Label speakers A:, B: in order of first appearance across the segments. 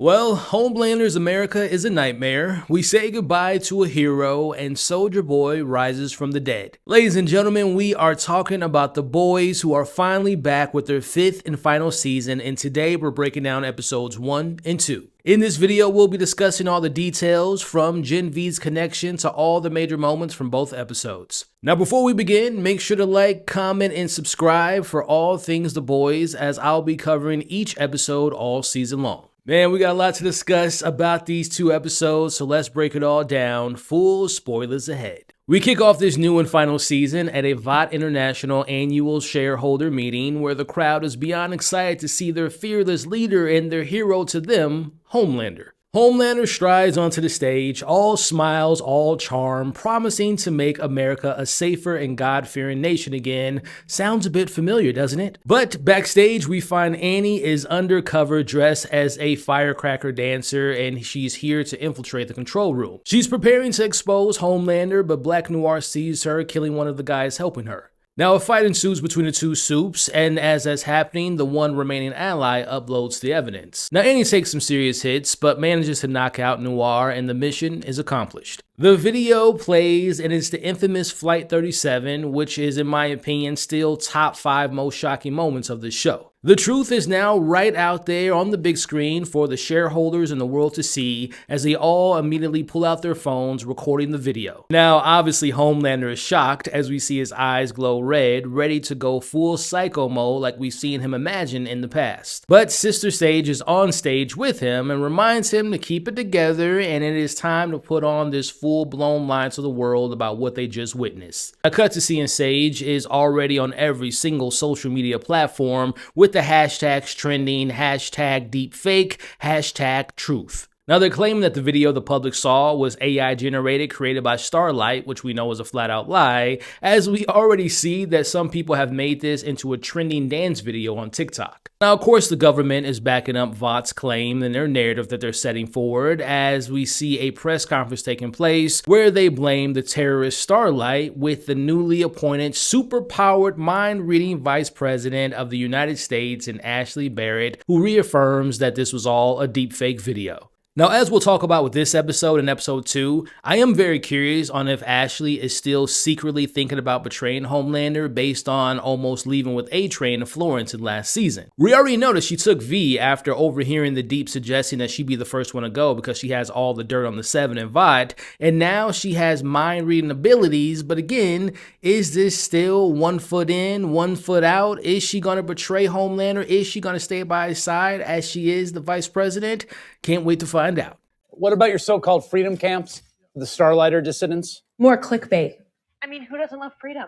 A: Well, Homelander's America is a nightmare. We say goodbye to a hero, and Soldier Boy rises from the dead. Ladies and gentlemen, we are talking about the boys who are finally back with their 5th and final season, and today we're breaking down episodes 1 and 2. In this video, we'll be discussing all the details from Gen V's connection to all the major moments from both episodes. Now, before we begin, make sure to like, comment, and subscribe for all things The Boys, as I'll be covering each episode all season long. Man, we got a lot to discuss about these 2 episodes, so let's break it all down. Full spoilers ahead. We kick off this new and final season at a VOT International annual shareholder meeting where the crowd is beyond excited to see their fearless leader and their hero to them, Homelander. Homelander strides onto the stage, all smiles, all charm, promising to make America a safer and God-fearing nation again. Sounds a bit familiar, doesn't it? But backstage, we find Annie is undercover dressed as a firecracker dancer, and she's here to infiltrate the control room. She's preparing to expose Homelander, but Black Noir sees her, killing one of the guys helping her. Now, a fight ensues between the 2 supes, and as that's happening, the one remaining ally uploads the evidence. Now, Annie takes some serious hits, but manages to knock out Noir, and the mission is accomplished. The video plays, and it's the infamous Flight 37, which is, in my opinion, still top 5 most shocking moments of the show. The truth is now right out there on the big screen for the shareholders and the world to see as they all immediately pull out their phones recording the video. Now, obviously, Homelander is shocked as we see his eyes glow red, ready to go full psycho mode like we've seen him imagine in the past. But Sister Sage is on stage with him and reminds him to keep it together, and it is time to put on this full-blown line to the world about what they just witnessed. A cut to seeing Sage is already on every single social media platform with the hashtags trending, hashtag deepfake, hashtag truth. Now, they're claiming that the video the public saw was AI generated, created by Starlight, which we know is a flat out lie, as we already see that some people have made this into a trending dance video on TikTok. Now, of course, the government is backing up VOT's claim and their narrative that they're setting forward, as we see a press conference taking place where they blame the terrorist Starlight with the newly appointed super-powered mind-reading vice president of the United States and Ashley Barrett, who reaffirms that this was all a deepfake video. Now, as we'll talk about with this episode and episode 2, I am very curious on if Ashley is still secretly thinking about betraying Homelander based on almost leaving with A-Train to Florence in last season. We already noticed she took V after overhearing the Deep suggesting that she be the first one to go because she has all the dirt on the 7 and VOT, and now she has mind-reading abilities, but again, is this still 1 foot in, 1 foot out? Is she going to betray Homelander? Is she going to stay by his side as she is the vice president? Can't wait to find out.
B: What about your so-called freedom camps, the Starlighter dissidents?
C: More clickbait.
D: I mean, who doesn't love freedom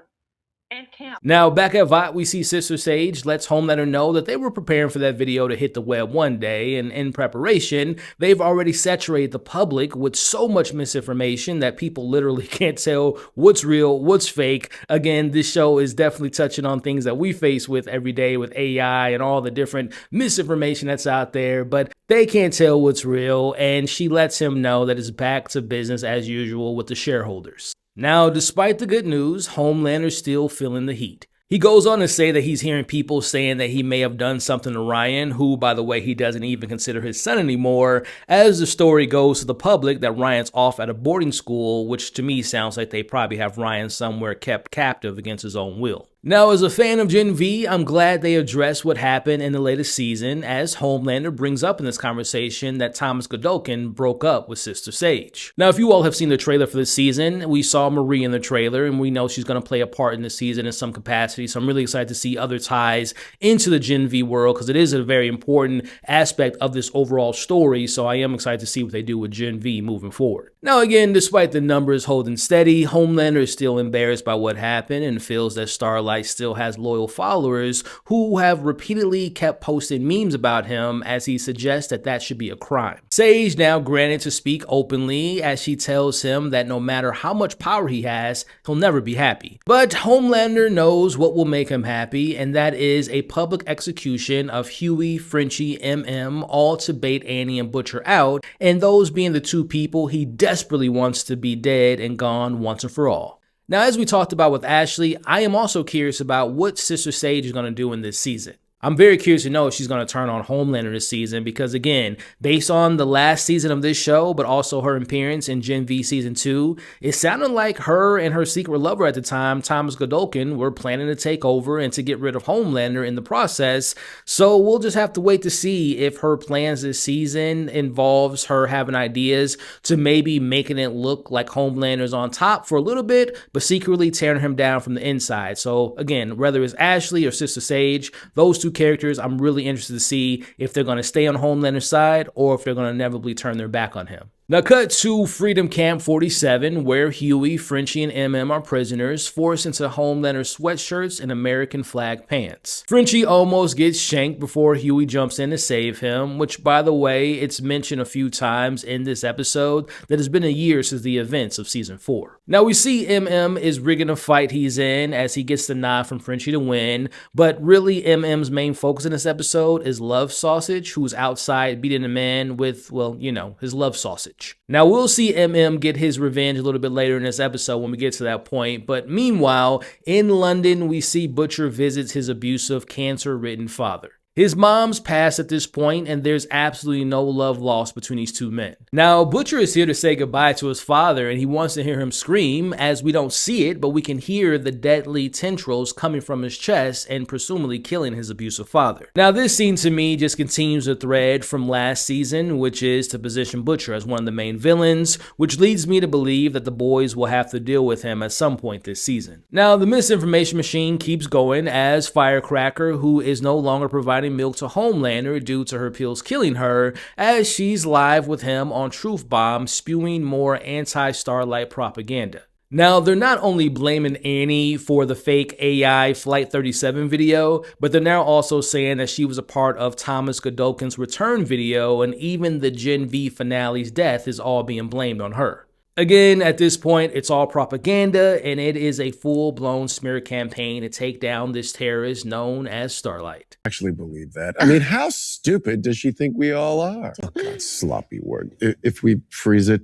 D: and camp?
A: Now, back at VOT, we see Sister Sage lets Homelander know that they were preparing for that video to hit the web one day, and in preparation, they've already saturated the public with so much misinformation that people literally can't tell what's real, what's fake. Again, this show is definitely touching on things that we face with every day with AI and all the different misinformation that's out there, but they can't tell what's real, and she lets him know that it's back to business as usual with the shareholders. Now, despite the good news, Homelander's still feeling the heat. He goes on to say that he's hearing people saying that he may have done something to Ryan, who, by the way, he doesn't even consider his son anymore, as the story goes to the public that Ryan's off at a boarding school, which to me sounds like they probably have Ryan somewhere kept captive against his own will. Now, as a fan of Gen V, I'm glad they addressed what happened in the latest season, as Homelander brings up in this conversation that Thomas Godokin broke up with Sister Sage. Now, if you all have seen the trailer for this season, we saw Marie in the trailer, and we know she's going to play a part in the season in some capacity, so I'm really excited to see other ties into the Gen V world, because it is a very important aspect of this overall story, so I am excited to see what they do with Gen V moving forward. Now, again, despite the numbers holding steady, Homelander is still embarrassed by what happened and feels that Starlight still has loyal followers who have repeatedly kept posting memes about him, as he suggests that that should be a crime. Sage now granted to speak openly, as she tells him that no matter how much power he has, he'll never be happy. But Homelander knows what will make him happy, and that is a public execution of Huey, Frenchie, MM, all to bait Annie and Butcher out, and those being the 2 people he desperately wants to be dead and gone once and for all. Now, as we talked about with Ashley, I am also curious about what Sister Sage is going to do in this season. I'm very curious to know if she's going to turn on Homelander this season because, again, based on the last season of this show, but also her appearance in Gen V Season 2, it sounded like her and her secret lover at the time, Thomas Godolkin, were planning to take over and to get rid of Homelander in the process. So we'll just have to wait to see if her plans this season involves her having ideas to maybe making it look like Homelander's on top for a little bit, but secretly tearing him down from the inside. So, again, whether it's Ashley or Sister Sage, those two characters, I'm really interested to see if they're going to stay on Homelander's side or if they're going to inevitably turn their back on him. Now cut to Freedom Camp 47, where Huey, Frenchie, and MM are prisoners, forced into Homelander sweatshirts and American flag pants. Frenchie almost gets shanked before Huey jumps in to save him, which, by the way, it's mentioned a few times in this episode that it's been a year since the events of Season 4. Now we see MM is rigging a fight he's in as he gets the nod from Frenchie to win, but really MM's main focus in this episode is Love Sausage, who's outside beating a man with, well, you know, his love sausage. Now, we'll see MM get his revenge a little bit later in this episode when we get to that point, but meanwhile, in London, we see Butcher visits his abusive, cancer-ridden father. His mom's passed at this point, and there's absolutely no love lost between these two men. Now, Butcher is here to say goodbye to his father, and he wants to hear him scream, as we don't see it, but we can hear the deadly tendrils coming from his chest and presumably killing his abusive father. Now, this scene to me just continues a thread from last season, which is to position Butcher as one of the main villains, which leads me to believe that the boys will have to deal with him at some point this season. Now, the misinformation machine keeps going as Firecracker, who is no longer providing milk to Homelander due to her pills killing her, as she's live with him on Truth Bomb spewing more anti-Starlight propaganda. Now, they're not only blaming Annie for the fake AI Flight 37 video, but they're now also saying that she was a part of Thomas Godolkin's return video, and even the Gen V finale's death is all being blamed on her. Again, at this point, it's all propaganda, and it is a full-blown smear campaign to take down this terrorist known as Starlight.
C: Actually believe that. I mean, how stupid does she think we all are? Oh, God, sloppy word. If we freeze it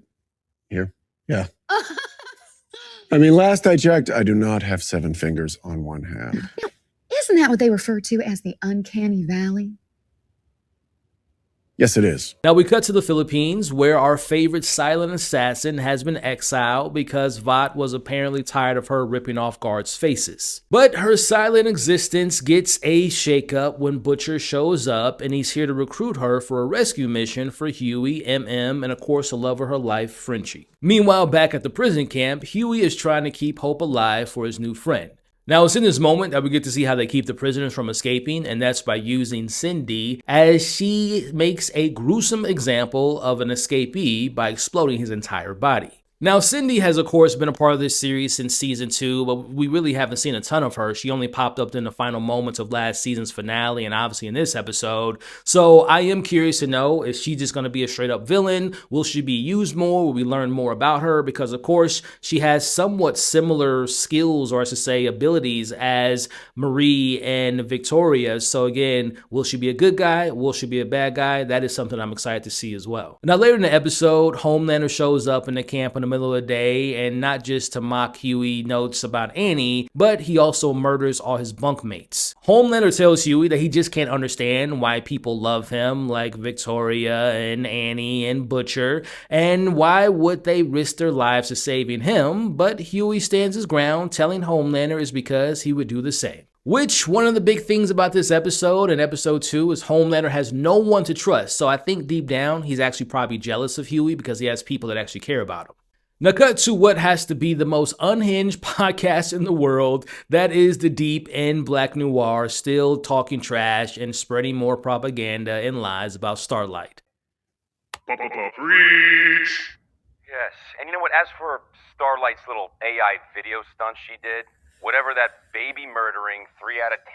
C: here. Yeah. I mean, last I checked, I do not have 7 fingers on one hand.
E: Isn't that what they refer to as the uncanny valley?
C: Yes, it is.
A: Now we cut to the Philippines, where our favorite silent assassin has been exiled because Vought was apparently tired of her ripping off guards' faces. But her silent existence gets a shakeup when Butcher shows up, and he's here to recruit her for a rescue mission for Huey, MM, and of course the love of her life, Frenchie. Meanwhile, back at the prison camp, Huey is trying to keep hope alive for his new friend. Now, it's in this moment that we get to see how they keep the prisoners from escaping, and that's by using Cindy, as she makes a gruesome example of an escapee by exploding his entire body. Now, Cindy has, of course, been a part of this series since Season 2, but we really haven't seen a ton of her. She only popped up in the final moments of last season's finale and obviously in this episode. So I am curious to know, is she just going to be a straight-up villain? Will she be used more? Will we learn more about her? Because, of course, she has somewhat similar skills, or I should say abilities, as Marie and Victoria. So again, will she be a good guy? Will she be a bad guy? That is something I'm excited to see as well. Now, later in the episode, Homelander shows up in the camp in the middle of the day, and not just to mock Huey notes about Annie, but he also murders all his bunkmates. Homelander tells Huey that he just can't understand why people love him, like Victoria and Annie and Butcher, and why would they risk their lives to saving him, but Huey stands his ground, telling Homelander is because he would do the same. Which, one of the big things about this episode and episode 2 is Homelander has no one to trust, so I think deep down he's actually probably jealous of Huey because he has people that actually care about him. Now cut to what has to be the most unhinged podcast in the world, that is the Deep and Black Noir still talking trash and spreading more propaganda and lies about Starlight.
F: Preach! Yes, and you know what, as for Starlight's little AI video stunt she did, whatever that baby murdering 3 out of 10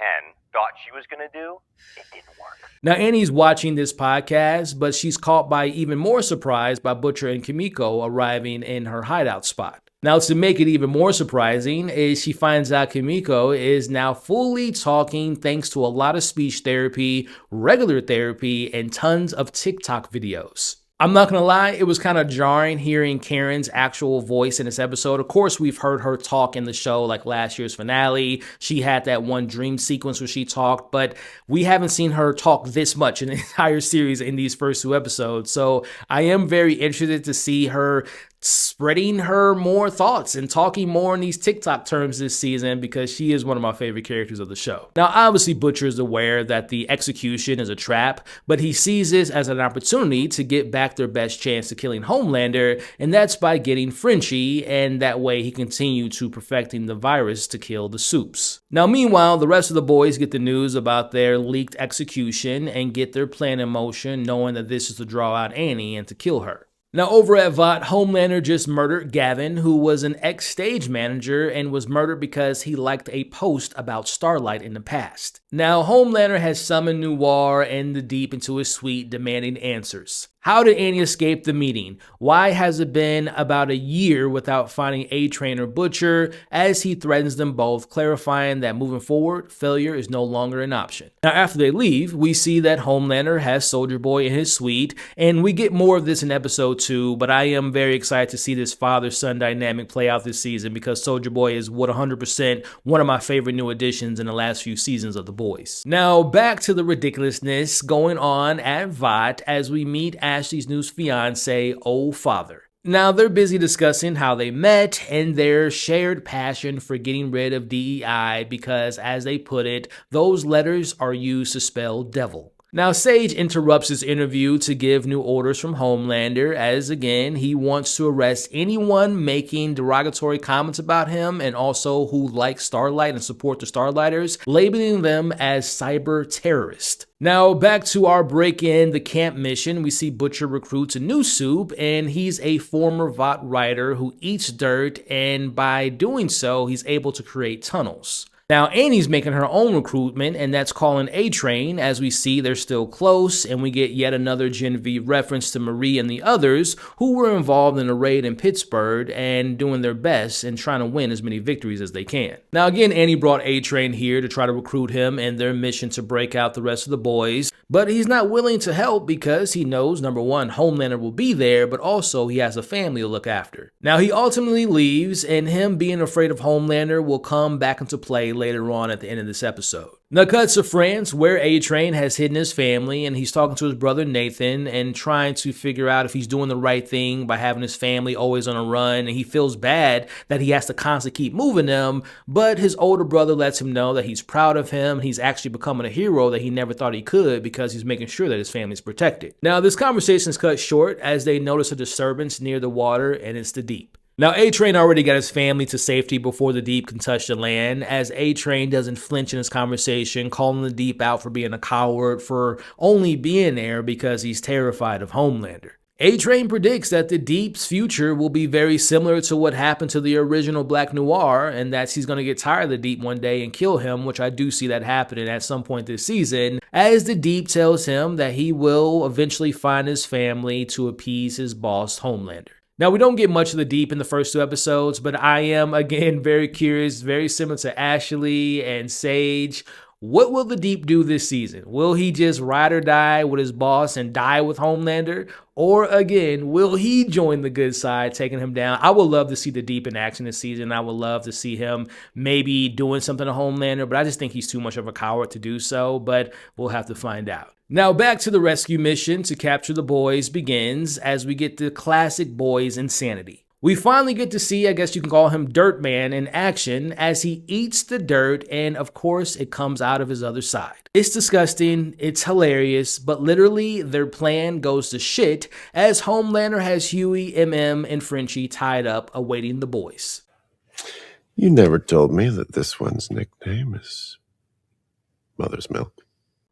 F: thought she was gonna do, it didn't work.
A: Now Annie's watching this podcast, but she's caught by even more surprise by Butcher and Kimiko arriving in her hideout spot. Now, to make it even more surprising is she finds out Kimiko is now fully talking thanks to a lot of speech therapy, regular therapy, and tons of TikTok videos. I'm not gonna lie, it was kind of jarring hearing Karen's actual voice in this episode. Of course, we've heard her talk in the show, like last year's finale. She had that one dream sequence where she talked, but we haven't seen her talk this much in the entire series in these first 2 episodes. So I am very interested to see her spreading her more thoughts and talking more in these TikTok terms this season, because she is one of my favorite characters of the show. Now, obviously, Butcher is aware that the execution is a trap, but he sees this as an opportunity to get back their best chance to killing Homelander, and that's by getting Frenchie, and that way he continued to perfecting the virus to kill the Supes. Now, meanwhile, the rest of the boys get the news about their leaked execution and get their plan in motion, knowing that this is to draw out Annie and to kill her. Now, over at Vought, Homelander just murdered Gavin, who was an ex-stage manager and was murdered because he liked a post about Starlight in the past. Now, Homelander has summoned Noir and the Deep into his suite, demanding answers. How did Annie escape the meeting? Why has it been about a year without finding A-Train or Butcher, as he threatens them both, clarifying that moving forward, failure is no longer an option. Now, after they leave, we see that Homelander has Soldier Boy in his suite, and we get more of this in episode 2, but I am very excited to see this father-son dynamic play out this season, because Soldier Boy is 100% one of my favorite new additions in the last few seasons of The Boys. Now, back to the ridiculousness going on at Vought as we meet Ashley's new fiance, Oh Father. Now, they're busy discussing how they met and their shared passion for getting rid of DEI because, as they put it, those letters are used to spell devil. Now, Sage interrupts his interview to give new orders from Homelander, as again, he wants to arrest anyone making derogatory comments about him and also who like Starlight and support the Starlighters, labeling them as cyber terrorists. Now, back to our break-in, the camp mission, we see Butcher recruits a new Supe, and he's a former Vought writer who eats dirt, and by doing so, he's able to create tunnels. Now, Annie's making her own recruitment, and that's calling A-Train. As we see, they're still close, and we get yet another Genevieve reference to Marie and the others who were involved in a raid in Pittsburgh and doing their best and trying to win as many victories as they can. Now, again, Annie brought A-Train here to try to recruit him in their mission to break out the rest of the boys, but he's not willing to help because he knows, number one, Homelander will be there, but also he has a family to look after. Now, he ultimately leaves, and him being afraid of Homelander will come back into play later on at the end of this episode. Now, cuts to France, where A-Train has hidden his family, and he's talking to his brother Nathan and trying to figure out if he's doing the right thing by having his family always on a run, and he feels bad that he has to constantly keep moving them, but his older brother lets him know that he's proud of him, and he's actually becoming a hero that he never thought he could because he's making sure that his family's protected. Now, this conversation is cut short as they notice a disturbance near the water, and it's the Deep. Now, A-Train already got his family to safety before the Deep can touch the land, as A-Train doesn't flinch in his conversation, calling the Deep out for being a coward, for only being there because he's terrified of Homelander. A-Train predicts that the Deep's future will be very similar to what happened to the original Black Noir, and that he's going to get tired of the Deep one day and kill him, which I do see that happening at some point this season, as the Deep tells him that he will eventually find his family to appease his boss, Homelander. Now, we don't get much of the Deep in the first 2 episodes, but I am, again, very curious, very similar to Ashley and Sage. What will the Deep do this season? Will he just ride or die with his boss and die with Homelander? Or, again, will he join the good side, taking him down? I would love to see the Deep in action this season. I would love to see him maybe doing something to Homelander, but I just think he's too much of a coward to do so, but we'll have to find out. Now, back to the rescue mission to capture the boys begins as we get the classic boys insanity. We finally get to see, I guess you can call him Dirt Man, in action as he eats the dirt, and of course it comes out of his other side. It's disgusting, it's hilarious, but literally their plan goes to shit as Homelander has Huey, MM, and Frenchie tied up awaiting the boys.
C: You never told me that this one's nickname is Mother's Milk.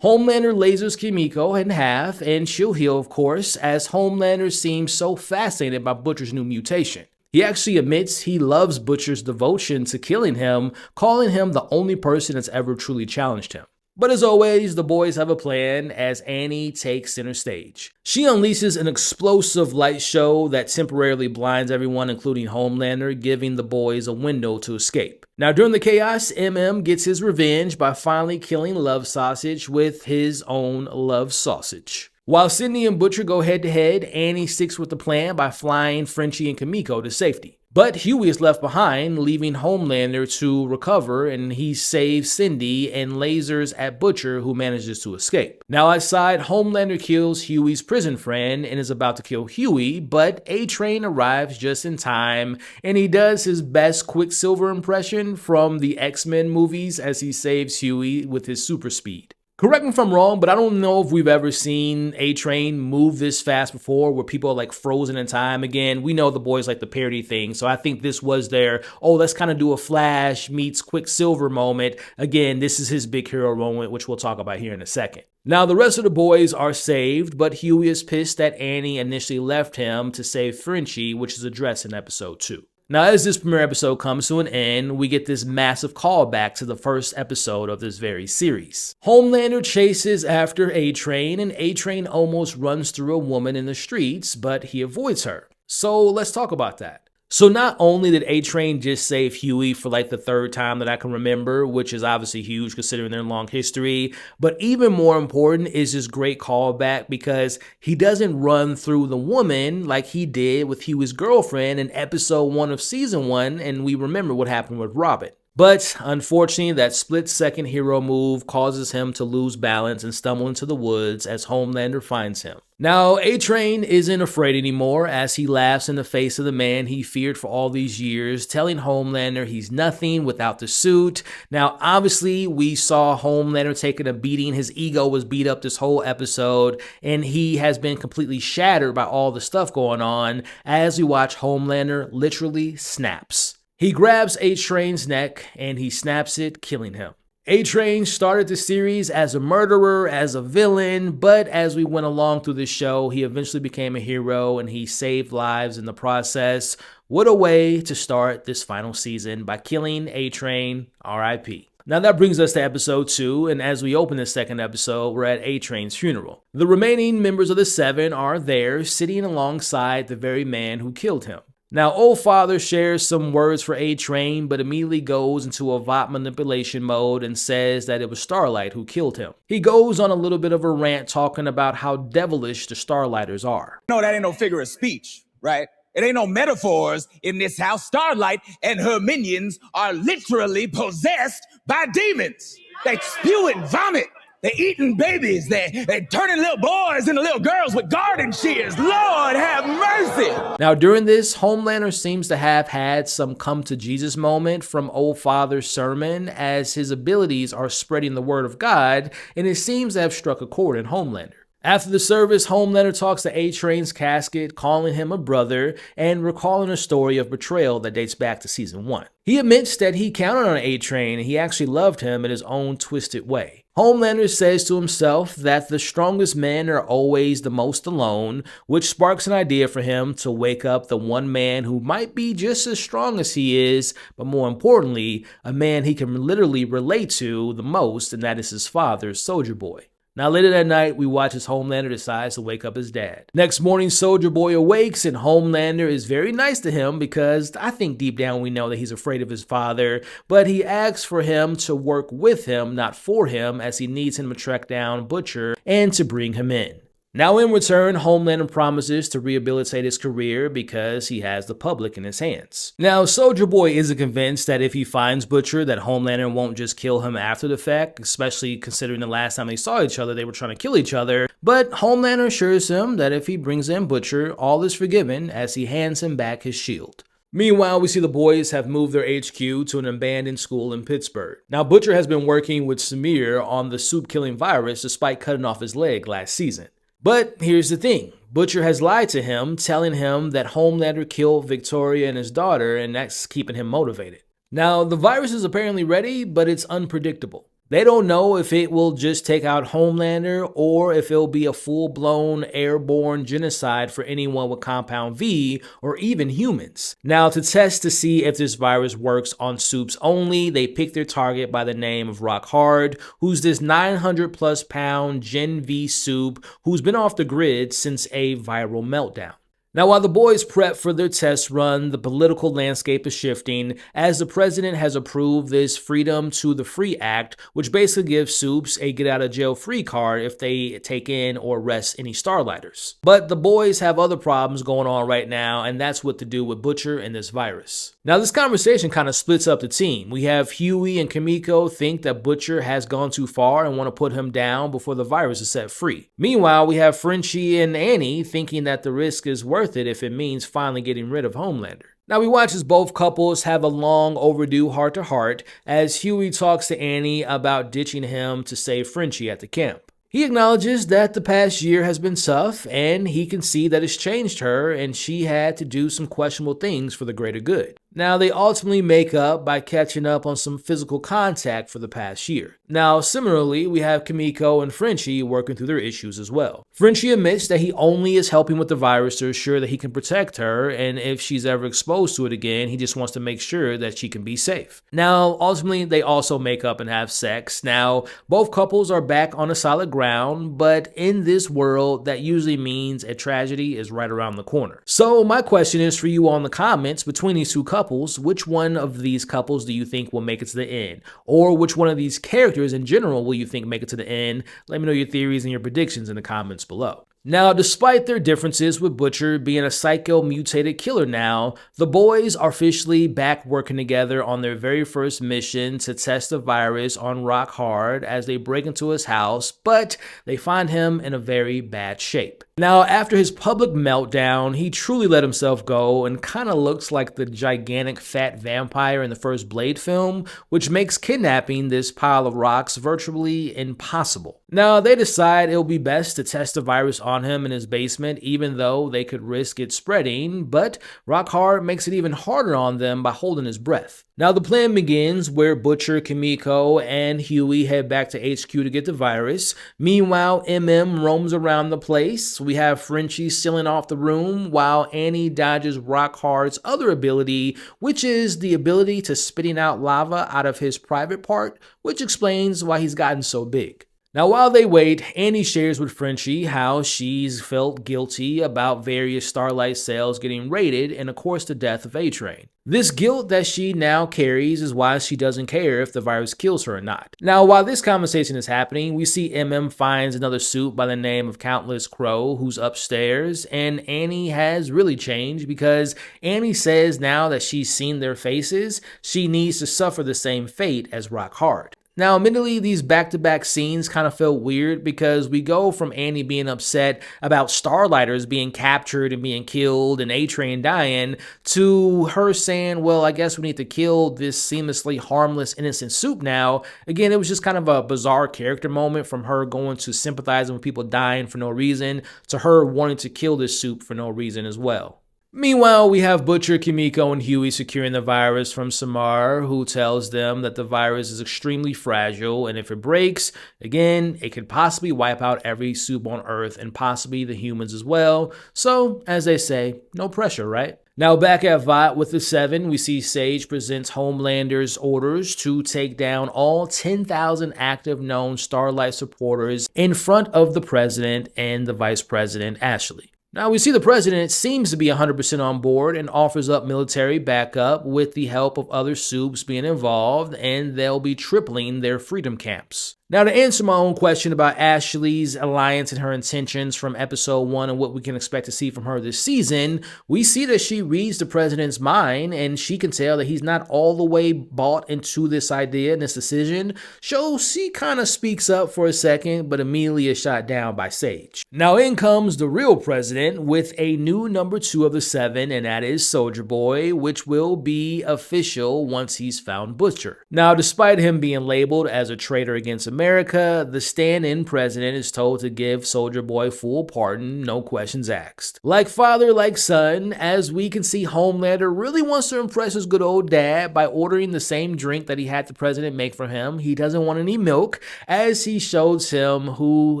A: Homelander lasers Kimiko in half, and she'll heal, of course, as Homelander seems so fascinated by Butcher's new mutation. He actually admits he loves Butcher's devotion to killing him, calling him the only person that's ever truly challenged him. But as always, the boys have a plan as Annie takes center stage. She unleashes an explosive light show that temporarily blinds everyone, including Homelander, giving the boys a window to escape. Now, during the chaos, MM gets his revenge by finally killing Love Sausage with his own love sausage. While Cindy and Butcher go head to head, Annie sticks with the plan by flying Frenchie and Kimiko to safety. But Huey is left behind, leaving Homelander to recover, and he saves Cindy and lasers at Butcher, who manages to escape. Now outside, Homelander kills Huey's prison friend and is about to kill Huey, but A-Train arrives just in time, and he does his best Quicksilver impression from the X-Men movies as he saves Huey with his super speed. Correct me if I'm wrong, but I don't know if we've ever seen A-Train move this fast before where people are like frozen in time again. We know the boys like the parody thing, so I think this was their, let's kind of do a Flash meets Quicksilver moment. Again, this is his big hero moment, which we'll talk about here in a second. Now, the rest of the boys are saved, but Huey is pissed that Annie initially left him to save Frenchie, which is addressed in episode 2. Now, as this premiere episode comes to an end, we get this massive callback to the first episode of this very series. Homelander chases after A-Train, and A-Train almost runs through a woman in the streets, but he avoids her. So let's talk about that. So not only did A-Train just save Huey for like the third time that I can remember, which is obviously huge considering their long history, but even more important is this great callback because he doesn't run through the woman like he did with Huey's girlfriend in episode 1 of season 1, and we remember what happened with Robin. But unfortunately, that split-second hero move causes him to lose balance and stumble into the woods as Homelander finds him. Now, A-Train isn't afraid anymore as he laughs in the face of the man he feared for all these years, telling Homelander he's nothing without the suit. Now, obviously, we saw Homelander taking a beating. His ego was beat up this whole episode, and he has been completely shattered by all the stuff going on as we watch Homelander literally snaps. He grabs A-Train's neck and he snaps it, killing him. A-Train started the series as a murderer, as a villain, but as we went along through the show, he eventually became a hero and he saved lives in the process. What a way to start this final season by killing A-Train, R.I.P. Now that brings us to episode 2, and as we open this second episode, we're at A-Train's funeral. The remaining members of the 7 are there, sitting alongside the very man who killed him. Now, Old Father shares some words for A-Train, but immediately goes into a Vought manipulation mode and says that it was Starlight who killed him. He goes on a little bit of a rant talking about how devilish the Starlighters are.
G: No, that ain't no figure of speech, right? It ain't no metaphors in this house. Starlight and her minions are literally possessed by demons. They spew and vomit. They're eating babies. They're turning little boys into little girls with garden shears. Lord have mercy.
A: Now, during this, Homelander seems to have had some come to Jesus moment from Old Father's sermon as his abilities are spreading the word of God, and it seems to have struck a chord in Homelander. After the service, Homelander talks to A-Train's casket, calling him a brother and recalling a story of betrayal that dates back to season 1. He admits that he counted on A-Train and he actually loved him in his own twisted way. Homelander says to himself that the strongest men are always the most alone, which sparks an idea for him to wake up the one man who might be just as strong as he is, but more importantly, a man he can literally relate to the most, and that is his father, Soulja Boy. Now later that night, we watch as Homelander decides to wake up his dad. Next morning, Soulja Boy awakes and Homelander is very nice to him because I think deep down we know that he's afraid of his father, but he asks for him to work with him, not for him, as he needs him to track down Butcher and to bring him in. Now in return, Homelander promises to rehabilitate his career because he has the public in his hands. Now, Soulja Boy isn't convinced that if he finds Butcher that Homelander won't just kill him after the fact, especially considering the last time they saw each other, they were trying to kill each other, but Homelander assures him that if he brings in Butcher, all is forgiven as he hands him back his shield. Meanwhile, we see the boys have moved their HQ to an abandoned school in Pittsburgh. Now, Butcher has been working with Samir on the soup-killing virus despite cutting off his leg last season. But here's the thing, Butcher has lied to him, telling him that Homelander killed Victoria and his daughter, and that's keeping him motivated. Now, the virus is apparently ready, but it's unpredictable. They don't know if it will just take out Homelander or if it'll be a full-blown airborne genocide for anyone with Compound V or even humans. Now, to test to see if this virus works on soups only, they pick their target by the name of Rock Hard, who's this 900+ pound Gen V soup who's been off the grid since a viral meltdown. Now, while the boys prep for their test run, the political landscape is shifting as the president has approved this Freedom to the Free Act, which basically gives Supes a get-out-of-jail-free card if they take in or arrest any Starlighters. But the boys have other problems going on right now, and that's what to do with Butcher and this virus. Now, this conversation kind of splits up the team. We have Huey and Kimiko think that Butcher has gone too far and want to put him down before the virus is set free. Meanwhile, we have Frenchie and Annie thinking that the risk is worth it if it means finally getting rid of Homelander. Now we watch as both couples have a long overdue heart-to-heart as Huey talks to Annie about ditching him to save Frenchie at the camp. He acknowledges that the past year has been tough and he can see that it's changed her and she had to do some questionable things for the greater good. Now, they ultimately make up by catching up on some physical contact for the past year. Now, similarly, we have Kimiko and Frenchie working through their issues as well. Frenchie admits that he only is helping with the virus to ensure that he can protect her, and if she's ever exposed to it again, he just wants to make sure that she can be safe. Now, ultimately, they also make up and have sex. Now, both couples are back on a solid ground, but in this world, that usually means a tragedy is right around the corner. So, my question is for you all in the comments, between these two couples, which one of these couples do you think will make it to the end? Or which one of these characters in general will you think make it to the end? Let me know your theories and your predictions in the comments below. Now, despite their differences with Butcher being a psycho-mutated killer now, the boys are officially back working together on their very first mission to test the virus on Rock Hard as they break into his house, but they find him in a very bad shape. Now, after his public meltdown, he truly let himself go and kind of looks like the gigantic fat vampire in the first Blade film, which makes kidnapping this pile of rocks virtually impossible. Now, they decide it will be best to test the virus on him in his basement, even though they could risk it spreading, but Rock Hard makes it even harder on them by holding his breath. Now, the plan begins where Butcher, Kimiko, and Huey head back to HQ to get the virus. Meanwhile, MM roams around the place. We have Frenchie sealing off the room while Annie dodges Rock Hard's other ability, which is the ability to spitting out lava out of his private part, which explains why he's gotten so big. Now, while they wait, Annie shares with Frenchie how she's felt guilty about various Starlight cells getting raided and, of course, the death of A-Train. This guilt that she now carries is why she doesn't care if the virus kills her or not. Now, while this conversation is happening, we see MM finds another suit by the name of Countless Crow who's upstairs, and Annie has really changed because Annie says now that she's seen their faces, she needs to suffer the same fate as Rock Hard. Now, admittedly, these back-to-back scenes kind of felt weird because we go from Annie being upset about Starlighters being captured and being killed and A-Train dying to her saying, well, I guess we need to kill this seamlessly harmless, innocent Supe now. Again, it was just kind of a bizarre character moment from her going to sympathizing with people dying for no reason to her wanting to kill this Supe for no reason as well. Meanwhile, we have Butcher, Kimiko, and Huey securing the virus from Samar, who tells them that the virus is extremely fragile, and if it breaks, again, it could possibly wipe out every Supe on Earth and possibly the humans as well. So, as they say, no pressure, right? Now, back at Vought with the Seven, we see Sage presents Homelander's orders to take down all 10,000 active known Starlight supporters in front of the President and the Vice President, Ashley. Now, we see the president seems to be 100% on board and offers up military backup with the help of other Supes being involved, and they'll be tripling their freedom camps. Now, to answer my own question about Ashley's alliance and her intentions from episode 1 and what we can expect to see from her this season, we see that she reads the president's mind and she can tell that he's not all the way bought into this idea and this decision, so she kind of speaks up for a second but immediately is shot down by Sage. Now, in comes the real president with a new number 2 of the 7, and that is Soulja Boy, which will be official once he's found Butcher. Now, despite him being labeled as a traitor against America, the stand-in president is told to give Soulja Boy full pardon, no questions asked. Like father, like son, as we can see, Homelander really wants to impress his good old dad by ordering the same drink that he had the president make for him. He doesn't want any milk, as he shows him who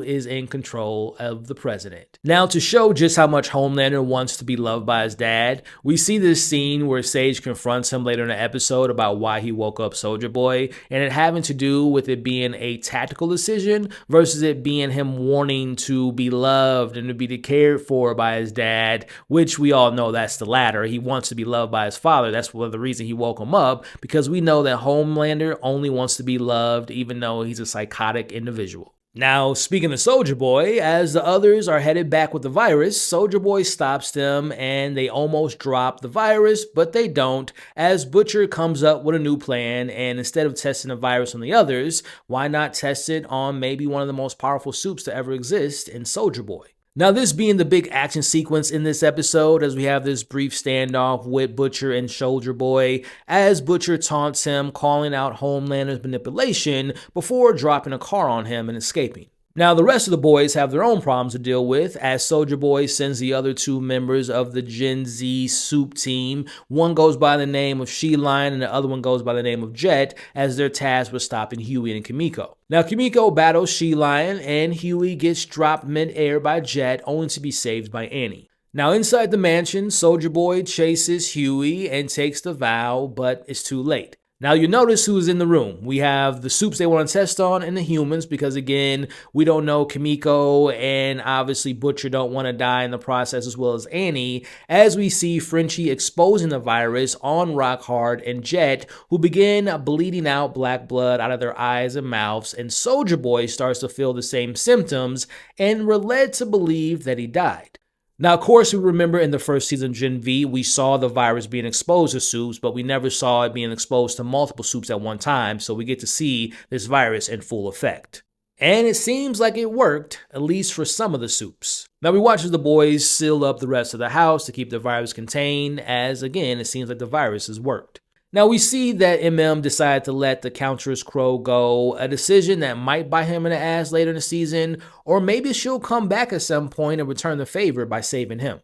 A: is in control of the president. Now, to show just how much Homelander wants to be loved by his dad, we see this scene where Sage confronts him later in the episode about why he woke up Soulja Boy, and it having to do with it being a tactical decision versus it being him wanting to be loved and to be cared for by his dad, which we all know that's the latter. He wants to be loved by his father. That's one of the reasons he woke him up, because we know that Homelander only wants to be loved even though he's a psychotic individual. Now, speaking of Soulja Boy, as the others are headed back with the virus, Soulja Boy stops them and they almost drop the virus, but they don't, as Butcher comes up with a new plan, and instead of testing the virus on the others, why not test it on maybe one of the most powerful soups to ever exist in Soulja Boy? Now, this being the big action sequence in this episode, as we have this brief standoff with Butcher and Soulja Boy, as Butcher taunts him, calling out Homelander's manipulation before dropping a car on him and escaping. Now, the rest of the boys have their own problems to deal with, as Soulja Boy sends the other two members of the Gen Z soup team. One goes by the name of She-Lion and the other one goes by the name of Jet, as they're tasked with stopping Huey and Kimiko. Now, Kimiko battles She-Lion and Huey gets dropped mid-air by Jet, only to be saved by Annie. Now, inside the mansion, Soulja Boy chases Huey and takes the vow, but it's too late. Now, you notice who's in the room. We have the soups they want to test on and the humans, because again, we don't know Kimiko and obviously Butcher don't want to die in the process, as well as Annie, as we see Frenchie exposing the virus on Rockhard and Jet, who begin bleeding out black blood out of their eyes and mouths, and Soulja Boy starts to feel the same symptoms, and we're led to believe that he died. Now, of course, we remember in the first season of Gen V, we saw the virus being exposed to soups, but we never saw it being exposed to multiple soups at one time, so we get to see this virus in full effect. And it seems like it worked, at least for some of the soups. Now, we watch as the boys seal up the rest of the house to keep the virus contained, as again, it seems like the virus has worked. Now, we see that MM decided to let the Countess Crow go, a decision that might bite him in the ass later in the season, or maybe she'll come back at some point and return the favor by saving him.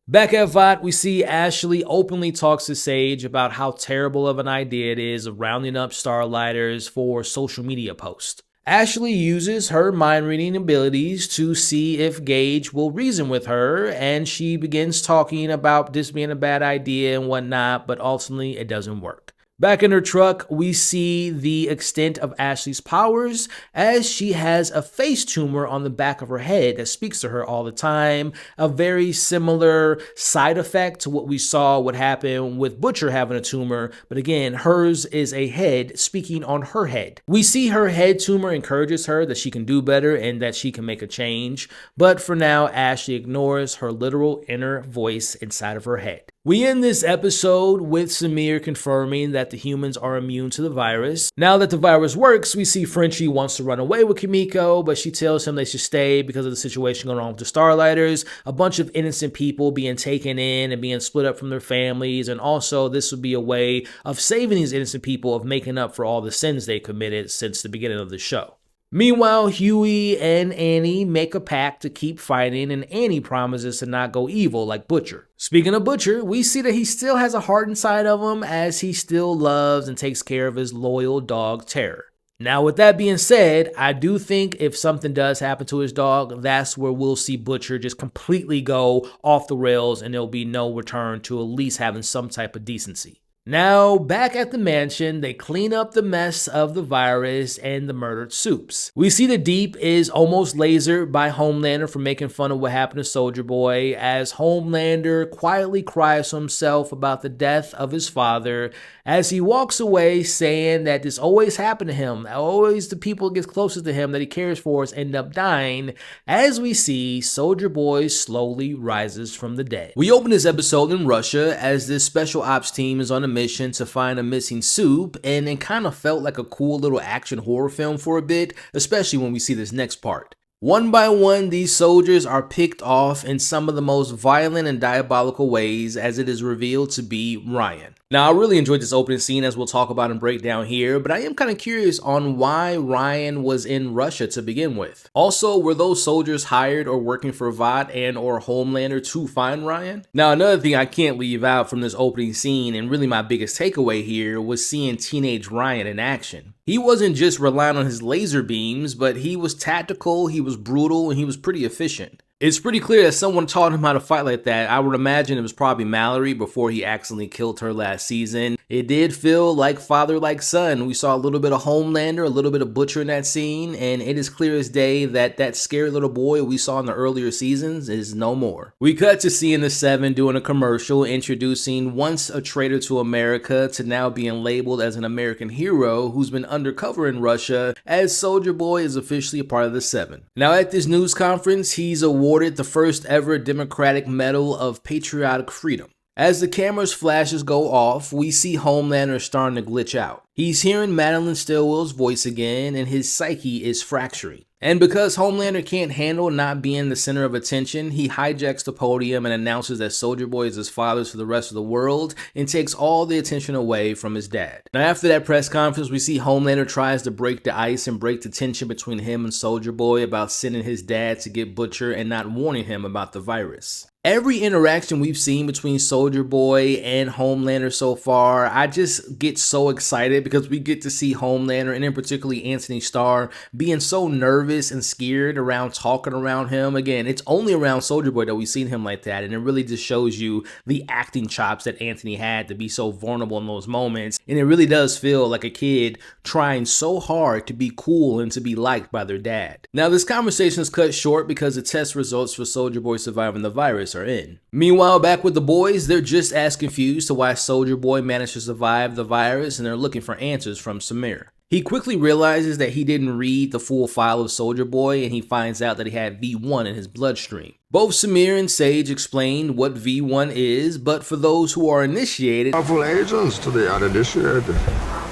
A: Back at Vought, we see Ashley openly talks to Sage about how terrible of an idea it is of rounding up Starlighters for social media posts. Ashley uses her mind-reading abilities to see if Gage will reason with her, and she begins talking about this being a bad idea and whatnot, but ultimately it doesn't work. Back in her truck, we see the extent of Ashley's powers, as she has a face tumor on the back of her head that speaks to her all the time, a very similar side effect to what we saw would happen with Butcher having a tumor, but again, hers is a head speaking on her head. We see her head tumor encourages her that she can do better and that she can make a change, but for now, Ashley ignores her literal inner voice inside of her head. We end this episode with Samir confirming that the humans are immune to the virus. Now that the virus works, we see Frenchie wants to run away with Kimiko, but she tells him they should stay because of the situation going on with the Starlighters, a bunch of innocent people being taken in and being split up from their families, and also this would be a way of saving these innocent people, of making up for all the sins they committed since the beginning of the show. Meanwhile, Huey and Annie make a pact to keep fighting, and Annie promises to not go evil like Butcher. Speaking of Butcher, we see that he still has a heart inside of him, as he still loves and takes care of his loyal dog, Terror. Now, with that being said, I do think if something does happen to his dog, that's where we'll see Butcher just completely go off the rails and there'll be no return to at least having some type of decency. Now, back at the mansion, they clean up the mess of the virus and the murdered soups. We see the Deep is almost lasered by Homelander for making fun of what happened to Soulja Boy, as Homelander quietly cries to himself about the death of his father, as he walks away saying that this always happened to him. Always the people that get closest to him that he cares for end up dying, as we see Soulja Boy slowly rises from the dead. We open this episode in Russia, as this special ops team is on a mission to find a missing soup, and it kind of felt like a cool little action horror film for a bit, especially when we see this next part. One by one, these soldiers are picked off in some of the most violent and diabolical ways, as it is revealed to be Ryan. Now, I really enjoyed this opening scene, as we'll talk about and break down here, but I am kind of curious on why Ryan was in Russia to begin with. Also, were those soldiers hired or working for Vought and or Homelander to find Ryan? Now, another thing I can't leave out from this opening scene, and really my biggest takeaway here, was seeing teenage Ryan in action. He wasn't just relying on his laser beams, but he was tactical, he was brutal, and he was pretty efficient. It's pretty clear that someone taught him how to fight like that. I would imagine it was probably Mallory before he accidentally killed her last season. It did feel like father like son. We saw a little bit of Homelander, a little bit of Butcher in that scene, and it is clear as day that that scary little boy we saw in the earlier seasons is no more. We cut to seeing the Seven doing a commercial introducing once a traitor to America to now being labeled as an American hero who's been undercover in Russia, as Soulja Boy is officially a part of the Seven. Now at this news conference, he's awarded the first ever Democratic Medal of Patriotic Freedom. As the camera's flashes go off, we see Homelander starting to glitch out. He's hearing Madeline Stillwell's voice again, and his psyche is fracturing. And because Homelander can't handle not being the center of attention, he hijacks the podium and announces that Soulja Boy is his father to the rest of the world and takes all the attention away from his dad. Now after that press conference, we see Homelander tries to break the ice and break the tension between him and Soulja Boy about sending his dad to get Butcher and not warning him about the virus. Every interaction we've seen between Soulja Boy and Homelander so far, I just get so excited because we get to see Homelander, and in particularly Anthony Starr, being so nervous and scared around talking around him. Again, it's only around Soulja Boy that we've seen him like that, and it really just shows you the acting chops that Anthony had to be so vulnerable in those moments. And it really does feel like a kid trying so hard to be cool and to be liked by their dad. Now this conversation is cut short because the test results for Soulja Boy surviving the virus are in. Meanwhile, back with the boys, they're just as confused to why Soulja Boy managed to survive the virus, and they're looking for answers from Samir. He quickly realizes that he didn't read the full file of Soulja Boy, and he finds out that he had V1 in his bloodstream. Both Samir and Sage explain what V1 is, but for those who are initiated,
H: powerful agents to the uninitiated,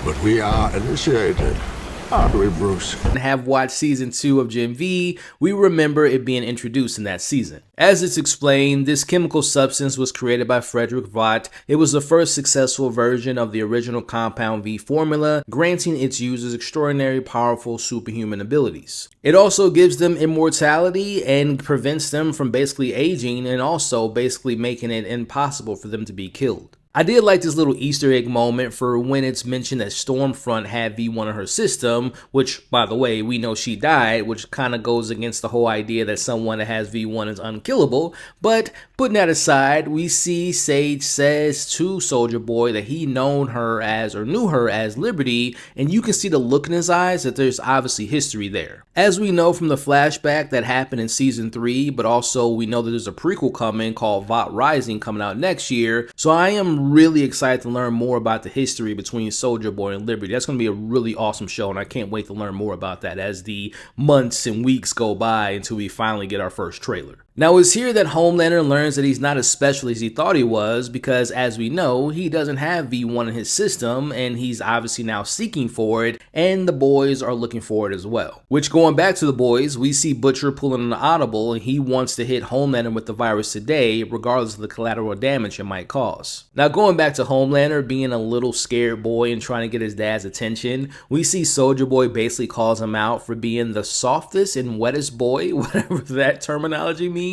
H: but we are initiated. Aren't we, Bruce?
A: And have watched season 2 of Gen V, we remember it being introduced in that season. As it's explained, this chemical substance was created by Frederick Vought. It was the first successful version of the original Compound V formula, granting its users extraordinary, powerful, superhuman abilities. It also gives them immortality and prevents them from basically aging, and also basically making it impossible for them to be killed. I did like this little Easter egg moment for when it's mentioned that Stormfront had V1 in her system, which, by the way, we know she died, which kind of goes against the whole idea that someone that has V1 is unkillable. But putting that aside, we see Sage says to Soulja Boy that he knew her as Liberty, and you can see the look in his eyes that there's obviously history there. As we know from the flashback that happened in season 3, but also we know that there's a prequel coming called Vought Rising coming out next year, so I am really excited to learn more about the history between Soulja Boy and Liberty. That's going to be a really awesome show, and I can't wait to learn more about that as the months and weeks go by until we finally get our first trailer. Now it's here that Homelander learns that he's not as special as he thought he was, because as we know, he doesn't have V1 in his system, and he's obviously now seeking for it, and the boys are looking for it as well. Which, going back to the boys, we see Butcher pulling an audible, and he wants to hit Homelander with the virus today, regardless of the collateral damage it might cause. Now going back to Homelander being a little scared boy and trying to get his dad's attention, we see Soulja Boy basically calls him out for being the softest and wettest boy, whatever that terminology means,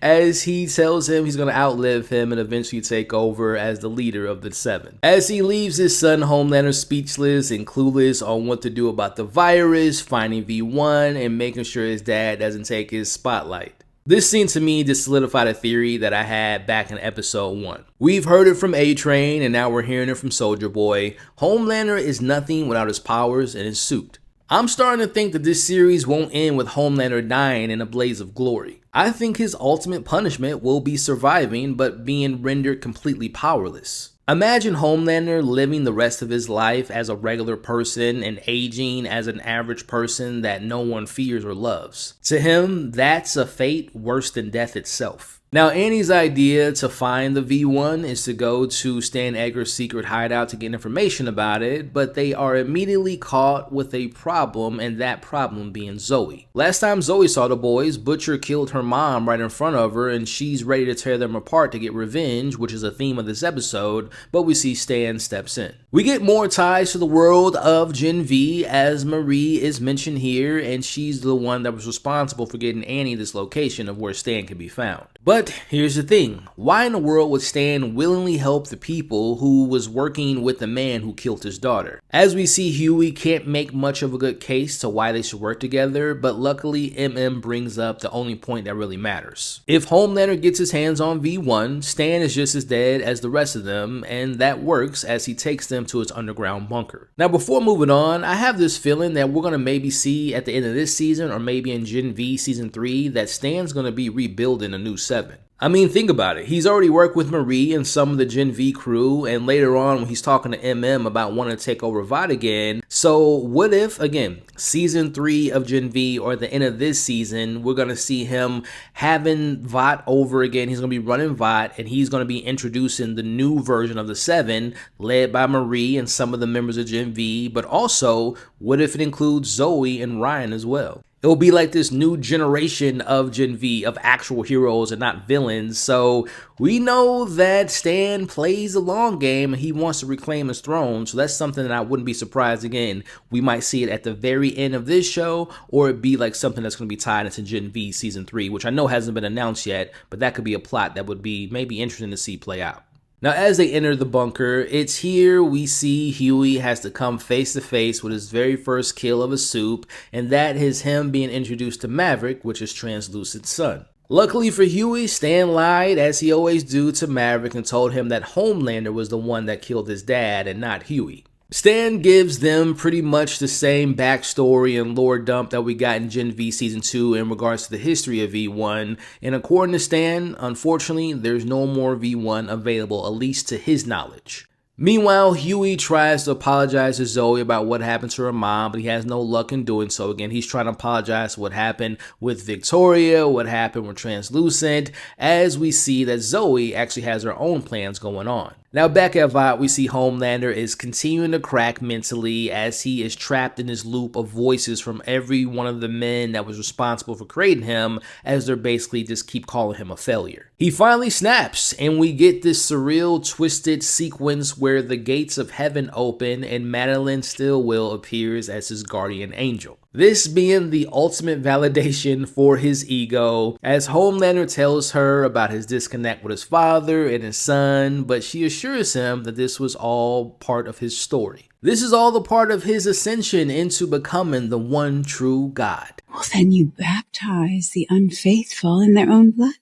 A: as he tells him he's going to outlive him and eventually take over as the leader of the Seven. As he leaves his son Homelander speechless and clueless on what to do about the virus, finding V1, and making sure his dad doesn't take his spotlight. This scene to me just solidified a theory that I had back in episode 1. We've heard it from A-Train, and now we're hearing it from Soulja Boy. Homelander is nothing without his powers and his suit. I'm starting to think that this series won't end with Homelander dying in a blaze of glory. I think his ultimate punishment will be surviving, but being rendered completely powerless. Imagine Homelander living the rest of his life as a regular person and aging as an average person that no one fears or loves. To him, that's a fate worse than death itself. Now, Annie's idea to find the V1 is to go to Stan Edgar's secret hideout to get information about it, but they are immediately caught with a problem, and that problem being Zoe. Last time Zoe saw the boys, Butcher killed her mom right in front of her, and she's ready to tear them apart to get revenge, which is a theme of this episode, but we see Stan steps in. We get more ties to the world of Gen V, as Marie is mentioned here, and she's the one that was responsible for getting Annie this location of where Stan can be found. But But here's the thing, why in the world would Stan willingly help the people who was working with the man who killed his daughter? As we see, Huey can't make much of a good case to why they should work together, but luckily MM brings up the only point that really matters. If Homelander gets his hands on V1, Stan is just as dead as the rest of them, and that works as he takes them to his underground bunker. Now before moving on, I have this feeling that we're going to maybe see at the end of this season, or maybe in Gen V Season 3, that Stan's going to be rebuilding a new 7. I mean, think about it. He's already worked with Marie and some of the Gen V crew, and later on when he's talking to MM about wanting to take over Vought again. So what if, again, Season 3 of Gen V, or at the end of this season, we're going to see him having Vought over again. He's going to be running Vought, and he's going to be introducing the new version of the 7, led by Marie and some of the members of Gen V, but also, what if it includes Zoe and Ryan as well? It will be like this new generation of Gen V, of actual heroes and not villains. So we know that Stan plays the long game and he wants to reclaim his throne. So that's something that I wouldn't be surprised, again, we might see it at the very end of this show, or it be like something that's going to be tied into Gen V Season 3, which I know hasn't been announced yet, but that could be a plot that would be maybe interesting to see play out. Now, as they enter the bunker, it's here we see Huey has to come face to face with his very first kill of a soup, and that is him being introduced to Maverick, which is Translucent's son. Luckily for Huey, Stan lied, as he always do, to Maverick and told him that Homelander was the one that killed his dad and not Huey. Stan gives them pretty much the same backstory and lore dump that we got in Gen V Season 2 in regards to the history of V1, and according to Stan, unfortunately, there's no more V1 available, at least to his knowledge. Meanwhile, Huey tries to apologize to Zoe about what happened to her mom, but he has no luck in doing so. Again, he's trying to apologize for what happened with Victoria, what happened with Translucent, as we see that Zoe actually has her own plans going on. Now back at Vought, we see Homelander is continuing to crack mentally as he is trapped in this loop of voices from every one of the men that was responsible for creating him, as they're basically just keep calling him a failure. He finally snaps, and we get this surreal, twisted sequence where the gates of heaven open and Madeline Stillwell appears as his guardian angel. This being the ultimate validation for his ego, as Homelander tells her about his disconnect with his father and his son, but she assures him that this was all part of his story. This is all the part of his ascension into becoming the one true God.
I: Well, then you baptize the unfaithful in their own blood.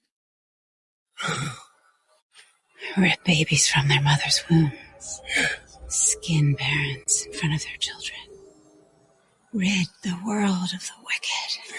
I: Rip babies from their mother's wombs. Skin parents in front of their children. Rid the world of the wicked.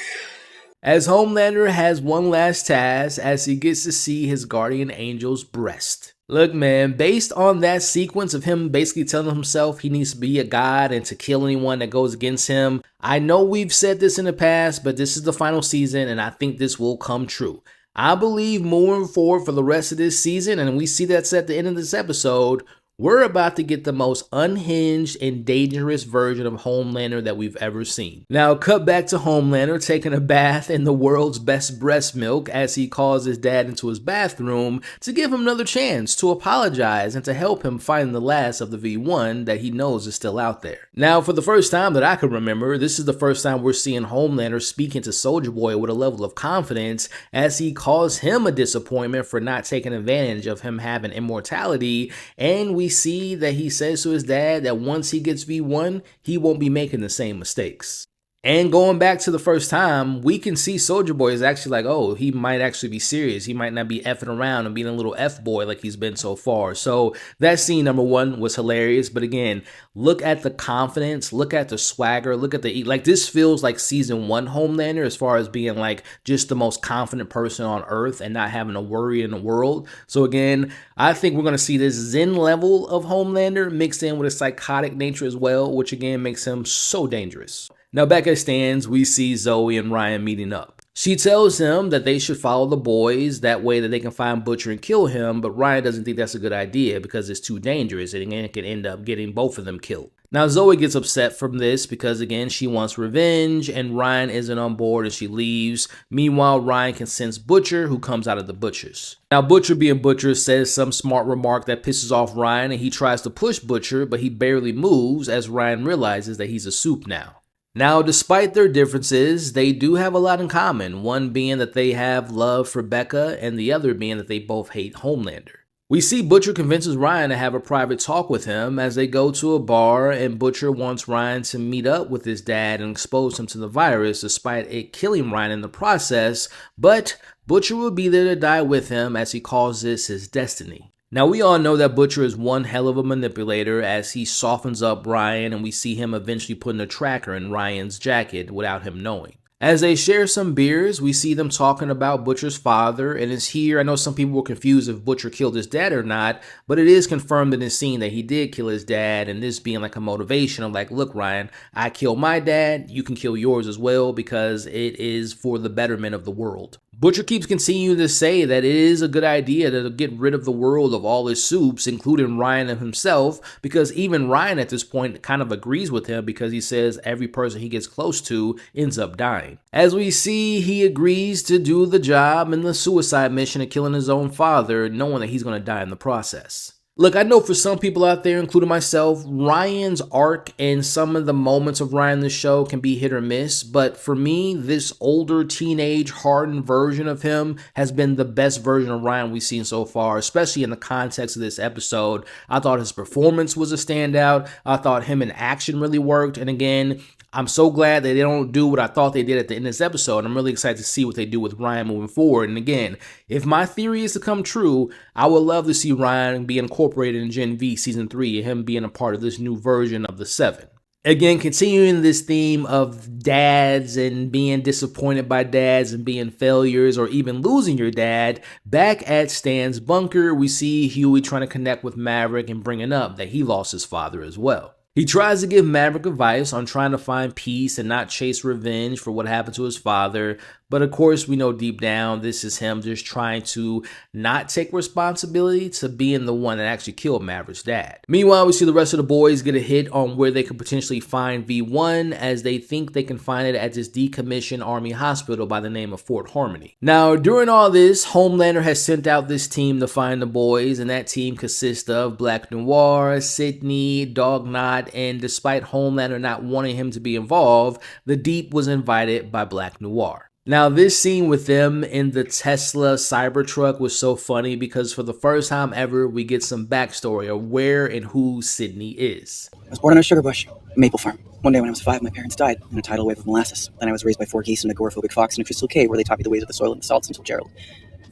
A: As Homelander has one last task as he gets to see his guardian angel's breast. Look, man, based on that sequence of him basically telling himself he needs to be a god and to kill anyone that goes against him, I know we've said this in the past, but this is the final season and I think this will come true. I believe moving forward for the rest of this season, and we see that's at the end of this episode, we're about to get the most unhinged and dangerous version of Homelander that we've ever seen. Now, cut back to Homelander taking a bath in the world's best breast milk as he calls his dad into his bathroom to give him another chance to apologize and to help him find the last of the V1 that he knows is still out there. Now, for the first time that I can remember, this is the first time we're seeing Homelander speaking to Soulja Boy with a level of confidence as he calls him a disappointment for not taking advantage of him having immortality, and we see that he says to his dad that once he gets V1, he won't be making the same mistakes. And going back to the first time, we can see Soulja Boy is actually like, oh, he might actually be serious. He might not be effing around and being a little F-boy like he's been so far. So that scene, number one, was hilarious. But again, look at the confidence, look at the swagger, look at the, like, this feels like season 1 Homelander as far as being like just the most confident person on earth and not having a worry in the world. So again, I think we're going to see this Zen level of Homelander mixed in with a psychotic nature as well, which again makes him so dangerous. Now back at Stan's, we see Zoe and Ryan meeting up. She tells him that they should follow the boys, that way that they can find Butcher and kill him, but Ryan doesn't think that's a good idea because it's too dangerous and it can end up getting both of them killed. Now Zoe gets upset from this because again she wants revenge and Ryan isn't on board and she leaves. Meanwhile, Ryan can sense Butcher, who comes out of the Butchers. Now Butcher being Butcher says some smart remark that pisses off Ryan and he tries to push Butcher, but he barely moves as Ryan realizes that he's a soup now. Now, despite their differences, they do have a lot in common, one being that they have love for Becca and the other being that they both hate Homelander. We see Butcher convinces Ryan to have a private talk with him as they go to a bar, and Butcher wants Ryan to meet up with his dad and expose him to the virus despite it killing Ryan in the process, but Butcher will be there to die with him as he calls this his destiny. Now, we all know that Butcher is one hell of a manipulator as he softens up Ryan, and we see him eventually putting a tracker in Ryan's jacket without him knowing. As they share some beers, we see them talking about Butcher's father, and it's here, I know some people were confused if Butcher killed his dad or not, but it is confirmed in this scene that he did kill his dad, and this being like a motivation of like, look Ryan, I killed my dad, you can kill yours as well because it is for the betterment of the world. Butcher keeps continuing to say that it is a good idea to get rid of the world of all his soups, including Ryan and himself, because even Ryan at this point kind of agrees with him because he says every person he gets close to ends up dying. As we see, he agrees to do the job in the suicide mission of killing his own father, knowing that he's going to die in the process. Look, I know for some people out there, including myself, Ryan's arc and some of the moments of Ryan in the show can be hit or miss, but for me, this older teenage hardened version of him has been the best version of Ryan we've seen so far, especially in the context of this episode. I thought his performance was a standout. I thought him in action really worked, and again, I'm so glad that they don't do what I thought they did at the end of this episode. I'm really excited to see what they do with Ryan moving forward. And again, if my theory is to come true, I would love to see Ryan be incorporated in Gen V Season 3 and him being a part of this new version of the Seven. Again, continuing this theme of dads and being disappointed by dads and being failures or even losing your dad, back at Stan's bunker, we see Huey trying to connect with Maverick and bringing up that he lost his father as well. He tries to give Maverick advice on trying to find peace and not chase revenge for what happened to his father, but of course we know deep down this is him just trying to not take responsibility to being the one that actually killed Maverick's dad. Meanwhile, we see the rest of the boys get a hit on where they could potentially find V1 as they think they can find it at this decommissioned army hospital by the name of Fort Harmony. Now, during all this, Homelander has sent out this team to find the boys, and that team consists of Black Noir, Sydney, Dognot, and despite Homelander not wanting him to be involved, the Deep was invited by Black Noir. Now, this scene with them in the Tesla Cybertruck was so funny because for the first time ever, we get some backstory of where and who Sydney is.
J: I was born on a sugar bush, a maple farm. One day when I was 5, my parents died in a tidal wave of molasses. Then I was raised by 4 geese and an agoraphobic fox in a crystal cave where they taught me the ways of the soil and the salts until Gerald,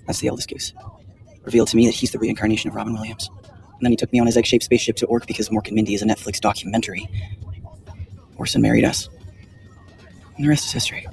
J: that's the eldest goose, revealed to me that he's the reincarnation of Robin Williams. And then he took me on his egg-shaped spaceship to Orc because Mork and Mindy is a Netflix documentary. Orson married us. And the rest is history.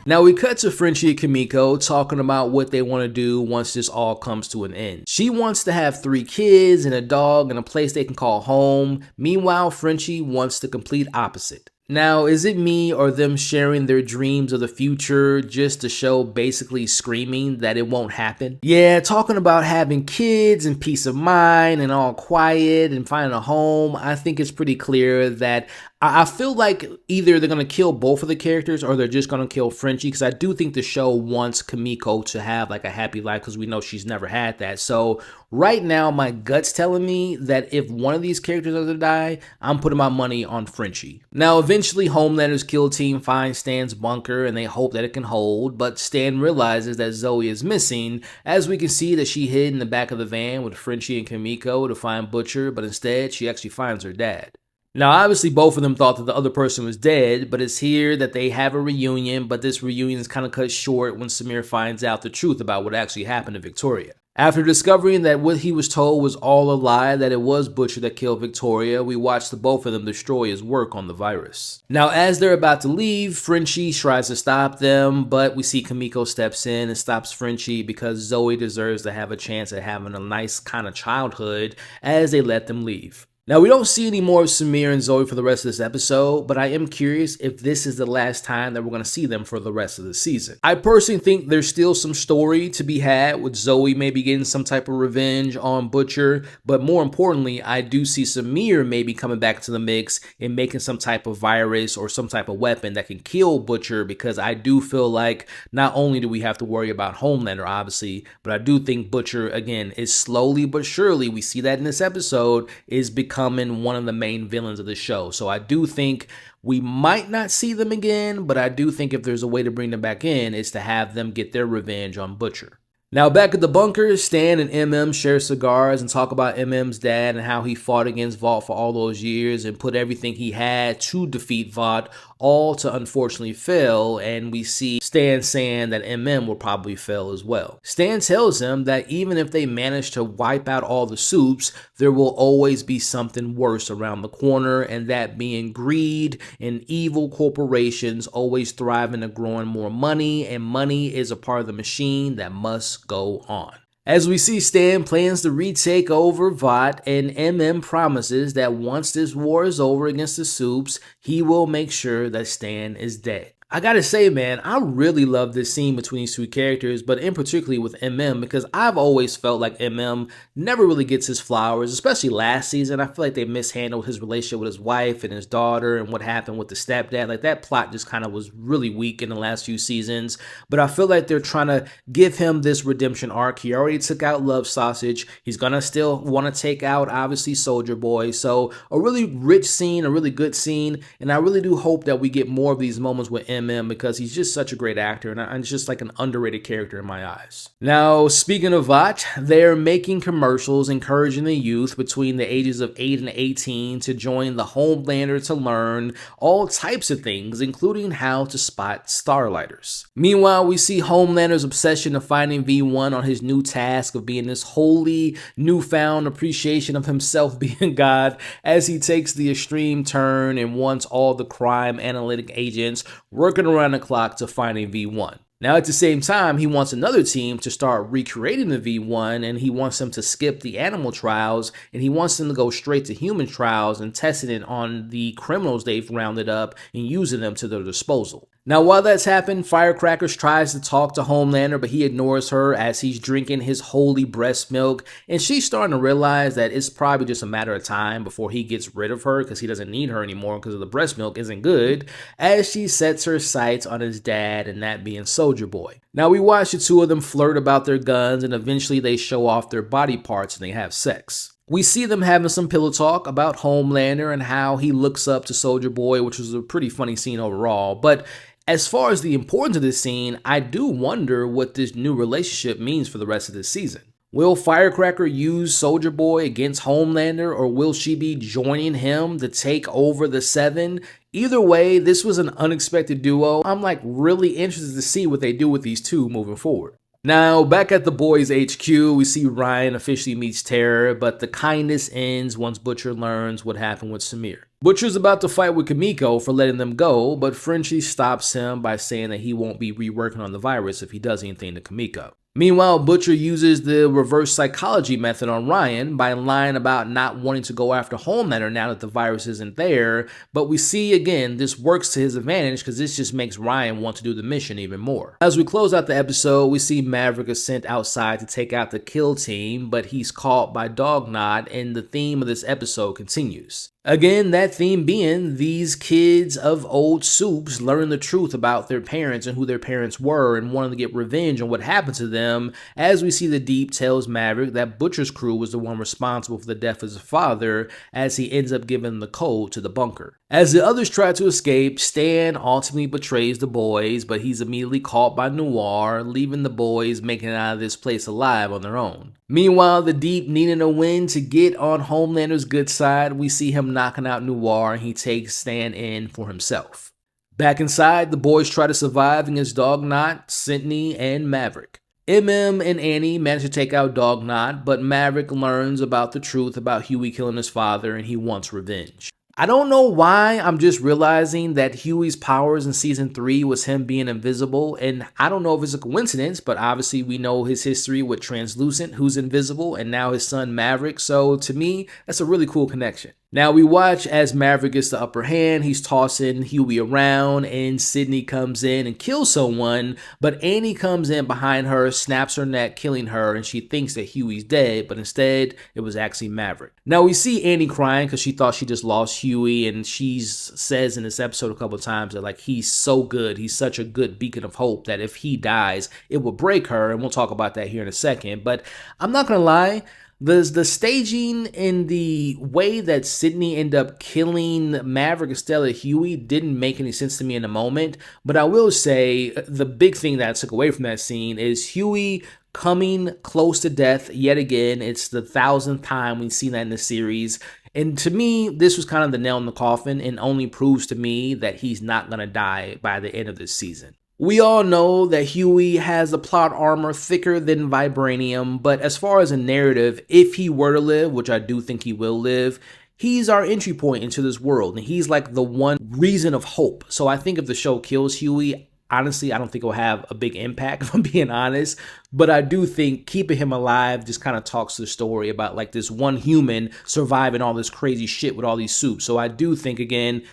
A: Now we cut to Frenchie and Kimiko talking about what they want to do once this all comes to an end. She wants to have 3 kids and a dog and a place they can call home. Meanwhile, Frenchie wants the complete opposite. Now, is it me or them sharing their dreams of the future just to show basically screaming that it won't happen? Yeah, talking about having kids and peace of mind and all quiet and finding a home, I think it's pretty clear that I feel like either they're going to kill both of the characters or they're just going to kill Frenchie, because I do think the show wants Kimiko to have like a happy life because we know she's never had that. So right now, my gut's telling me that if one of these characters are to die, I'm putting my money on Frenchie. Now, eventually, Homelander's kill team finds Stan's bunker and they hope that it can hold, but Stan realizes that Zoe is missing, as we can see that she hid in the back of the van with Frenchie and Kimiko to find Butcher, but instead, she actually finds her dad. Now, obviously, both of them thought that the other person was dead, but it's here that they have a reunion, but this reunion is kind of cut short when Samir finds out the truth about what actually happened to Victoria. After discovering that what he was told was all a lie, that it was Butcher that killed Victoria, we watched the both of them destroy his work on the virus. Now, as they're about to leave, Frenchie tries to stop them, but we see Kimiko steps in and stops Frenchie because Zoe deserves to have a chance at having a nice kind of childhood as they let them leave. Now, we don't see any more of Samir and Zoe for the rest of this episode, but I am curious if this is the last time that we're going to see them for the rest of the season. I personally think there's still some story to be had with Zoe maybe getting some type of revenge on Butcher, but more importantly, I do see Samir maybe coming back to the mix and making some type of virus or some type of weapon that can kill Butcher, because I do feel like not only do we have to worry about Homelander, obviously, but I do think Butcher, again, is slowly but surely, we see that in this episode, is becoming becoming one of the main villains of the show. So I do think we might not see them again, but I do think if there's a way to bring them back in, it's to have them get their revenge on Butcher. Now back at the bunker, Stan and MM share cigars and talk about MM's dad and how he fought against Vought for all those years and put everything he had to defeat Vought, all to unfortunately fail, and we see Stan saying that MM will probably fail as well. Stan tells him that even if they manage to wipe out all the Supes, there will always be something worse around the corner, and that being greed and evil corporations always thriving and growing more money, and money is a part of the machine that must go on. As we see, Stan plans to retake over Vought, and MM promises that once this war is over against the Supes, he will make sure that Stan is dead. I gotta say, man, I really love this scene between these two characters, but in particularly with MM, because I've always felt like MM never really gets his flowers, especially last season. I feel like they mishandled his relationship with his wife and his daughter and what happened with the stepdad. Like, that plot just kind of was really weak in the last few seasons, but I feel like they're trying to give him this redemption arc. He already took out Love Sausage. He's gonna still want to take out, obviously, Soldier Boy. So a really rich scene, a really good scene, and I really do hope that we get more of these moments with MM, because he's just such a great actor and it's just like an underrated character in my eyes. Now, speaking of Vought, they're making commercials encouraging the youth between the ages of 8 and 18 to join the Homelander to learn all types of things, including how to spot starlighters. Meanwhile, we see Homelander's obsession of finding V1 on his new task of being this holy, newfound appreciation of himself being God, as he takes the extreme turn and wants all the crime analytic agents working around the clock to finding V1. Now, at the same time, he wants another team to start recreating the V1, and he wants them to skip the animal trials, and he wants them to go straight to human trials and testing it on the criminals they've rounded up and using them to their disposal. Now, while that's happened, Firecrackers tries to talk to Homelander, but he ignores her as he's drinking his holy breast milk, and she's starting to realize that it's probably just a matter of time before he gets rid of her because he doesn't need her anymore because the breast milk isn't good, as she sets her sights on his dad, and that being Soldier Boy. Now, we watch the two of them flirt about their guns, and eventually they show off their body parts and they have sex. We see them having some pillow talk about Homelander and how he looks up to Soldier Boy, which was a pretty funny scene overall, but as far as the importance of this scene, I do wonder what this new relationship means for the rest of this season. Will Firecracker use Soldier Boy against Homelander, or will she be joining him to take over the Seven? Either way, this was an unexpected duo. I'm really interested to see what they do with these two moving forward. Now, back at the boys' HQ, we see Ryan officially meets Terror, but the kindness ends once Butcher learns what happened with Samir. Butcher's about to fight with Kimiko for letting them go, but Frenchie stops him by saying that he won't be reworking on the virus if he does anything to Kimiko. Meanwhile, Butcher uses the reverse psychology method on Ryan by lying about not wanting to go after Homelander now that the virus isn't there, but we see again this works to his advantage because this just makes Ryan want to do the mission even more. As we close out the episode, we see Maverick is sent outside to take out the kill team, but he's caught by Dognot, and the theme of this episode continues. Again, that theme being these kids of old Supes learn the truth about their parents and who their parents were and wanting to get revenge on what happened to them, as we see the Deep tells Maverick that Butcher's crew was the one responsible for the death of his father, as he ends up giving the code to the bunker. As the others try to escape, Stan ultimately betrays the boys, but he's immediately caught by Noir, leaving the boys making it out of this place alive on their own. Meanwhile, the Deep needing a win to get on Homelander's good side, we see him knocking out Noir, and he takes Stan in for himself. Back inside, the boys try to survive against Dognot, Sydney, and Maverick. MM and Annie manage to take out Dognot, but Maverick learns about the truth about Huey killing his father, and he wants revenge. I don't know why, I'm just realizing that Huey's powers in season 3 was him being invisible, and I don't know if it's a coincidence, but obviously we know his history with Translucent, who's invisible, and now his son Maverick, so to me, that's a really cool connection. Now we watch as Maverick gets the upper hand, he's tossing Huey around, and Sydney comes in and kills someone, but Annie comes in behind her, snaps her neck, killing her, and she thinks that Huey's dead, but instead, it was actually Maverick. Now we see Annie crying because she thought she just lost Huey, and she says in this episode a couple of times that he's so good, he's such a good beacon of hope that if he dies, it will break her, and we'll talk about that here in a second, but I'm not gonna lie, The staging and the way that Sydney ended up killing Maverick instead of Huey didn't make any sense to me in the moment, but I will say the big thing that I took away from that scene is Huey coming close to death yet again. It's the 1,000th time we've seen that in the series. And to me, this was kind of the nail in the coffin and only proves to me that he's not going to die by the end of this season. We all know that Huey has the plot armor thicker than vibranium, but as far as a narrative, if he were to live, which I do think he will live, he's our entry point into this world, and he's like the one reason of hope. So I think if the show kills Huey, honestly, I don't think it'll have a big impact, if I'm being honest, but I do think keeping him alive just kind of talks to the story about like this one human surviving all this crazy shit with all these suits. So I do think, again,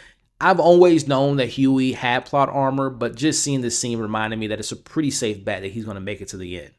A: I've always known that Huey had plot armor, but just seeing this scene reminded me that it's a pretty safe bet that he's going to make it to the end.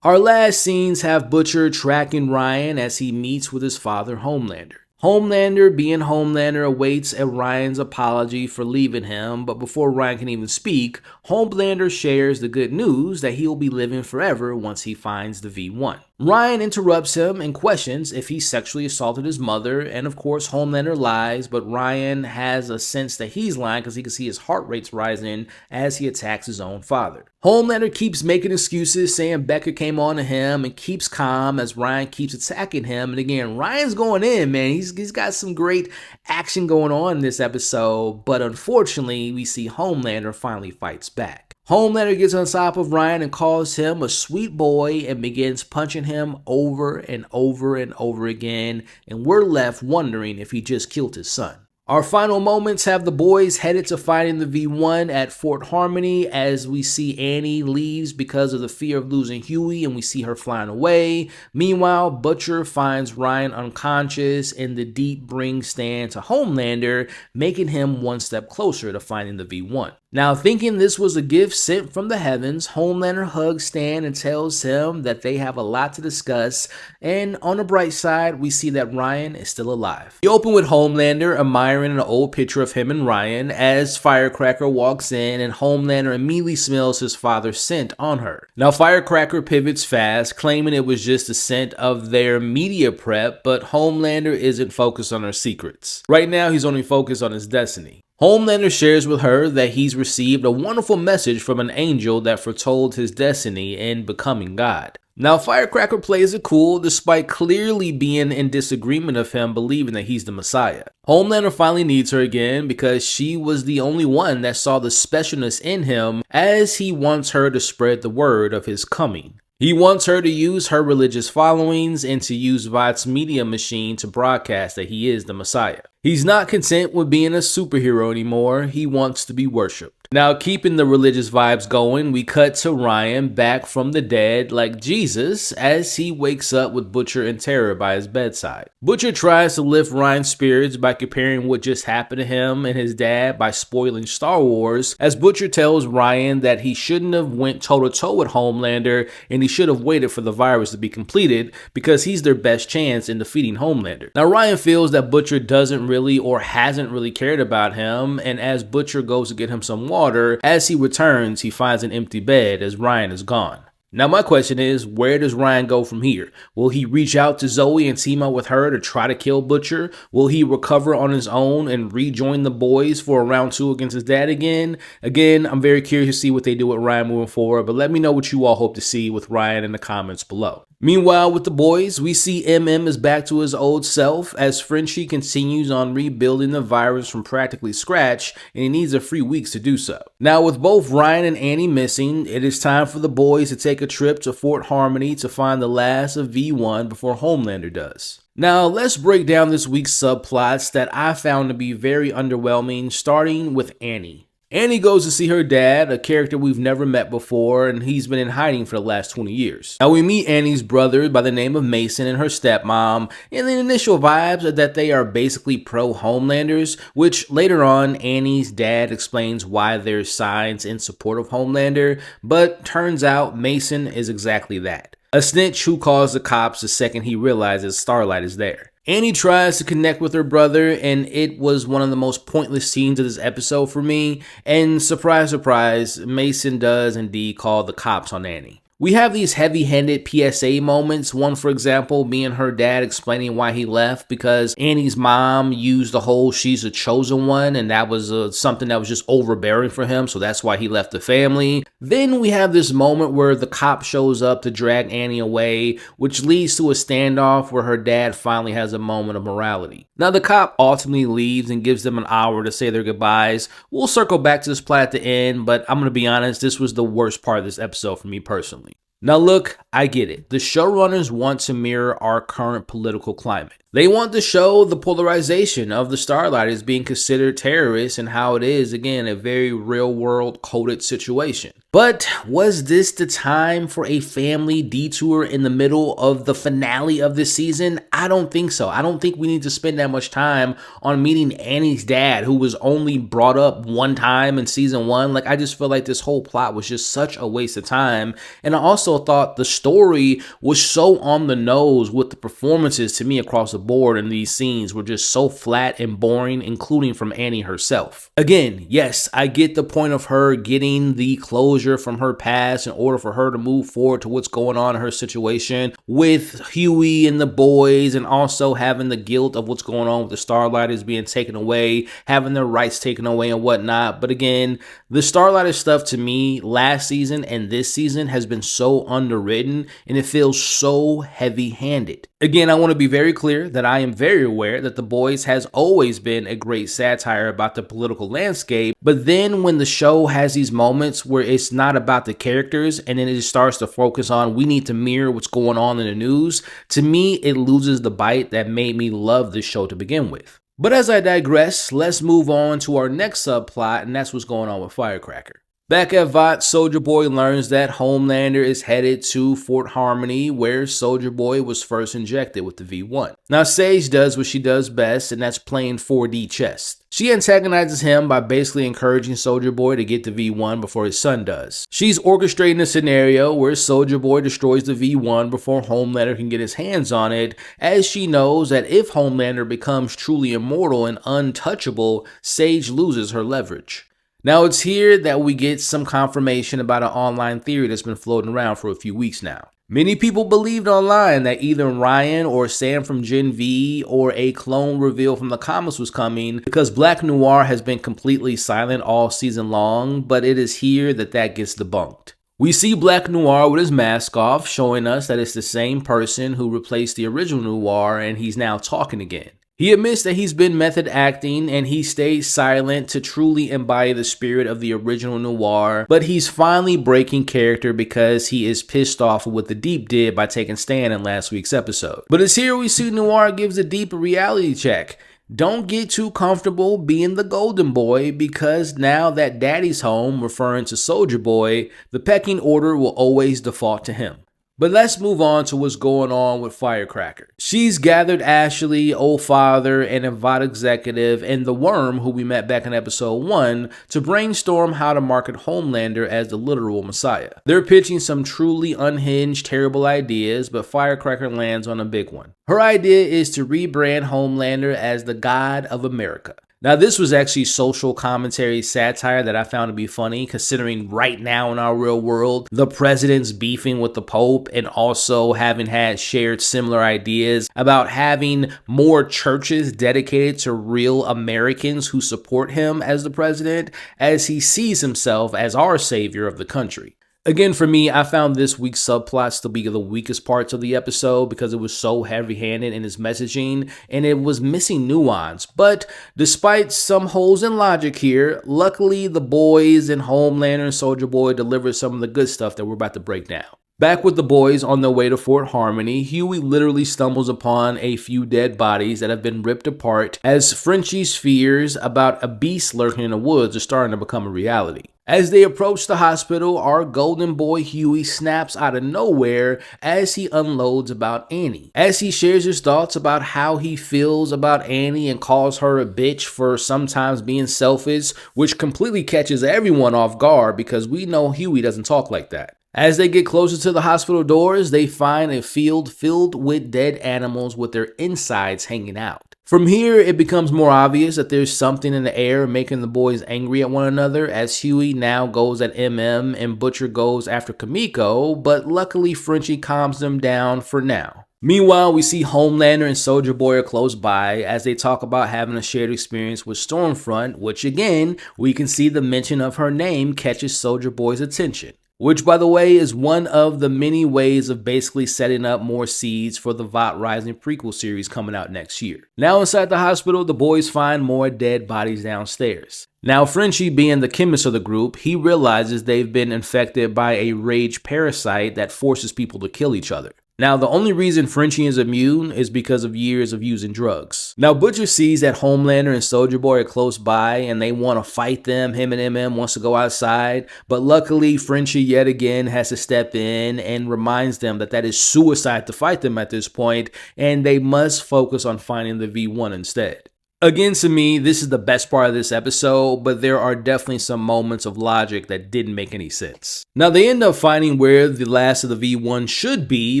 A: Our last scenes have Butcher tracking Ryan as he meets with his father, Homelander. Homelander, being Homelander, awaits Ryan's apology for leaving him, but before Ryan can even speak, Homelander shares the good news that he'll be living forever once he finds the V1. Ryan interrupts him and questions if he sexually assaulted his mother, and of course Homelander lies, but Ryan has a sense that he's lying because he can see his heart rates rising as he attacks his own father. Homelander keeps making excuses, saying Becca came on to him, and keeps calm as Ryan keeps attacking him. And again, Ryan's going in, man. He's got some great action going on in this episode, but unfortunately, we see Homelander finally fights back. Homelander gets on top of Ryan and calls him a sweet boy and begins punching him over and over and over again, and we're left wondering if he just killed his son. Our final moments have the boys headed to finding the V1 at Fort Harmony as we see Annie leaves because of the fear of losing Huey and we see her flying away. Meanwhile, Butcher finds Ryan unconscious and the Deep brings Stan to Homelander, making him one step closer to finding the V1. Now, thinking this was a gift sent from the heavens, Homelander hugs Stan and tells him that they have a lot to discuss, and on the bright side, we see that Ryan is still alive. We open with Homelander admiring an old picture of him and Ryan as Firecracker walks in and Homelander immediately smells his father's scent on her. Now, Firecracker pivots fast, claiming it was just a scent of their media prep, but Homelander isn't focused on her secrets. Right now, he's only focused on his destiny. Homelander shares with her that he's received a wonderful message from an angel that foretold his destiny in becoming God. Now, Firecracker plays it cool despite clearly being in disagreement of him believing that he's the Messiah. Homelander finally needs her again because she was the only one that saw the specialness in him as he wants her to spread the word of his coming. He wants her to use her religious followings and to use Vough's media machine to broadcast that he is the Messiah. He's not content with being a superhero anymore, he wants to be worshipped. Now, keeping the religious vibes going, we cut to Ryan back from the dead like Jesus as he wakes up with Butcher and Terror by his bedside. Butcher tries to lift Ryan's spirits by comparing what just happened to him and his dad by spoiling Star Wars, as Butcher tells Ryan that he shouldn't have went toe-to-toe with Homelander and he should have waited for the virus to be completed because he's their best chance in defeating Homelander. Now, Ryan feels that Butcher doesn't really or hasn't really cared about him, and as Butcher goes to get him some water, as he returns, he finds an empty bed as Ryan is gone. Now, my question is, where does Ryan go from here? Will he reach out to Zoe and team up with her to try to kill Butcher? Will he recover on his own and rejoin the boys for a round 2 against his dad again? Again, I'm very curious to see what they do with Ryan moving forward, but let me know what you all hope to see with Ryan in the comments below. Meanwhile, with the boys, we see MM is back to his old self as Frenchie continues on rebuilding the virus from practically scratch, and he needs a few weeks to do so. Now, with both Ryan and Annie missing, it is time for the boys to take a trip to Fort Harmony to find the last of V1 before Homelander does. Now, let's break down this week's subplots that I found to be very underwhelming, starting with Annie. Annie goes to see her dad, a character we've never met before, and he's been in hiding for the last 20 years. Now, we meet Annie's brother by the name of Mason and her stepmom, and the initial vibes are that they are basically pro-Homelanders, which later on, Annie's dad explains why there's signs in support of Homelander, but turns out Mason is exactly that. A snitch who calls the cops the second he realizes Starlight is there. Annie tries to connect with her brother, and it was one of the most pointless scenes of this episode for me, and surprise, surprise, Mason does indeed call the cops on Annie. We have these heavy-handed PSA moments, one for example being her dad explaining why he left because Annie's mom used the whole she's a chosen one, and that was something that was just overbearing for him, so that's why he left the family. Then we have this moment where the cop shows up to drag Annie away, which leads to a standoff where her dad finally has a moment of morality. Now the cop ultimately leaves and gives them an hour to say their goodbyes. We'll circle back to this plot at the end, but I'm going to be honest, this was the worst part of this episode for me personally. Now look, I get it. The showrunners want to mirror our current political climate. They want to show the polarization of the Starlighters being considered terrorists and how it is, again, a very real-world coded situation. But was this the time for a family detour in the middle of the finale of this season? I don't think so. I don't think we need to spend that much time on meeting Annie's dad, who was only brought up one time in season 1. Like, I just feel like this whole plot was just such a waste of time. And I also thought the story was so on the nose with the performances to me across the board, and these scenes were just so flat and boring, including from Annie herself. Again, yes, I get the point of her getting the closure from her past in order for her to move forward to what's going on in her situation with Huey and the boys, and also having the guilt of what's going on with the Starlighters being taken away, having their rights taken away and whatnot. But again, the Starlighter stuff to me last season and this season has been so underwritten, and it feels so heavy-handed. Again, I want to be very clear that I am very aware that The Boys has always been a great satire about the political landscape, but then when the show has these moments where it's not about the characters and then it just starts to focus on we need to mirror what's going on in the news, to me it loses the bite that made me love this show to begin with. But as I digress, let's move on to our next subplot, and that's what's going on with Firecracker. Back at Vought, Soulja Boy learns that Homelander is headed to Fort Harmony, where Soulja Boy was first injected with the V1. Now Sage does what she does best, and that's playing 4D chess. She antagonizes him by basically encouraging Soulja Boy to get the V1 before his son does. She's orchestrating a scenario where Soulja Boy destroys the V1 before Homelander can get his hands on it, as she knows that if Homelander becomes truly immortal and untouchable, Sage loses her leverage. Now it's here that we get some confirmation about an online theory that's been floating around for a few weeks now. Many people believed online that either Ryan or Sam from Gen V or a clone reveal from the comics was coming, because Black Noir has been completely silent all season long, but it is here that that gets debunked. We see Black Noir with his mask off, showing us that it's the same person who replaced the original Noir, and he's now talking again. He admits that he's been method acting and he stays silent to truly embody the spirit of the original Noir, but he's finally breaking character because he is pissed off with what the Deep did by taking Stan in last week's episode. But it's here we see Noir gives the Deep a reality check. Don't get too comfortable being the golden boy, because now that Daddy's home, referring to Soulja Boy, the pecking order will always default to him. But let's move on to what's going on with Firecracker. She's gathered Ashley, Old Father, and a Vought executive, and the Worm, who we met back in episode 1, to brainstorm how to market Homelander as the literal Messiah. They're pitching some truly unhinged, terrible ideas, but Firecracker lands on a big one. Her idea is to rebrand Homelander as the God of America. Now, this was actually social commentary satire that I found to be funny, considering right now in our real world, the president's beefing with the Pope, and also having had shared similar ideas about having more churches dedicated to real Americans who support him as the president, as he sees himself as our savior of the country. Again, for me, I found this week's subplots to be the weakest parts of the episode because it was so heavy-handed in its messaging and it was missing nuance. But despite some holes in logic here, luckily the boys and Homelander and Soulja Boy delivered some of the good stuff that we're about to break down. Back with the boys on their way to Fort Harmony, Huey literally stumbles upon a few dead bodies that have been ripped apart, as Frenchie's fears about a beast lurking in the woods are starting to become a reality. As they approach the hospital, our golden boy Huey snaps out of nowhere as he unloads about Annie. As he shares his thoughts about how he feels about Annie and calls her a bitch for sometimes being selfish, which completely catches everyone off guard because we know Huey doesn't talk like that. As they get closer to the hospital doors, they find a field filled with dead animals with their insides hanging out. From here, it becomes more obvious that there's something in the air making the boys angry at one another, as Huey now goes at MM and Butcher goes after Kimiko, but luckily Frenchie calms them down for now. Meanwhile, we see Homelander and Soulja Boy are close by as they talk about having a shared experience with Stormfront, which again, we can see the mention of her name catches Soulja Boy's attention. Which, by the way, is one of the many ways of basically setting up more seeds for the Vought Rising prequel series coming out next year. Now inside the hospital, the boys find more dead bodies downstairs. Now Frenchie, being the chemist of the group, he realizes they've been infected by a rage parasite that forces people to kill each other. Now, the only reason Frenchie is immune is because of years of using drugs. Now, Butcher sees that Homelander and Soulja Boy are close by and they want to fight them. Him and MM wants to go outside, but luckily Frenchie yet again has to step in and reminds them that that is suicide to fight them at this point, and they must focus on finding the V1 instead. Again, to me, this is the best part of this episode, but there are definitely some moments of logic that didn't make any sense. Now, they end up finding where the last of the V1 should be,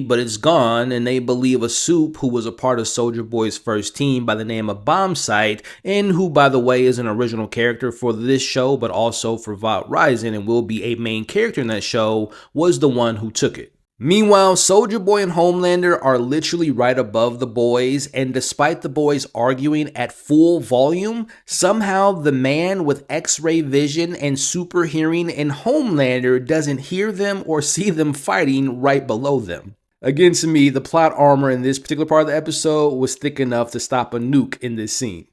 A: but it's gone, and they believe a Soup who was a part of Soulja Boy's first team by the name of Bombsight, and who, by the way, is an original character for this show, but also for Vought Rising, and will be a main character in that show, was the one who took it. Meanwhile, Soulja Boy and Homelander are literally right above the boys, and despite the boys arguing at full volume, somehow the man with X-ray vision and super hearing in Homelander doesn't hear them or see them fighting right below them. Again, to me, the plot armor in this particular part of the episode was thick enough to stop a nuke in this scene.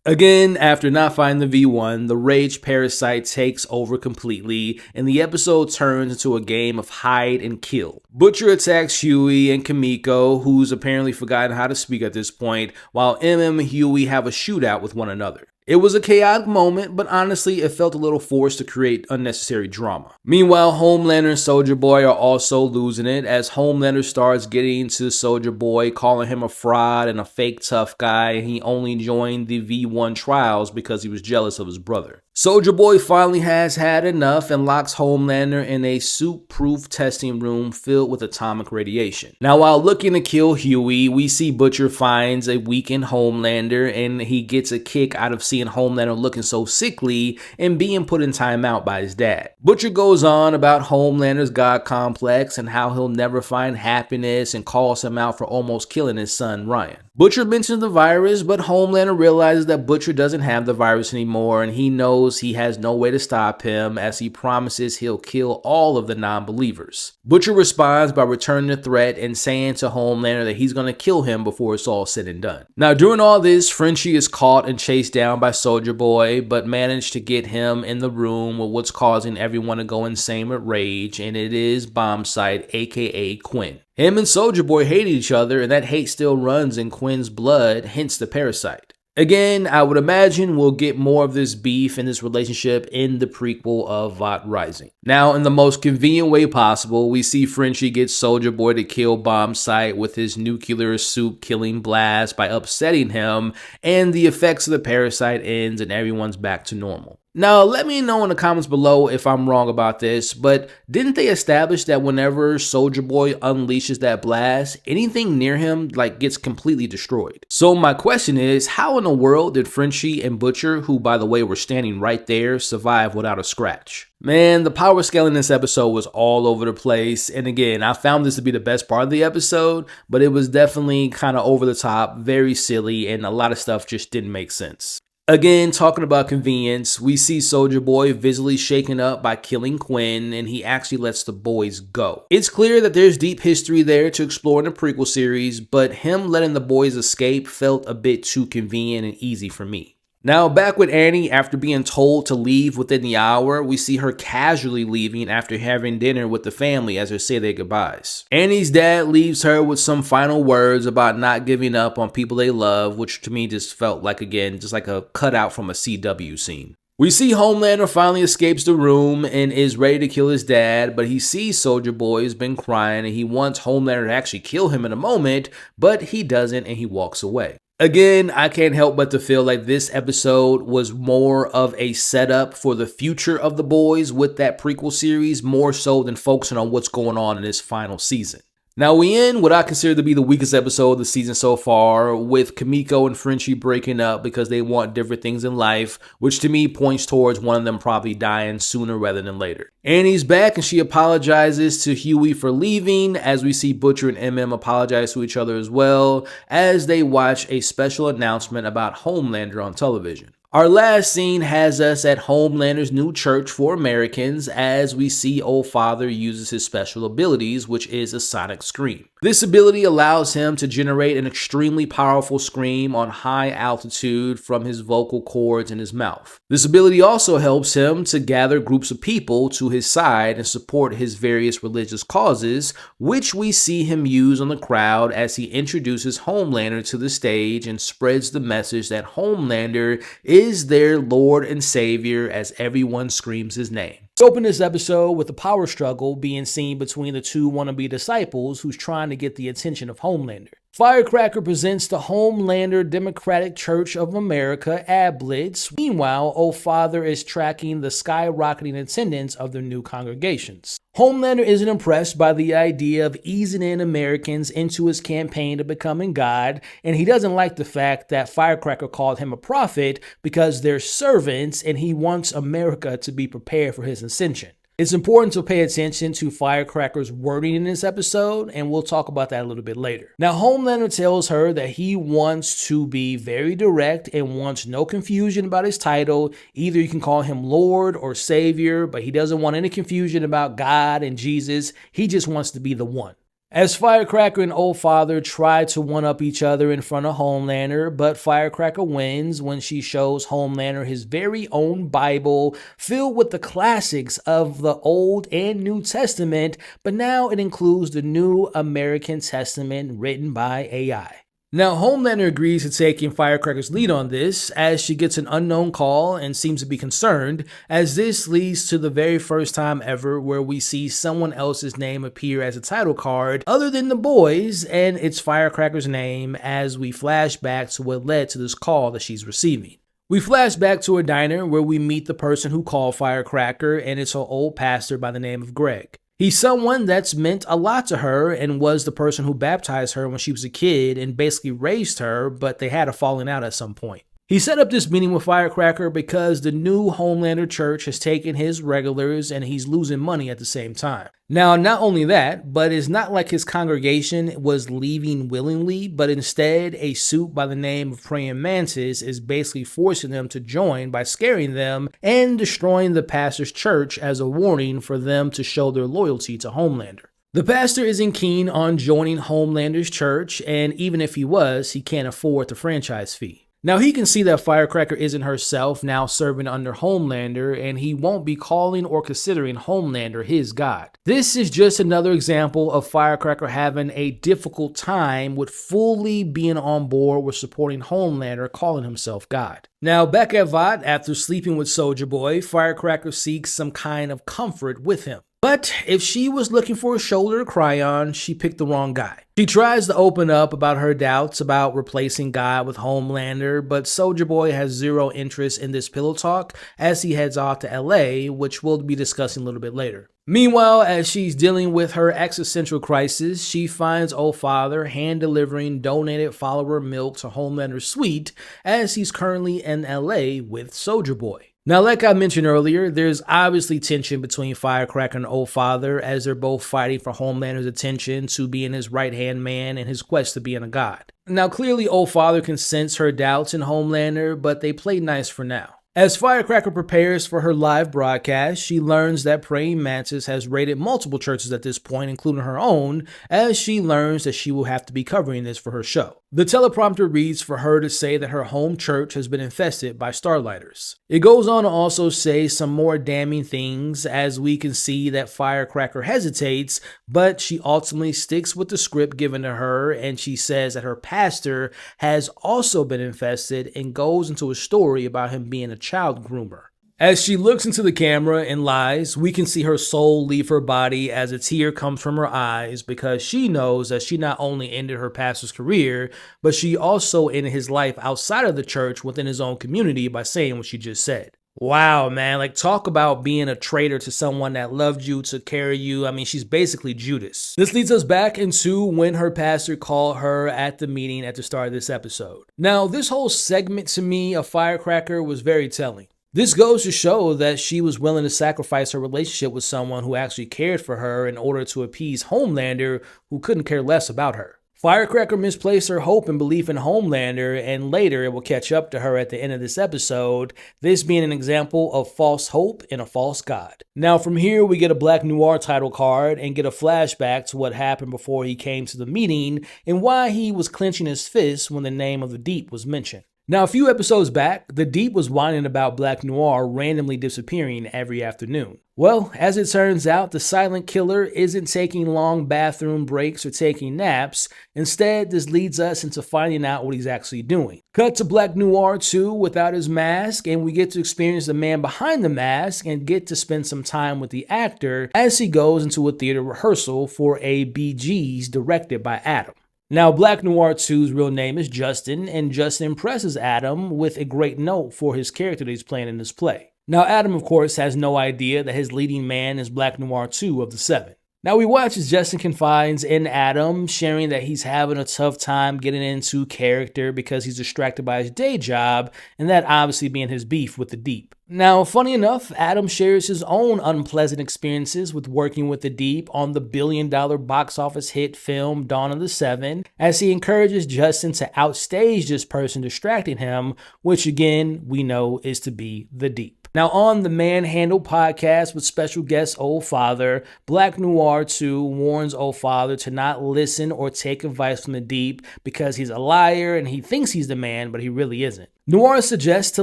A: Again, after not finding the V1, the rage parasite takes over completely, and the episode turns into a game of hide and kill. Butcher attacks Huey and Kimiko, who's apparently forgotten how to speak at this point, while MM and Huey have a shootout with one another. It was a chaotic moment, but honestly, it felt a little forced to create unnecessary drama. Meanwhile, Homelander and Soulja Boy are also losing it, as Homelander starts getting to Soulja Boy, calling him a fraud and a fake tough guy, and he only joined the V1 trials because he was jealous of his brother. Soulja Boy finally has had enough and locks Homelander in a soup-proof testing room filled with atomic radiation. Now, while looking to kill Huey, we see Butcher finds a weakened Homelander, and he gets a kick out of seeing Homelander looking so sickly and being put in timeout by his dad. Butcher goes on about Homelander's God complex and how he'll never find happiness, and calls him out for almost killing his son Ryan. Butcher mentions the virus, but Homelander realizes that Butcher doesn't have the virus anymore, and he knows he has no way to stop him, as he promises he'll kill all of the non-believers. Butcher responds by returning the threat and saying to Homelander that he's going to kill him before it's all said and done. Now, during all this, Frenchie is caught and chased down by Soulja Boy, but managed to get him in the room with what's causing everyone to go insane with rage, and it is Bombsight, aka Quinn. Him and Soulja Boy hate each other, and that hate still runs in Quinn's blood, hence the parasite. Again, I would imagine we'll get more of this beef and this relationship in the prequel of Vought Rising. Now, in the most convenient way possible, we see Frenchie get Soulja Boy to kill Bombsight with his nuclear soup killing blast by upsetting him, and the effects of the parasite ends and everyone's back to normal. Now, let me know in the comments below if I'm wrong about this, but didn't they establish that whenever Soulja Boy unleashes that blast, anything near him gets completely destroyed? So my question is, how in the world did Frenchie and Butcher, who by the way were standing right there, survive without a scratch? Man, the power scale in this episode was all over the place, and again, I found this to be the best part of the episode, but it was definitely kind of over the top, very silly, and a lot of stuff just didn't make sense. Again, talking about convenience, we see Soulja Boy visibly shaken up by killing Quinn, and he actually lets the boys go. It's clear that there's deep history there to explore in the prequel series, but him letting the boys escape felt a bit too convenient and easy for me. Now, back with Annie, after being told to leave within the hour, we see her casually leaving after having dinner with the family as they say their goodbyes. Annie's dad leaves her with some final words about not giving up on people they love, which to me just felt like, again, just like a cutout from a CW scene. We see Homelander finally escapes the room and is ready to kill his dad, but he sees Soulja Boy has been crying and he wants Homelander to actually kill him in a moment, but he doesn't and he walks away. Again, I can't help but to feel like this episode was more of a setup for the future of the boys with that prequel series, more so than focusing on what's going on in this final season. Now we end what I consider to be the weakest episode of the season so far, with Kimiko and Frenchie breaking up because they want different things in life, which to me points towards one of them probably dying sooner rather than later. Annie's back and she apologizes to Huey for leaving, as we see Butcher and MM apologize to each other as well, as they watch a special announcement about Homelander on television. Our last scene has us at Homelander's new church for Americans, as we see Old Father uses his special abilities, which is a sonic scream. This ability allows him to generate an extremely powerful scream on high altitude from his vocal cords in his mouth. This ability also helps him to gather groups of people to his side and support his various religious causes, which we see him use on the crowd as he introduces Homelander to the stage and spreads the message that Homelander is their Lord and Savior as everyone screams his name. We open this episode with a power struggle being seen between the two wannabe disciples who's trying to get the attention of Homelander. Firecracker presents the Homelander Democratic Church of America ad blitz. Meanwhile, Old Father is tracking the skyrocketing attendance of their new congregations. Homelander isn't impressed by the idea of easing in Americans into his campaign to becoming God, and he doesn't like the fact that Firecracker called him a prophet because they're servants and he wants America to be prepared for his ascension. It's important to pay attention to Firecracker's wording in this episode, and we'll talk about that a little bit later. Now, Homelander tells her that he wants to be very direct and wants no confusion about his title. Either you can call him Lord or Savior, but he doesn't want any confusion about God and Jesus. He just wants to be the one. As Firecracker and Old Father try to one-up each other in front of Homelander, but Firecracker wins when she shows Homelander his very own Bible filled with the classics of the Old and New Testament, but now it includes the New American Testament written by AI. Now, Homelander agrees to taking Firecracker's lead on this, as she gets an unknown call and seems to be concerned, as this leads to the very first time ever where we see someone else's name appear as a title card other than the boys, and it's Firecracker's name, as we flash back to what led to this call that she's receiving. We flash back to a diner where we meet the person who called Firecracker, and it's her old pastor by the name of Greg. He's someone that's meant a lot to her and was the person who baptized her when she was a kid and basically raised her, but they had a falling out at some point. He set up this meeting with Firecracker because the new Homelander church has taken his regulars and he's losing money at the same time. Now, not only that, but it's not like his congregation was leaving willingly, but instead a suit by the name of Praying Mantis is basically forcing them to join by scaring them and destroying the pastor's church as a warning for them to show their loyalty to Homelander. The pastor isn't keen on joining Homelander's church, and even if he was, he can't afford the franchise fee. Now, he can see that Firecracker isn't herself now serving under Homelander, and he won't be calling or considering Homelander his god. This is just another example of Firecracker having a difficult time with fully being on board with supporting Homelander calling himself God. Now, back at Vought, after sleeping with Soulja Boy, Firecracker seeks some kind of comfort with him. But if she was looking for a shoulder to cry on, she picked the wrong guy. She tries to open up about her doubts about replacing God with Homelander, but Soulja Boy has zero interest in this pillow talk as he heads off to LA, which we'll be discussing a little bit later. Meanwhile, as she's dealing with her existential crisis, she finds Old Father hand-delivering donated follower milk to Homelander's suite as he's currently in LA with Soulja Boy. Now, like I mentioned earlier, there's obviously tension between Firecracker and Old Father as they're both fighting for Homelander's attention to being his right-hand man in his quest to being a god. Now, clearly Old Father can sense her doubts in Homelander, but they play nice for now. As Firecracker prepares for her live broadcast, she learns that Praying Mantis has raided multiple churches at this point, including her own, as she learns that she will have to be covering this for her show. The teleprompter reads for her to say that her home church has been infested by Starlighters. It goes on to also say some more damning things, as we can see that Firecracker hesitates, but she ultimately sticks with the script given to her, and she says that her pastor has also been infested and goes into a story about him being a child groomer. As she looks into the camera and lies, we can see her soul leave her body as a tear comes from her eyes because she knows that she not only ended her pastor's career, but she also ended his life outside of the church within his own community by saying what she just said. Wow, man. Like, talk about being a traitor to someone that loved you, took care of you. I mean, she's basically Judas. This leads us back into when her pastor called her at the meeting at the start of this episode. Now, this whole segment to me, a firecracker, was very telling. This goes to show that she was willing to sacrifice her relationship with someone who actually cared for her in order to appease Homelander, who couldn't care less about her. Firecracker misplaced her hope and belief in Homelander, and later it will catch up to her at the end of this episode, this being an example of false hope in a false god. Now from here we get a Black Noir title card and get a flashback to what happened before he came to the meeting and why he was clenching his fists when the name of the Deep was mentioned. Now, a few episodes back, the Deep was whining about Black Noir randomly disappearing every afternoon. Well, as it turns out, the silent killer isn't taking long bathroom breaks or taking naps. Instead, this leads us into finding out what he's actually doing. Cut to Black Noir 2 without his mask, and we get to experience the man behind the mask and get to spend some time with the actor as he goes into a theater rehearsal for a Bee Gees directed by Adam. Now, Black Noir 2's real name is Justin, and Justin impresses Adam with a great note for his character that he's playing in this play. Now, Adam, of course, has no idea that his leading man is Black Noir 2 of the 7. Now, we watch as Justin confides in Adam, sharing that he's having a tough time getting into character because he's distracted by his day job, and that obviously being his beef with the Deep. Now, funny enough, Adam shares his own unpleasant experiences with working with the Deep on the billion-dollar box office hit film Dawn of the Seven, as he encourages Justin to outstage this person distracting him, which again, we know is to be the Deep. Now, on the Manhandle podcast with special guest Old Father, Black Noir 2 warns Old Father to not listen or take advice from the Deep because he's a liar and he thinks he's the man, but he really isn't. Noir suggests to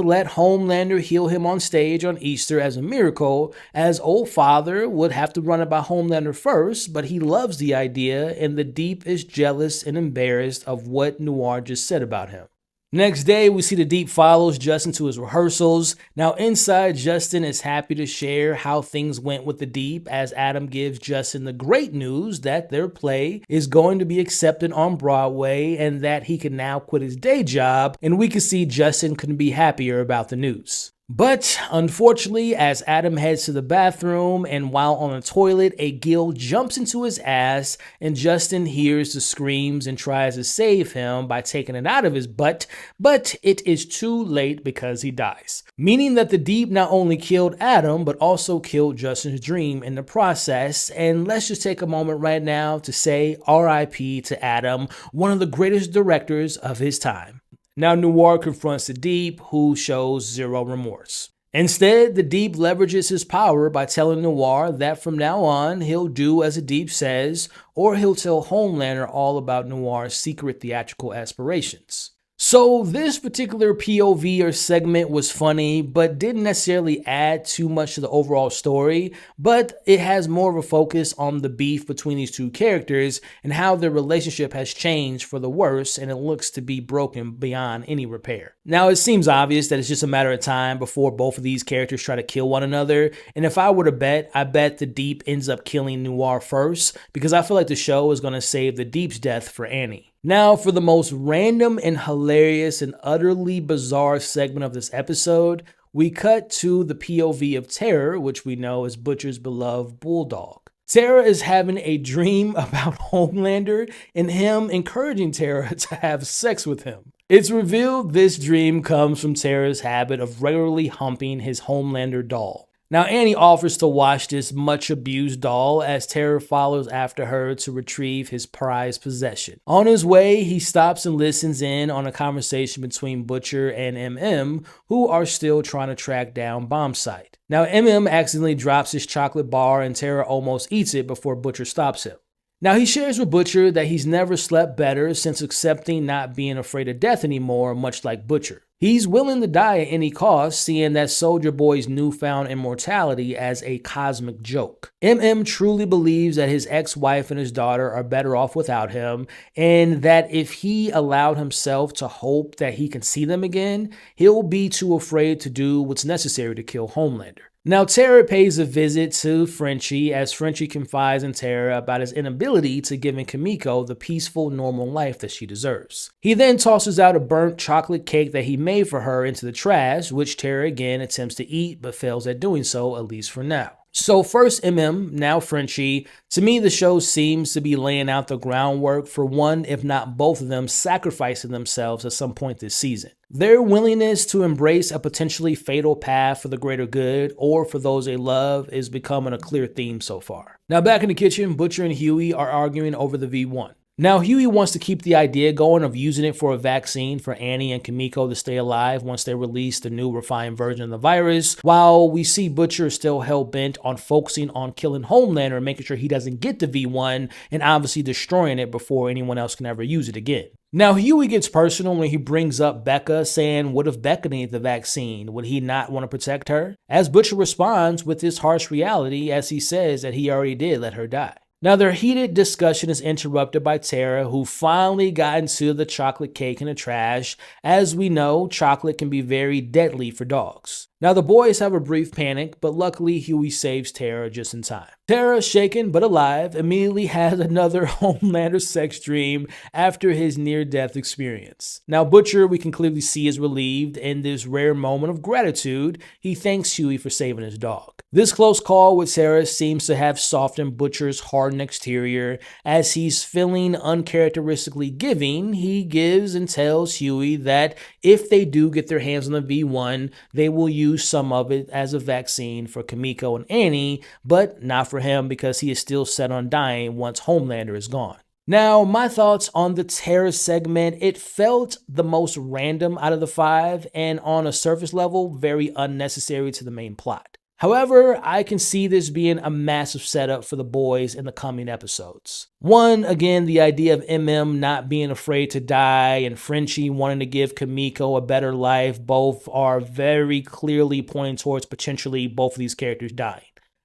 A: let Homelander heal him on stage on Easter as a miracle, as Old Father would have to run it by Homelander first, but he loves the idea, and the Deep is jealous and embarrassed of what Noir just said about him. Next day, we see the Deep follows Justin to his rehearsals. Now inside, Justin is happy to share how things went with the Deep as Adam gives Justin the great news that their play is going to be accepted on Broadway and that he can now quit his day job, and we can see Justin couldn't be happier about the news. But unfortunately, as Adam heads to the bathroom and while on the toilet, a gill jumps into his ass and Justin hears the screams and tries to save him by taking it out of his butt, but it is too late because he dies. Meaning that the Deep not only killed Adam, but also killed Justin's dream in the process. And let's just take a moment right now to say RIP to Adam, one of the greatest directors of his time. Now Noir confronts the Deep, who shows zero remorse. Instead, the Deep leverages his power by telling Noir that from now on, he'll do as the Deep says, or he'll tell Homelander all about Noir's secret theatrical aspirations. So this particular POV or segment was funny, but didn't necessarily add too much to the overall story, but it has more of a focus on the beef between these two characters and how their relationship has changed for the worse, and it looks to be broken beyond any repair. Now, it seems obvious that it's just a matter of time before both of these characters try to kill one another, and if I were to bet, I bet the Deep ends up killing Noir first, because I feel like the show is going to save the Deep's death for Annie. Now, for the most random and hilarious and utterly bizarre segment of this episode, we cut to the POV of Tara, which we know is Butcher's beloved bulldog. Tara is having a dream about Homelander and him encouraging Tara to have sex with him. It's revealed this dream comes from Tara's habit of regularly humping his Homelander doll. Now, Annie offers to watch this much abused doll as Tara follows after her to retrieve his prized possession. On his way, he stops and listens in on a conversation between Butcher and MM, who are still trying to track down Bombsight. Now, MM accidentally drops his chocolate bar and Tara almost eats it before Butcher stops him. Now, he shares with Butcher that he's never slept better since accepting not being afraid of death anymore, much like Butcher. He's willing to die at any cost, seeing that Soldier Boy's newfound immortality as a cosmic joke. MM truly believes that his ex-wife and his daughter are better off without him, and that if he allowed himself to hope that he can see them again, he'll be too afraid to do what's necessary to kill Homelander. Now, Tara pays a visit to Frenchie as Frenchie confides in Tara about his inability to give Kimiko the peaceful, normal life that she deserves. He then tosses out a burnt chocolate cake that he made for her into the trash, which Tara again attempts to eat but fails at doing so, at least for now. So first MM, now Frenchie. To me, the show seems to be laying out the groundwork for one, if not both of them, sacrificing themselves at some point this season. Their willingness to embrace a potentially fatal path for the greater good or for those they love is becoming a clear theme so far. Now back in the kitchen, Butcher and Huey are arguing over the V1. Now, Huey wants to keep the idea going of using it for a vaccine for Annie and Kimiko to stay alive once they release the new refined version of the virus, while we see Butcher still hell-bent on focusing on killing Homelander and making sure he doesn't get the V1 and obviously destroying it before anyone else can ever use it again. Now, Huey gets personal when he brings up Becca, saying, what if Becca needed the vaccine? Would he not want to protect her? As Butcher responds with this harsh reality as he says that he already did let her die. Now, their heated discussion is interrupted by Tara, who finally got into the chocolate cake in the trash. As we know, chocolate can be very deadly for dogs. Now, the boys have a brief panic, but luckily Huey saves Tara just in time. Tara, shaken but alive, immediately has another Homelander sex dream after his near-death experience. Now, Butcher, we can clearly see, is relieved. In this rare moment of gratitude, he thanks Huey for saving his dog. This close call with Tara seems to have softened Butcher's hardened exterior. As he's feeling uncharacteristically giving, he gives and tells Huey that if they do get their hands on the V1, they will use some of it as a vaccine for Kimiko and Annie, but not for him because he is still set on dying once Homelander is gone. Now, my thoughts on the Tara segment, it felt the most random out of the 5 and on a surface level, very unnecessary to the main plot. However, I can see this being a massive setup for the boys in the coming episodes. One, again, the idea of MM not being afraid to die and Frenchie wanting to give Kimiko a better life, both are very clearly pointing towards potentially both of these characters dying.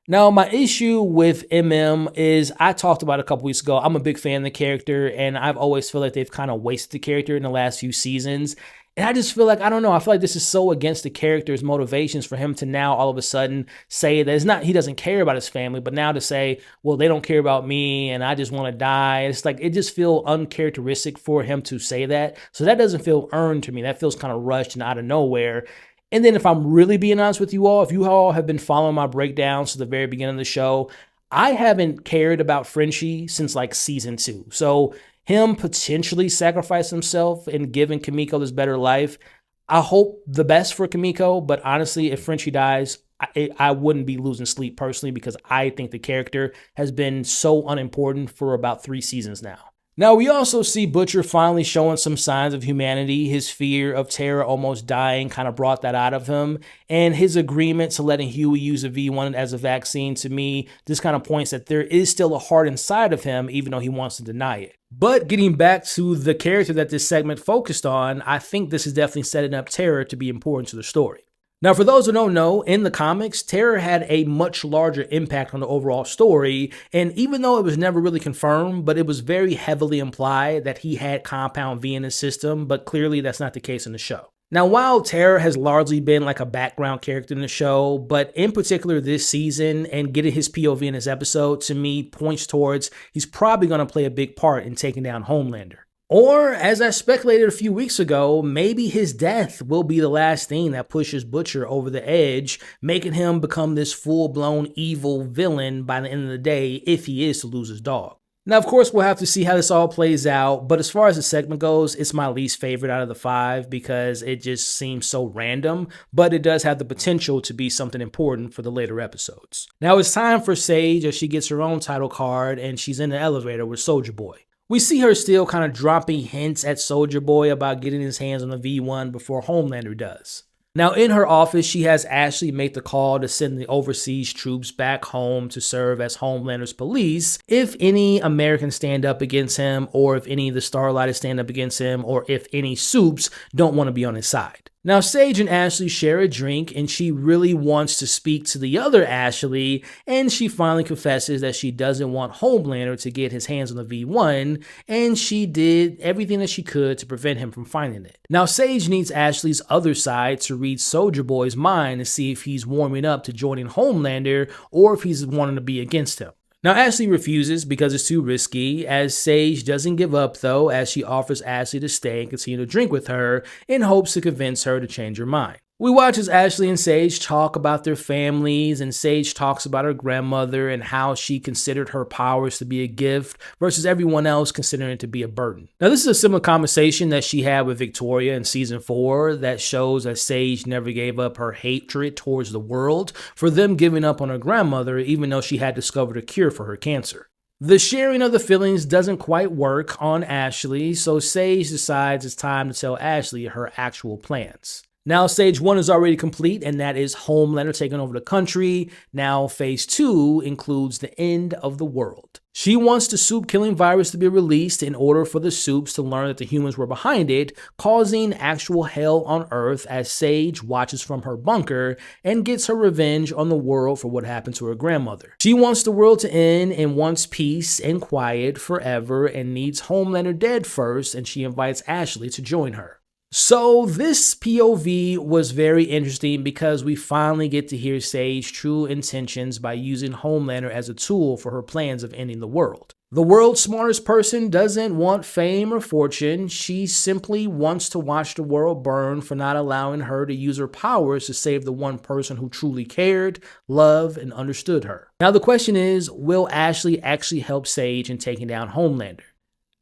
A: Now, my issue with MM is, I talked about it a couple weeks ago, I'm a big fan of the character, and I've always felt like they've kind of wasted the character in the last few seasons. And I just feel like, I don't know, I feel like this is so against the character's motivations for him to now all of a sudden say that it's not, he doesn't care about his family, but now to say, well, they don't care about me and I just want to die. It's like, it just feels uncharacteristic for him to say that. So that doesn't feel earned to me. That feels kind of rushed and out of nowhere. And then if I'm really being honest with you all, if you all have been following my breakdowns to the very beginning of the show, I haven't cared about Frenchie since like season 2. So him potentially sacrificing himself and giving Kimiko this better life, I hope the best for Kimiko, but honestly, if Frenchie dies, I wouldn't be losing sleep personally because I think the character has been so unimportant for about 3 seasons now. Now, we also see Butcher finally showing some signs of humanity. His fear of Tara almost dying kind of brought that out of him. And his agreement to letting Huey use a V1 as a vaccine, to me, this kind of points that there is still a heart inside of him, even though he wants to deny it. But getting back to the character that this segment focused on, I think this is definitely setting up Tara to be important to the story. Now, for those who don't know, in the comics, Tara had a much larger impact on the overall story, and even though it was never really confirmed, but it was very heavily implied that he had Compound V in his system, but clearly that's not the case in the show. Now, while Tara has largely been like a background character in the show, but in particular this season and getting his POV in this episode, to me, points towards he's probably going to play a big part in taking down Homelander. Or, as I speculated a few weeks ago, maybe his death will be the last thing that pushes Butcher over the edge, making him become this full-blown evil villain by the end of the day if he is to lose his dog. Now, of course, we'll have to see how this all plays out, but as far as the segment goes, it's my least favorite out of the 5 because it just seems so random, but it does have the potential to be something important for the later episodes. Now, it's time for Sage as she gets her own title card and she's in the elevator with Soulja Boy. We see her still kind of dropping hints at Soulja Boy about getting his hands on the V1 before Homelander does. Now, in her office, she has Ashley make the call to send the overseas troops back home to serve as Homelander's police if any Americans stand up against him, or if any of the Starlighters stand up against him, or if any Supes don't want to be on his side. Now, Sage and Ashley share a drink, and she really wants to speak to the other Ashley, and she finally confesses that she doesn't want Homelander to get his hands on the V1, and she did everything that she could to prevent him from finding it. Now, Sage needs Ashley's other side to read Soulja Boy's mind to see if he's warming up to joining Homelander or if he's wanting to be against him. Now, Ashley refuses because it's too risky, as Sage doesn't give up though, as she offers Ashley to stay and continue to drink with her in hopes to convince her to change her mind. We watch as Ashley and Sage talk about their families, and Sage talks about her grandmother and how she considered her powers to be a gift versus everyone else considering it to be a burden. Now, this is a similar conversation that she had with Victoria in season 4 that shows that Sage never gave up her hatred towards the world for them giving up on her grandmother even though she had discovered a cure for her cancer. The sharing of the feelings doesn't quite work on Ashley, so Sage decides it's time to tell Ashley her actual plans. Now, stage 1 is already complete, and that is Homelander taking over the country. Now, phase 2 includes the end of the world. She wants the soup-killing virus to be released in order for the soups to learn that the humans were behind it, causing actual hell on Earth as Sage watches from her bunker and gets her revenge on the world for what happened to her grandmother. She wants the world to end and wants peace and quiet forever and needs Homelander dead first, and she invites Ashley to join her. So this POV was very interesting because we finally get to hear Sage's true intentions by using Homelander as a tool for her plans of ending the world. The world's smartest person doesn't want fame or fortune. She simply wants to watch the world burn for not allowing her to use her powers to save the one person who truly cared, loved, and understood her. Now the question is, will Ashley actually help Sage in taking down Homelander?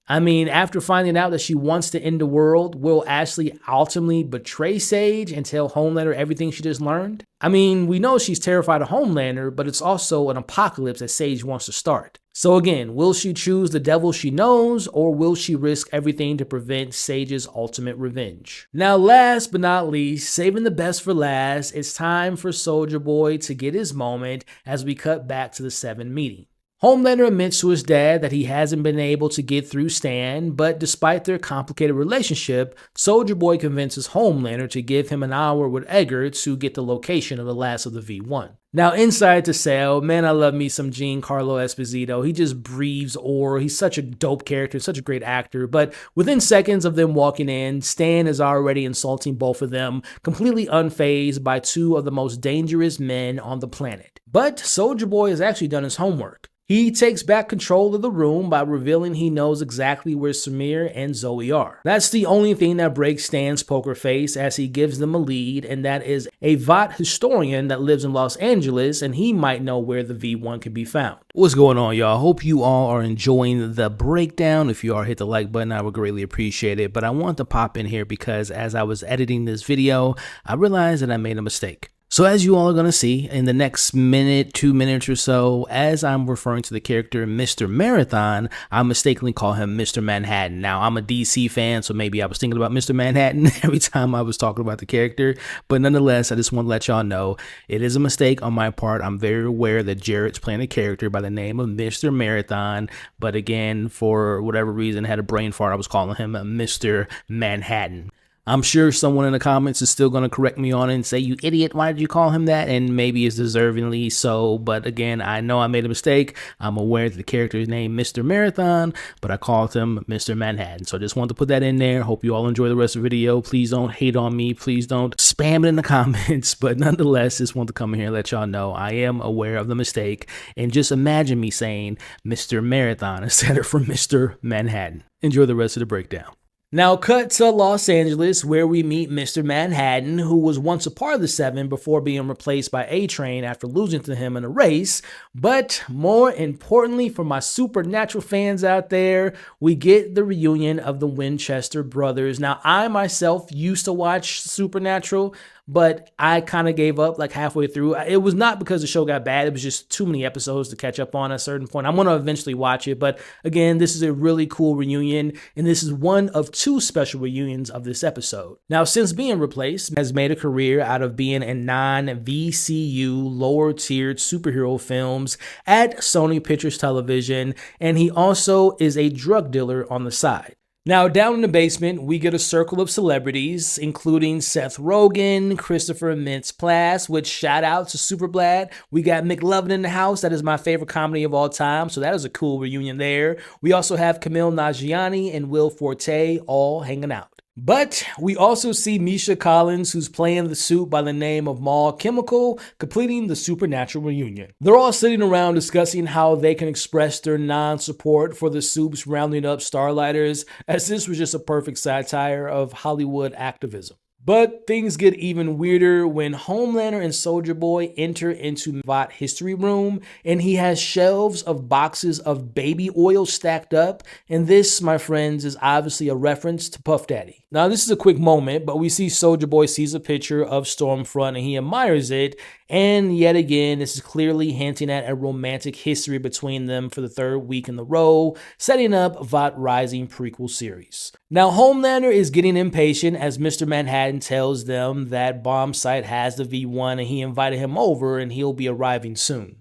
A: I mean, after finding out that she wants to end the world, will Ashley ultimately betray Sage and tell Homelander everything she just learned? I mean, we know she's terrified of Homelander, but it's also an apocalypse that Sage wants to start. So again, will she choose the devil she knows, or will she risk everything to prevent Sage's ultimate revenge? Now, last but not least, saving the best for last, it's time for Soulja Boy to get his moment as we cut back to the 7 meeting. Homelander admits to his dad that he hasn't been able to get through Stan, but despite their complicated relationship, Soulja Boy convinces Homelander to give him an hour with Edgar to get the location of the last of the V1. Now, inside the cell, man, I love me some Giancarlo Esposito. He just breathes aura. He's such a dope character, such a great actor. But within seconds of them walking in, Stan is already insulting both of them, completely unfazed by 2 of the most dangerous men on the planet. But Soulja Boy has actually done his homework. He takes back control of the room by revealing he knows exactly where Samir and Zoe are. That's the only thing that breaks Stan's poker face as he gives them a lead, and that is a Vought historian that lives in Los Angeles, and he might know where the V1 can be found. What's going on, y'all? Hope you all are enjoying the breakdown. If you are, hit the like button. I would greatly appreciate it. But I want to pop in here because as I was editing this video, I realized that I made a mistake. So as you all are going to see in the next minute, 2 minutes or so, as I'm referring to the character Mr. Marathon, I mistakenly call him Mr. Manhattan. Now, I'm a DC fan, so maybe I was thinking about Mr. Manhattan every time I was talking about the character. But nonetheless, I just want to let y'all know it is a mistake on my part. I'm very aware that Jarrett's playing a character by the name of Mr. Marathon. But again, for whatever reason, had a brain fart, I was calling him Mr. Manhattan. I'm sure someone in the comments is still going to correct me on it and say, you idiot, why did you call him that? And maybe it's deservingly so. But again, I know I made a mistake. I'm aware that the character is named Mr. Marathon, but I called him Mr. Manhattan. So I just wanted to put that in there. Hope you all enjoy the rest of the video. Please don't hate on me. Please don't spam it in the comments. But nonetheless, just want to come here and let y'all know I am aware of the mistake. And just imagine me saying Mr. Marathon instead of from Mr. Manhattan. Enjoy the rest of the breakdown. Now cut to Los Angeles where we meet Mr. Manhattan, who was once a part of the 7 before being replaced by A-Train after losing to him in a race. But more importantly for my Supernatural fans out there, we get the reunion of the Winchester brothers. Now I myself used to watch Supernatural, but I kind of gave up like halfway through. It was not because the show got bad. It was just too many episodes to catch up on at a certain point. I'm going to eventually watch it. But again, this is a really cool reunion. And this is one of 2 special reunions of this episode. Now, since being replaced, has made a career out of being in non-VCU, lower-tiered superhero films at Sony Pictures Television. And he also is a drug dealer on the side. Now, down in the basement, we get a circle of celebrities, including Seth Rogen, Christopher Mintz-Plasse, which shout out to Superbad. We got McLovin in the house. That is my favorite comedy of all time, so that is a cool reunion there. We also have Camille Nanjiani and Will Forte all hanging out. But we also see Misha Collins, who's playing the suit by the name of Mal Chemical, completing the supernatural reunion. They're all sitting around discussing how they can express their non-support for the soups rounding up Starlighters, as this was just a perfect satire of Hollywood activism. But things get even weirder when Homelander and Soulja Boy enter into Vought history room, and he has shelves of boxes of baby oil stacked up, and this, my friends, is obviously a reference to Puff Daddy. Now, this is a quick moment, but we see Soulja Boy sees a picture of Stormfront and he admires it, and yet again, this is clearly hinting at a romantic history between them for the third week in a row, setting up Vought Rising prequel series. Now, Homelander is getting impatient as Mr. Manhattan tells them that Bombsight has the V1 and he invited him over and he'll be arriving soon.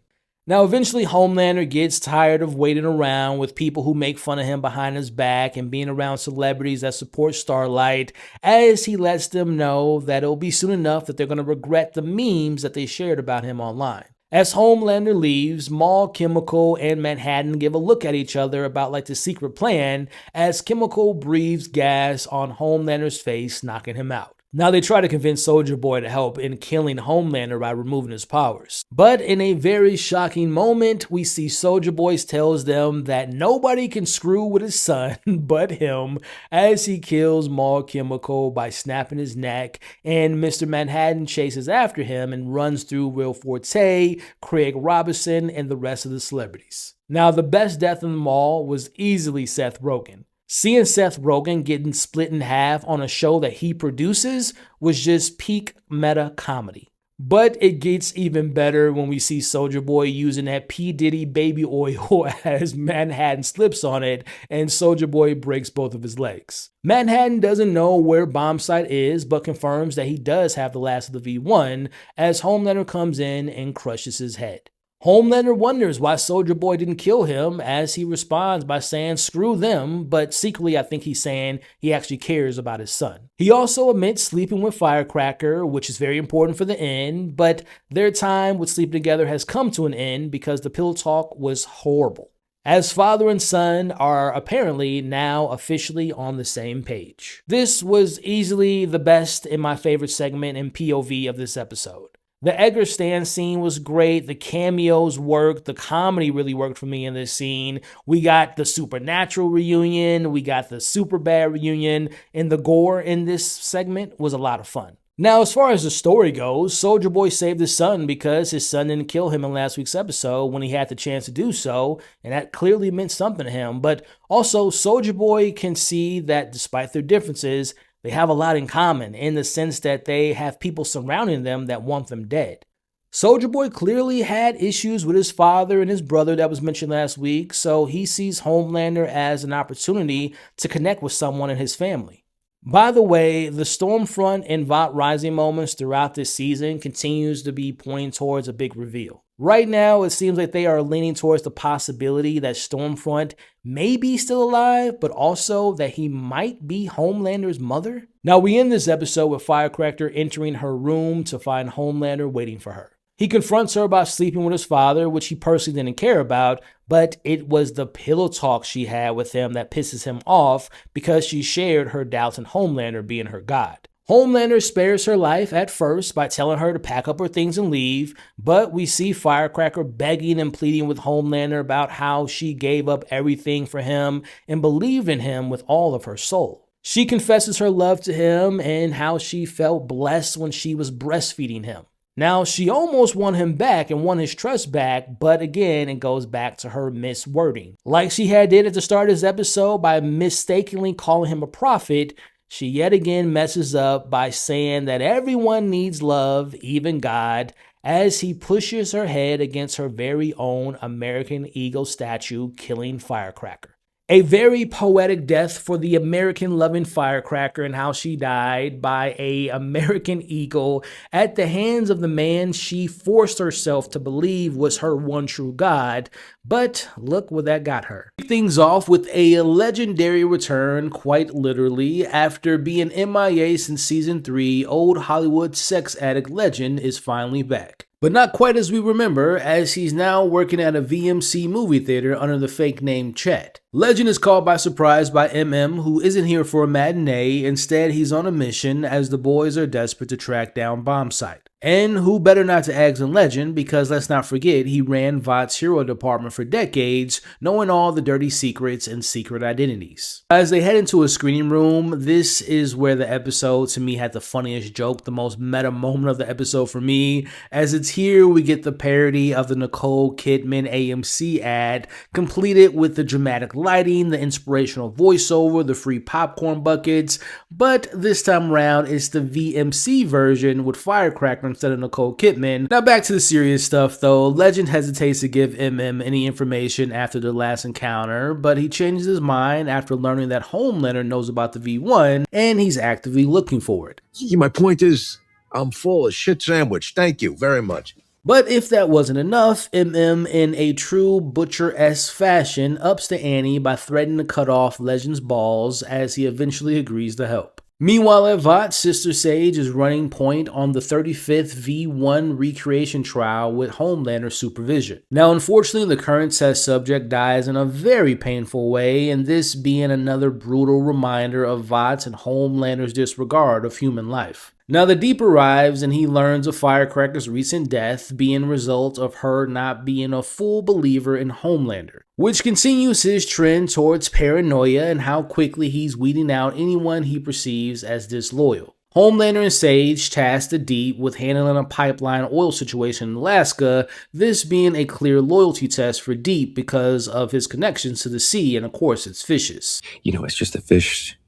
A: Now, eventually, Homelander gets tired of waiting around with people who make fun of him behind his back and being around celebrities that support Starlight, as he lets them know that it'll be soon enough that they're going to regret the memes that they shared about him online. As Homelander leaves, Mal Chemical and Manhattan give a look at each other about like the secret plan, as Chemical breathes gas on Homelander's face, knocking him out. Now, they try to convince Soulja Boy to help in killing Homelander by removing his powers. But in a very shocking moment, we see Soulja Boy tells them that nobody can screw with his son but him, as he kills Mal Chemical by snapping his neck, and Mr. Manhattan chases after him and runs through Will Forte, Craig Robinson, and the rest of the celebrities. Now, the best death of them all was easily Seth Rogen. Seeing Seth Rogen getting split in half on a show that he produces was just peak meta comedy. But it gets even better when we see Soulja Boy using that P. Diddy baby oil as Manhattan slips on it and Soulja Boy breaks both of his legs. Manhattan doesn't know where Bombsight is, but confirms that he does have the last of the V1 as Homelander comes in and crushes his head. Homelander wonders why Soulja Boy didn't kill him, as he responds by saying screw them, but secretly I think he's saying he actually cares about his son. He also admits sleeping with Firecracker, which is very important for the end, but their time with sleeping together has come to an end because the pillow talk was horrible. As father and son are apparently now officially on the same page. This was easily the best in my favorite segment and POV of this episode. The Edgar Stan scene was great. The cameos worked. The comedy really worked for me in this scene. We got the Supernatural reunion. We got the Superbad reunion. And the gore in this segment was a lot of fun. Now, as far as the story goes, Soulja Boy saved his son because his son didn't kill him in last week's episode when he had the chance to do so, and that clearly meant something to him. But also, Soulja Boy can see that despite their differences, they have a lot in common in the sense that they have people surrounding them that want them dead. Soulja Boy clearly had issues with his father and his brother that was mentioned last week, so he sees Homelander as an opportunity to connect with someone in his family. By the way, the Stormfront and Vought Rising moments throughout this season continues to be pointing towards a big reveal. Right now, it seems like they are leaning towards the possibility that Stormfront may be still alive, but also that he might be Homelander's mother. Now, we end this episode with Firecracker entering her room to find Homelander waiting for her. He confronts her about sleeping with his father, which he personally didn't care about, but it was the pillow talk she had with him that pisses him off because she shared her doubts in Homelander being her god. Homelander spares her life at first by telling her to pack up her things and leave, but we see Firecracker begging and pleading with Homelander about how she gave up everything for him and believed in him with all of her soul. She confesses her love to him and how she felt blessed when she was breastfeeding him. Now, she almost won him back and won his trust back, but again, it goes back to her miswording. Like she had did at the start of this episode by mistakenly calling him a prophet, she yet again messes up by saying that everyone needs love, even God, as he pushes her head against her very own American Eagle statue, killing Firecracker. A very poetic death for the American-loving firecracker and how she died by an American eagle at the hands of the man she forced herself to believe was her one true God. But look where that got her. Kick things off with a legendary return, quite literally. After being MIA since season 3, old Hollywood sex addict Legend is finally back. But not quite as we remember, as he's now working at a VMC movie theater under the fake name Chet. Legend is caught by surprise by MM, who isn't here for a matinee. Instead, he's on a mission as the boys are desperate to track down Bombsite. And who better not to eggs than Legend, because let's not forget he ran VOT's hero department for decades, knowing all the dirty secrets and secret identities. As they head into a screening room, this is where the episode to me had the funniest joke, the most meta moment of the episode for me, as it's here we get the parody of the Nicole Kidman AMC ad, completed with the dramatic lighting, the inspirational voiceover, the free popcorn buckets, but this time around it's the VMC version with Firecracker instead of Nicole Kidman. Now back to the serious stuff though. Legend hesitates to give MM any information after their last encounter, but he changes his mind after learning that Homelander knows about the V1 and he's actively looking for it.
H: My point is, I'm full of shit sandwich. Thank you very much.
A: But if that wasn't enough, MM in a true Butcher-esque fashion ups the ante by threatening to cut off Legend's balls as he eventually agrees to help. Meanwhile at VOT, Sister Sage is running point on the 35th V1 recreation trial with Homelander supervision. Now unfortunately the current test subject dies in a very painful way, and this being another brutal reminder of VOT's and Homelander's disregard of human life. Now the Deep arrives and he learns of Firecracker's recent death being a result of her not being a full believer in Homelander, which continues his trend towards paranoia and how quickly he's weeding out anyone he perceives as disloyal. Homelander and Sage tasked the Deep with handling a pipeline oil situation in Alaska, this being a clear loyalty test for Deep because of his connections to the sea and of course its fishes.
K: You know, it's just the fish,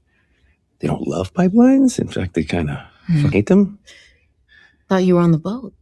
K: they don't love pipelines. In fact, they kind of hate them.
L: Thought you were on the boat.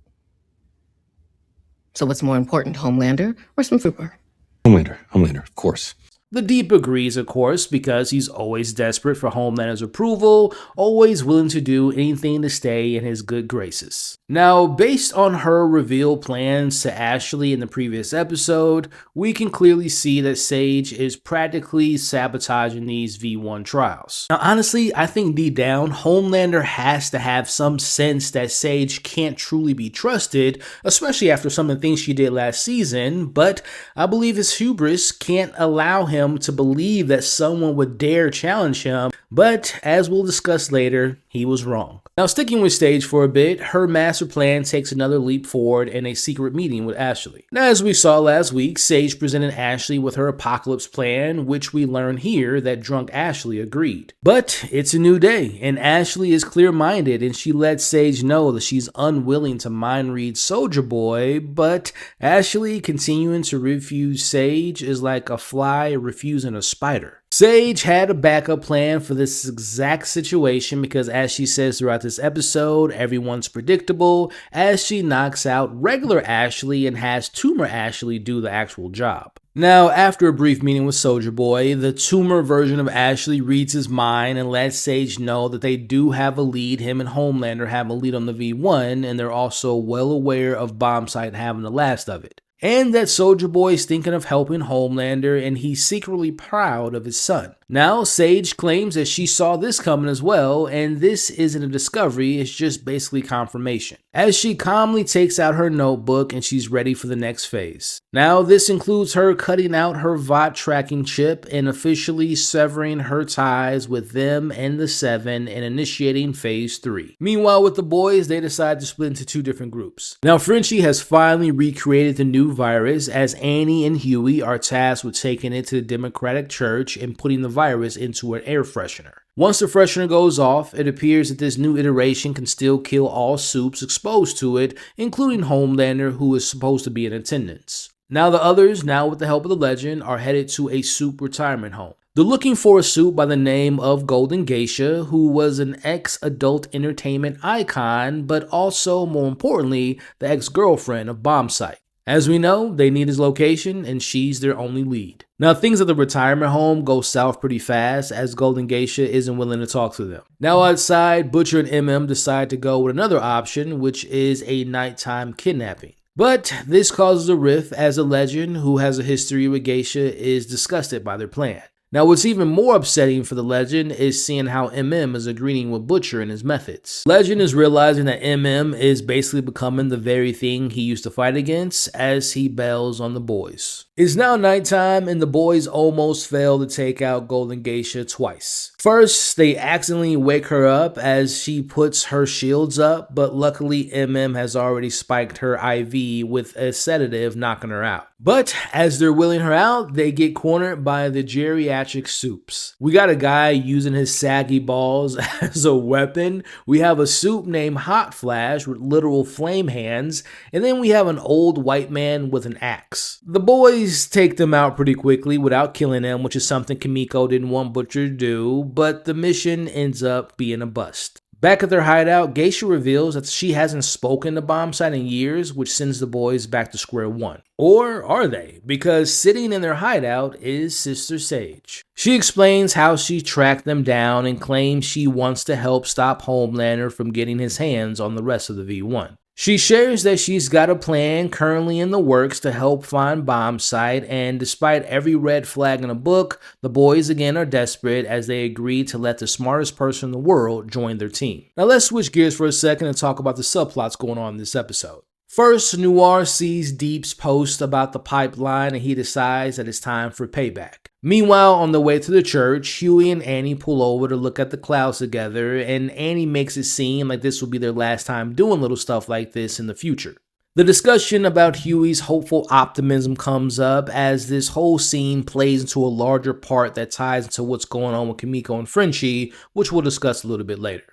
L: So what's more important, Homelander or some fruit bar?
K: Homelander, of course.
A: The Deep agrees, of course, because he's always desperate for Homelander's approval, always willing to do anything to stay in his good graces. Now, based on her revealed plans to Ashley in the previous episode, we can clearly see that Sage is practically sabotaging these V1 trials. Now, honestly, I think deep down, Homelander has to have some sense that Sage can't truly be trusted, especially after some of the things she did last season, but I believe his hubris can't allow him to believe that someone would dare challenge him, but as we'll discuss later, he was wrong. Now sticking with Sage for a bit, her master plan takes another leap forward in a secret meeting with Ashley. Now as we saw last week, Sage presented Ashley with her apocalypse plan, which we learn here that drunk Ashley agreed. But it's a new day, and Ashley is clear-minded and she lets Sage know that she's unwilling to mind read Soldier Boy, but Ashley continuing to refuse Sage is like a fly refusing a spider. Sage had a backup plan for this exact situation because as she says throughout this episode, everyone's predictable as she knocks out regular Ashley and has Tumor Ashley do the actual job. Now, after a brief meeting with Soldier Boy, the tumor version of Ashley reads his mind and lets Sage know that they do have a lead. Him and Homelander have a lead on the V1, and they're also well aware of Bombsite having the last of it. And that Soldier Boy is thinking of helping Homelander and he's secretly proud of his son. Now, Sage claims that she saw this coming as well, and this isn't a discovery, it's just basically confirmation. As she calmly takes out her notebook and she's ready for the next phase. Now, this includes her cutting out her VOT tracking chip and officially severing her ties with them and the Seven and initiating phase 3. Meanwhile, with the boys, they decide to split into two different groups. Now, Frenchie has finally recreated the new virus as Annie and Huey are tasked with taking it to the Democratic Church and putting the virus into an air freshener. Once the freshener goes off, it appears that this new iteration can still kill all soups exposed to it, including Homelander, who is supposed to be in attendance. Now the others, now with the help of the Legend, are headed to a soup retirement home. They're looking for a soup by the name of Golden Geisha, who was an ex-adult entertainment icon, but also, more importantly, the ex-girlfriend of Bombsite. As we know, they need his location, and she's their only lead. Now, things at the retirement home go south pretty fast, as Golden Geisha isn't willing to talk to them. Now outside, Butcher and MM decide to go with another option, which is a nighttime kidnapping. But this causes a rift, as a legend who has a history with Geisha is disgusted by their plan. Now, what's even more upsetting for the Legend is seeing how MM is agreeing with Butcher and his methods. Legend is realizing that MM is basically becoming the very thing he used to fight against as he bails on the boys. It's now nighttime and the boys almost fail to take out Golden Geisha twice. First, they accidentally wake her up as she puts her shields up, but luckily MM has already spiked her IV with a sedative, knocking her out. But as they're wheeling her out, they get cornered by the geriatric soups. We got a guy using his saggy balls as a weapon. We have a soup named Hot Flash with literal flame hands. And then we have an old white man with an axe. The boys take them out pretty quickly without killing them, which is something Kimiko didn't want Butcher to do, but the mission ends up being a bust. Back at their hideout, Geisha reveals that she hasn't spoken to Bombsite in years, which sends the boys back to square one. Or are they? Because sitting in their hideout is Sister Sage. She explains how she tracked them down and claims she wants to help stop Homelander from getting his hands on the rest of the V1. She shares that she's got a plan currently in the works to help find Bombsite, and despite every red flag in the book, the boys again are desperate as they agree to let the smartest person in the world join their team. Now let's switch gears for a second and talk about the subplots going on in this episode. First, Noir sees Deep's post about the pipeline and he decides that it's time for payback. Meanwhile, on the way to the church, Huey and Annie pull over to look at the clouds together, and Annie makes it seem like this will be their last time doing little stuff like this in the future. The discussion about Huey's hopeful optimism comes up as this whole scene plays into a larger part that ties into what's going on with Kimiko and Frenchie, which we'll discuss a little bit later.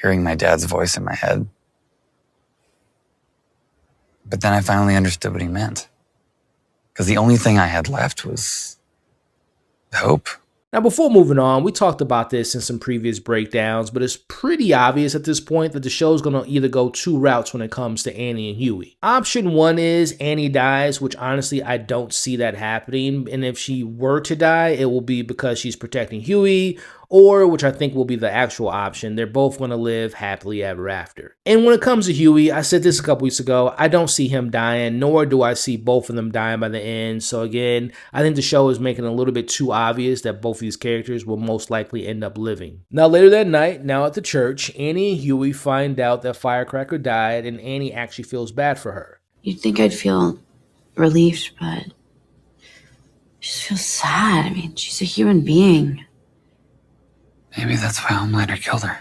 M: Hearing my dad's voice in my head. But then I finally understood what he meant. Because the only thing I had left was hope.
A: Now, before moving on, we talked about this in some previous breakdowns, but it's pretty obvious at this point that the show's going to either go two routes when it comes to Annie and Huey. Option one is Annie dies, which honestly I don't see that happening, and if she were to die, it will be because she's protecting Huey, or, which I think will be the actual option, they're both going to live happily ever after. And when it comes to Huey, I said this a couple weeks ago, I don't see him dying, nor do I see both of them dying by the end. So again, I think the show is making it a little bit too obvious that both of these characters will most likely end up living. Now later that night, now at the church, Annie and Huey find out that Firecracker died, and Annie actually feels bad for her.
I: You'd think I'd feel relieved, but I just feel sad. I mean, she's a human being.
M: Maybe that's why Homelander killed her.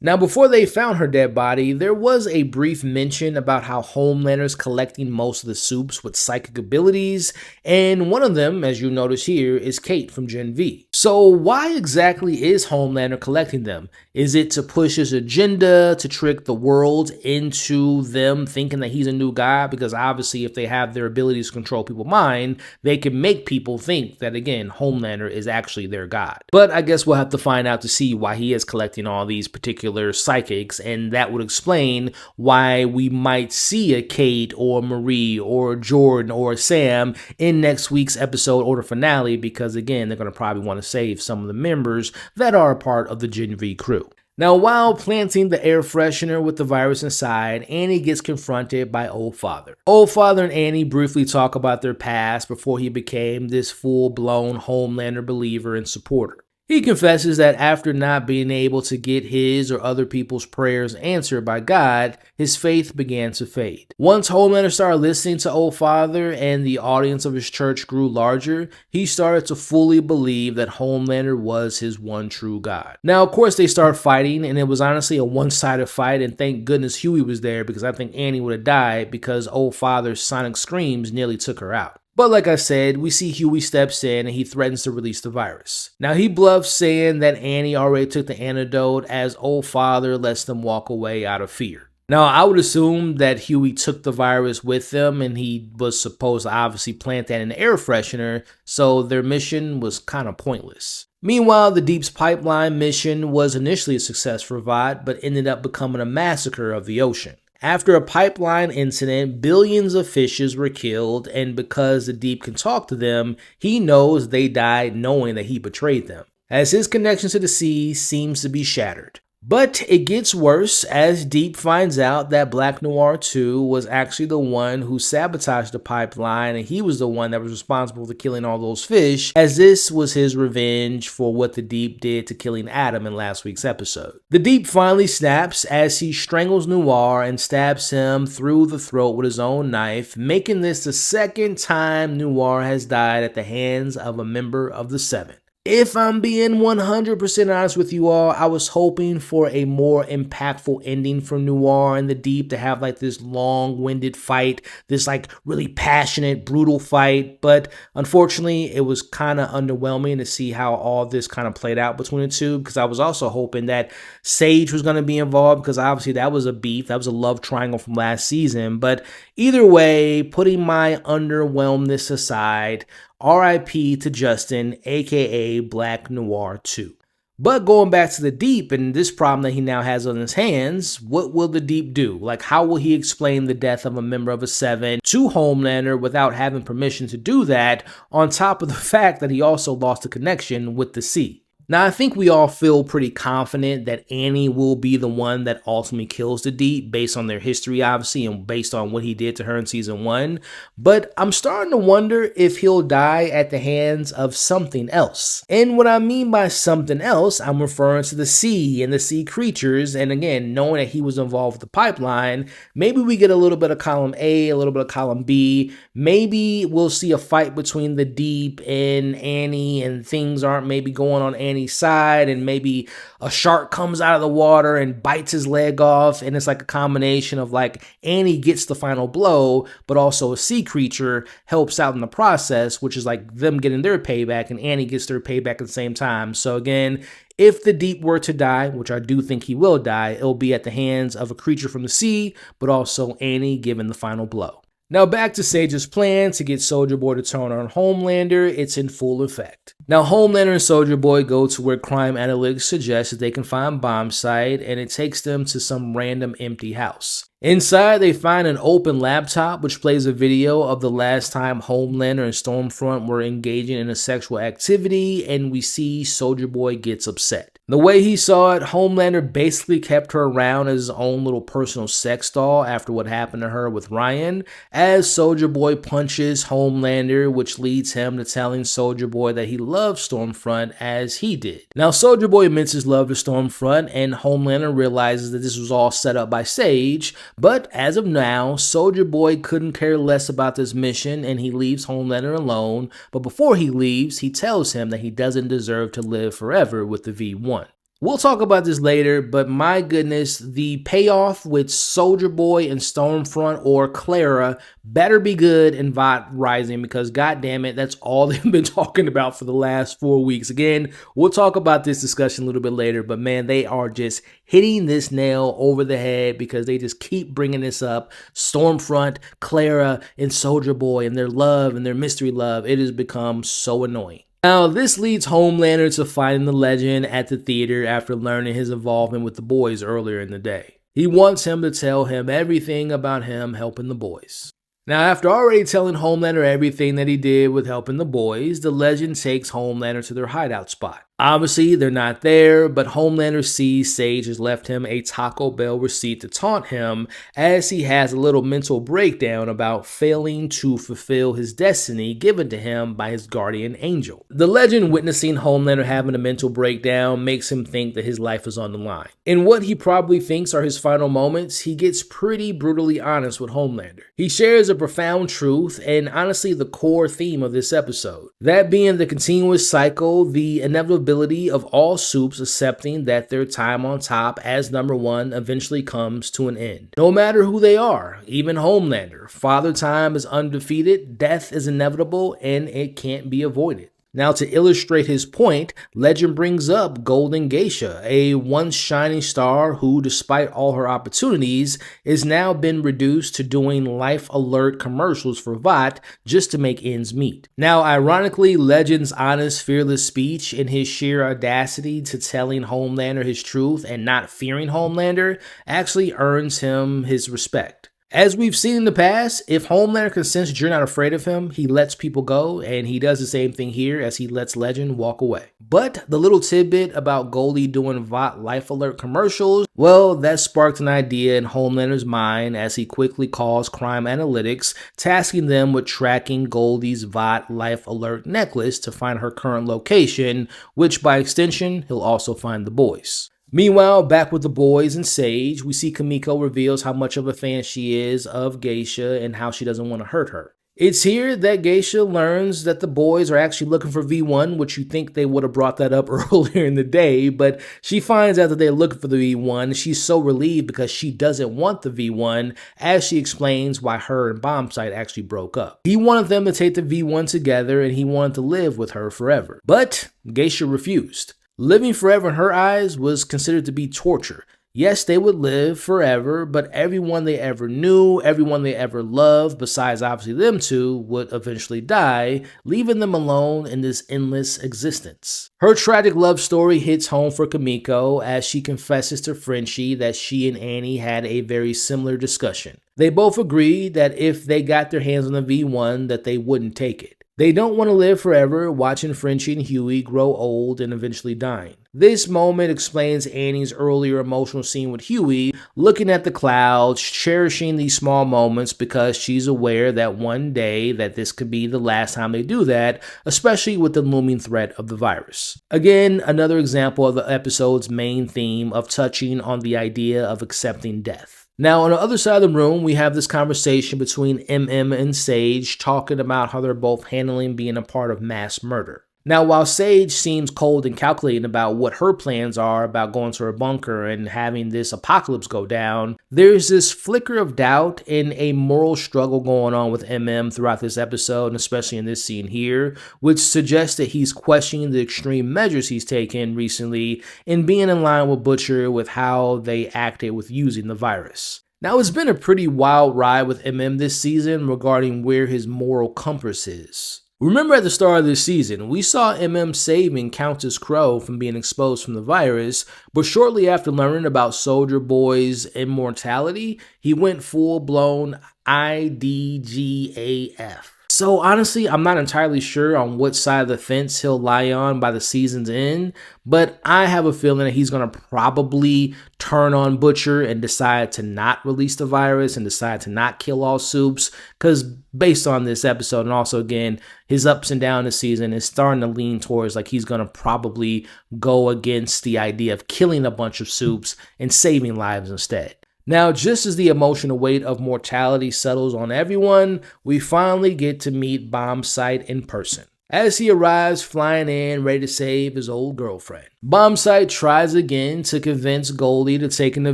A: Now, before they found her dead body, there was a brief mention about how Homelander's collecting most of the soups with psychic abilities, and one of them, as you notice here, is Kate from Gen V. So why exactly is Homelander collecting them? Is it to push his agenda, to trick the world into them thinking that he's a new guy? Because obviously if they have their abilities to control people's mind, they can make people think that, again, Homelander is actually their god. But I guess we'll have to find out to see why he is collecting all these particular psychics, and that would explain why we might see a Kate or Marie or Jordan or Sam in next week's episode or the finale, because again, they're going to probably want to save some of the members that are a part of the Gen V crew. Now, while planting the air freshener with the virus inside, Annie gets confronted by Old Father. Old Father and Annie briefly talk about their past before he became this full-blown Homelander believer and supporter. He confesses that after not being able to get his or other people's prayers answered by God, his faith began to fade. Once Homelander started listening to Old Father and the audience of his church grew larger, he started to fully believe that Homelander was his one true God. Now, of course, they start fighting, and it was honestly a one-sided fight, and thank goodness Huey was there, because I think Annie would have died because Old Father's sonic screams nearly took her out. But like I said, we see Huey steps in and he threatens to release the virus. Now he bluffs saying that Annie already took the antidote as Old Father lets them walk away out of fear. Now I would assume that Huey took the virus with them and he was supposed to obviously plant that in the air freshener, so their mission was kind of pointless. Meanwhile, the Deep's pipeline mission was initially a success for Vought, but ended up becoming a massacre of the ocean. After a pipeline incident, billions of fishes were killed, and because the Deep can talk to them, he knows they died knowing that he betrayed them, as his connection to the sea seems to be shattered. But it gets worse as Deep finds out that Black Noir 2 was actually the one who sabotaged the pipeline, and he was the one that was responsible for killing all those fish, as this was his revenge for what the Deep did to killing Adam in last week's episode. The Deep finally snaps as he strangles Noir and stabs him through the throat with his own knife, making this the second time Noir has died at the hands of a member of the Seven. If I'm being 100% honest with you all, I was hoping for a more impactful ending for Noir and the Deep, to have like this long-winded fight, this like really passionate, brutal fight, but unfortunately it was kind of underwhelming to see how all this kind of played out between the two, because I was also hoping that Sage was going to be involved, because obviously that was a beef, that was a love triangle from last season. But either way, putting my underwhelmness aside, R.I.P. to Justin, aka Black Noir 2. But going back to the Deep and this problem that he now has on his hands, what will the Deep do? Like, how will he explain the death of a member of a Seven to Homelander without having permission to do that, on top of the fact that he also lost a connection with the sea? Now, I think we all feel pretty confident that Annie will be the one that ultimately kills the Deep, based on their history, obviously, and based on what he did to her in season 1. But I'm starting to wonder if he'll die at the hands of something else. And what I mean by something else, I'm referring to the sea and the sea creatures. And again, knowing that he was involved with the pipeline, maybe we get a little bit of column A, a little bit of column B. Maybe we'll see a fight between the Deep and Annie, and things aren't maybe going on Annie's side, and maybe a shark comes out of the water and bites his leg off, and it's like a combination of like Annie gets the final blow, but also a sea creature helps out in the process, which is like them getting their payback, and Annie gets their payback at the same time. So again, if the Deep were to die, which I do think he will die, it'll be at the hands of a creature from the sea, but also Annie giving the final blow. Now back to Sage's plan to get Soldier Boy to turn on Homelander. It's in full effect. Now Homelander and Soldier Boy go to where crime analytics suggest that they can find bomb site, and it takes them to some random empty house. Inside, they find an open laptop which plays a video of the last time Homelander and Stormfront were engaging in a sexual activity, and we see Soldier Boy gets upset. The way he saw it, Homelander basically kept her around as his own little personal sex doll after what happened to her with Ryan, as Soldier Boy punches Homelander, which leads him to telling Soldier Boy that he loves Stormfront as he did. Now Soldier Boy admits his love to Stormfront, and Homelander realizes that this was all set up by Sage, but as of now, Soldier Boy couldn't care less about this mission, and he leaves Homelander alone. But before he leaves, he tells him that he doesn't deserve to live forever with the V1. We'll talk about this later, but my goodness, the payoff with Soldier Boy and Stormfront or Clara better be good in VOT Rising, because goddammit, that's all they've been talking about for the last 4 weeks. Again, we'll talk about this discussion a little bit later, but man, they are just hitting this nail over the head because they just keep bringing this up. Stormfront, Clara, and Soldier Boy and their love and their mystery love. It has become so annoying. Now, this leads Homelander to finding the Legend at the theater after learning his involvement with the boys earlier in the day. He wants him to tell him everything about him helping the boys. Now, after already telling Homelander everything that he did with helping the boys, the Legend takes Homelander to their hideout spot. Obviously, they're not there, but Homelander sees Sage has left him a Taco Bell receipt to taunt him, as he has a little mental breakdown about failing to fulfill his destiny given to him by his guardian angel. The Legend, witnessing Homelander having a mental breakdown, makes him think that his life is on the line. In what he probably thinks are his final moments, he gets pretty brutally honest with Homelander. He shares a profound truth, and honestly the core theme of this episode. That being the continuous cycle, the inevitability of all soups accepting that their time on top as number one eventually comes to an end. No matter who they are, even Homelander, Father Time is undefeated, death is inevitable, and it can't be avoided. Now, to illustrate his point, legend brings up Golden Geisha, a once shining star who, despite all her opportunities, is now been reduced to doing life alert commercials for Vought just to make ends meet. Now, ironically, Legend's honest, fearless speech and his sheer audacity to telling Homelander his truth and not fearing Homelander actually earns him his respect. As we've seen in the past, if Homelander can sense you're not afraid of him, he lets people go, and he does the same thing here as he lets Legend walk away. But the little tidbit about Goldie doing Vought Life Alert commercials, well, that sparked an idea in Homelander's mind as he quickly calls Crime Analytics, tasking them with tracking Goldie's Vought Life Alert necklace to find her current location, which by extension, he'll also find the boys. Meanwhile, back with the boys and Sage, we see Kimiko reveals how much of a fan she is of Geisha and how she doesn't want to hurt her. It's here that Geisha learns that the boys are actually looking for V1, which you think they would have brought that up earlier in the day, but she finds out that they're looking for the V1. She's so relieved because she doesn't want the V1, as she explains why her and Bombsight actually broke up. He wanted them to take the V1 together and he wanted to live with her forever. But Geisha refused. Living forever in her eyes was considered to be torture. Yes, they would live forever, but everyone they ever knew, everyone they ever loved, besides obviously them two, would eventually die, leaving them alone in this endless existence. Her tragic love story hits home for Kimiko as she confesses to Frenchie that she and Annie had a very similar discussion. They both agree that if they got their hands on the V1, that they wouldn't take it. They don't want to live forever watching Frenchie and Huey grow old and eventually dying. This moment explains Annie's earlier emotional scene with Huey, looking at the clouds, cherishing these small moments because she's aware that one day that this could be the last time they do that, especially with the looming threat of the virus. Again, another example of the episode's main theme of touching on the idea of accepting death. Now, on the other side of the room, we have this conversation between MM and Sage talking about how they're both handling being a part of mass murder. Now, while Sage seems cold and calculating about what her plans are about going to her bunker and having this apocalypse go down, there's this flicker of doubt and a moral struggle going on with MM throughout this episode, and especially in this scene here, which suggests that he's questioning the extreme measures he's taken recently and being in line with Butcher with how they acted with using the virus. Now, it's been a pretty wild ride with MM this season regarding where his moral compass is. Remember at the start of this season, we saw MM saving Countess Crow from being exposed from the virus, but shortly after learning about Soldier Boy's immortality, he went full-blown IDGAF. So honestly, I'm not entirely sure on what side of the fence he'll lie on by the season's end, but I have a feeling that he's going to probably turn on Butcher and decide to not release the virus and decide to not kill all Soups, because based on this episode and also again, his ups and downs this season is starting to lean towards like he's going to probably go against the idea of killing a bunch of Soups and saving lives instead. Now, just as the emotional weight of mortality settles on everyone, we finally get to meet Bombsight in person. As he arrives flying in, ready to save his old girlfriend. Bombsight tries again to convince Goldie to take in the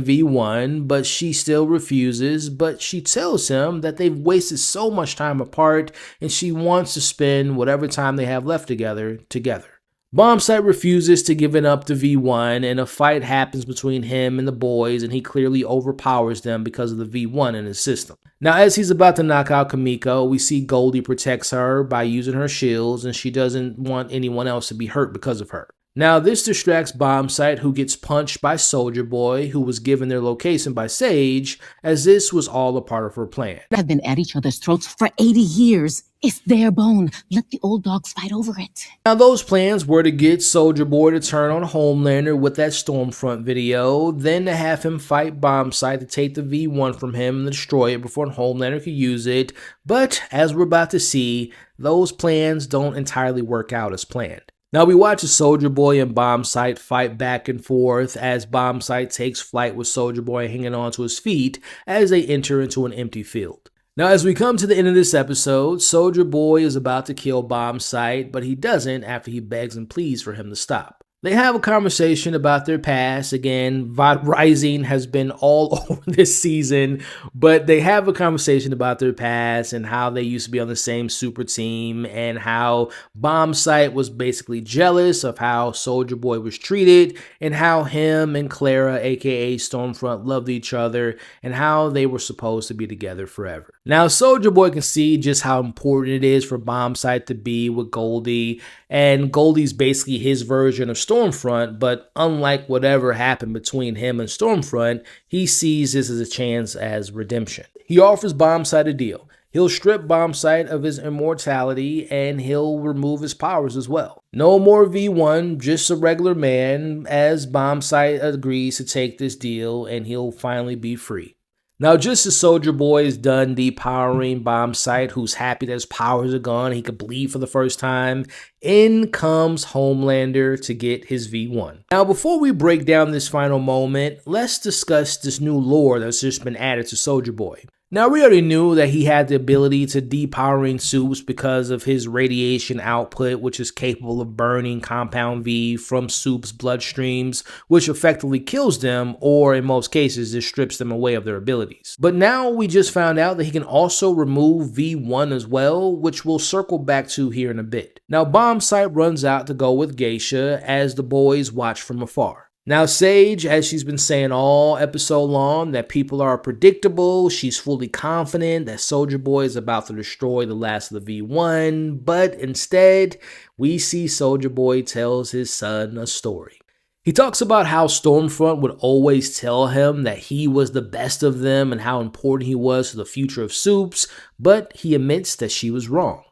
A: V1, but she still refuses, but she tells him that they've wasted so much time apart and she wants to spend whatever time they have left together. Bombsight refuses to give it up to V1, and a fight happens between him and the boys, and he clearly overpowers them because of the V1 in his system. Now, as he's about to knock out Kimiko, we see Goldie protects her by using her shields, and she doesn't want anyone else to be hurt because of her. Now, this distracts Bombsight, who gets punched by Soldier Boy, who was given their location by Sage, as this was all a part of her plan.
N: Have been at each other's throats for 80 years. It's their bone. Let the old dogs fight over it.
A: Now, those plans were to get Soldier Boy to turn on Homelander with that Stormfront video, then to have him fight Bombsight to take the V1 from him and destroy it before Homelander could use it. But, as we're about to see, those plans don't entirely work out as planned. Now, we watch as Soldier Boy and Bombsight fight back and forth as Bombsight takes flight with Soldier Boy hanging onto his feet as they enter into an empty field. Now, as we come to the end of this episode, Soldier Boy is about to kill Bombsight, but he doesn't after he begs and pleads for him to stop. They have a conversation about their past. Again, VOD Rising has been all over this season, but they have a conversation about their past and how they used to be on the same super team and how Bombsight was basically jealous of how Soulja Boy was treated and how him and Clara, aka Stormfront, loved each other and how they were supposed to be together forever. Now, Soulja Boy can see just how important it is for Bombsight to be with Goldie, and Goldie's basically his version of Stormfront, but unlike whatever happened between him and Stormfront, he sees this as a chance as redemption. He offers Bombsight a deal. He'll strip Bombsight of his immortality and he'll remove his powers as well. No more V1, just a regular man, as Bombsight agrees to take this deal and he'll finally be free. Now, just as Soulja Boy is done depowering Bombsight, who's happy that his powers are gone, he could bleed for the first time, in comes Homelander to get his V1. Now, before we break down this final moment, let's discuss this new lore that's just been added to Soulja Boy. Now, we already knew that he had the ability to depowering Supes because of his radiation output, which is capable of burning Compound V from Supes' bloodstreams, which effectively kills them, or in most cases, just strips them away of their abilities. But now we just found out that he can also remove V1 as well, which we'll circle back to here in a bit. Now, Bombsight runs out to go with Geisha as the boys watch from afar. Now, Sage, as she's been saying all episode long, that people are predictable, she's fully confident that Soulja Boy is about to destroy the last of the V1, but instead, we see Soulja Boy tells his son a story. He talks about how Stormfront would always tell him that he was the best of them and how important he was to the future of Supes, but he admits that she was wrong.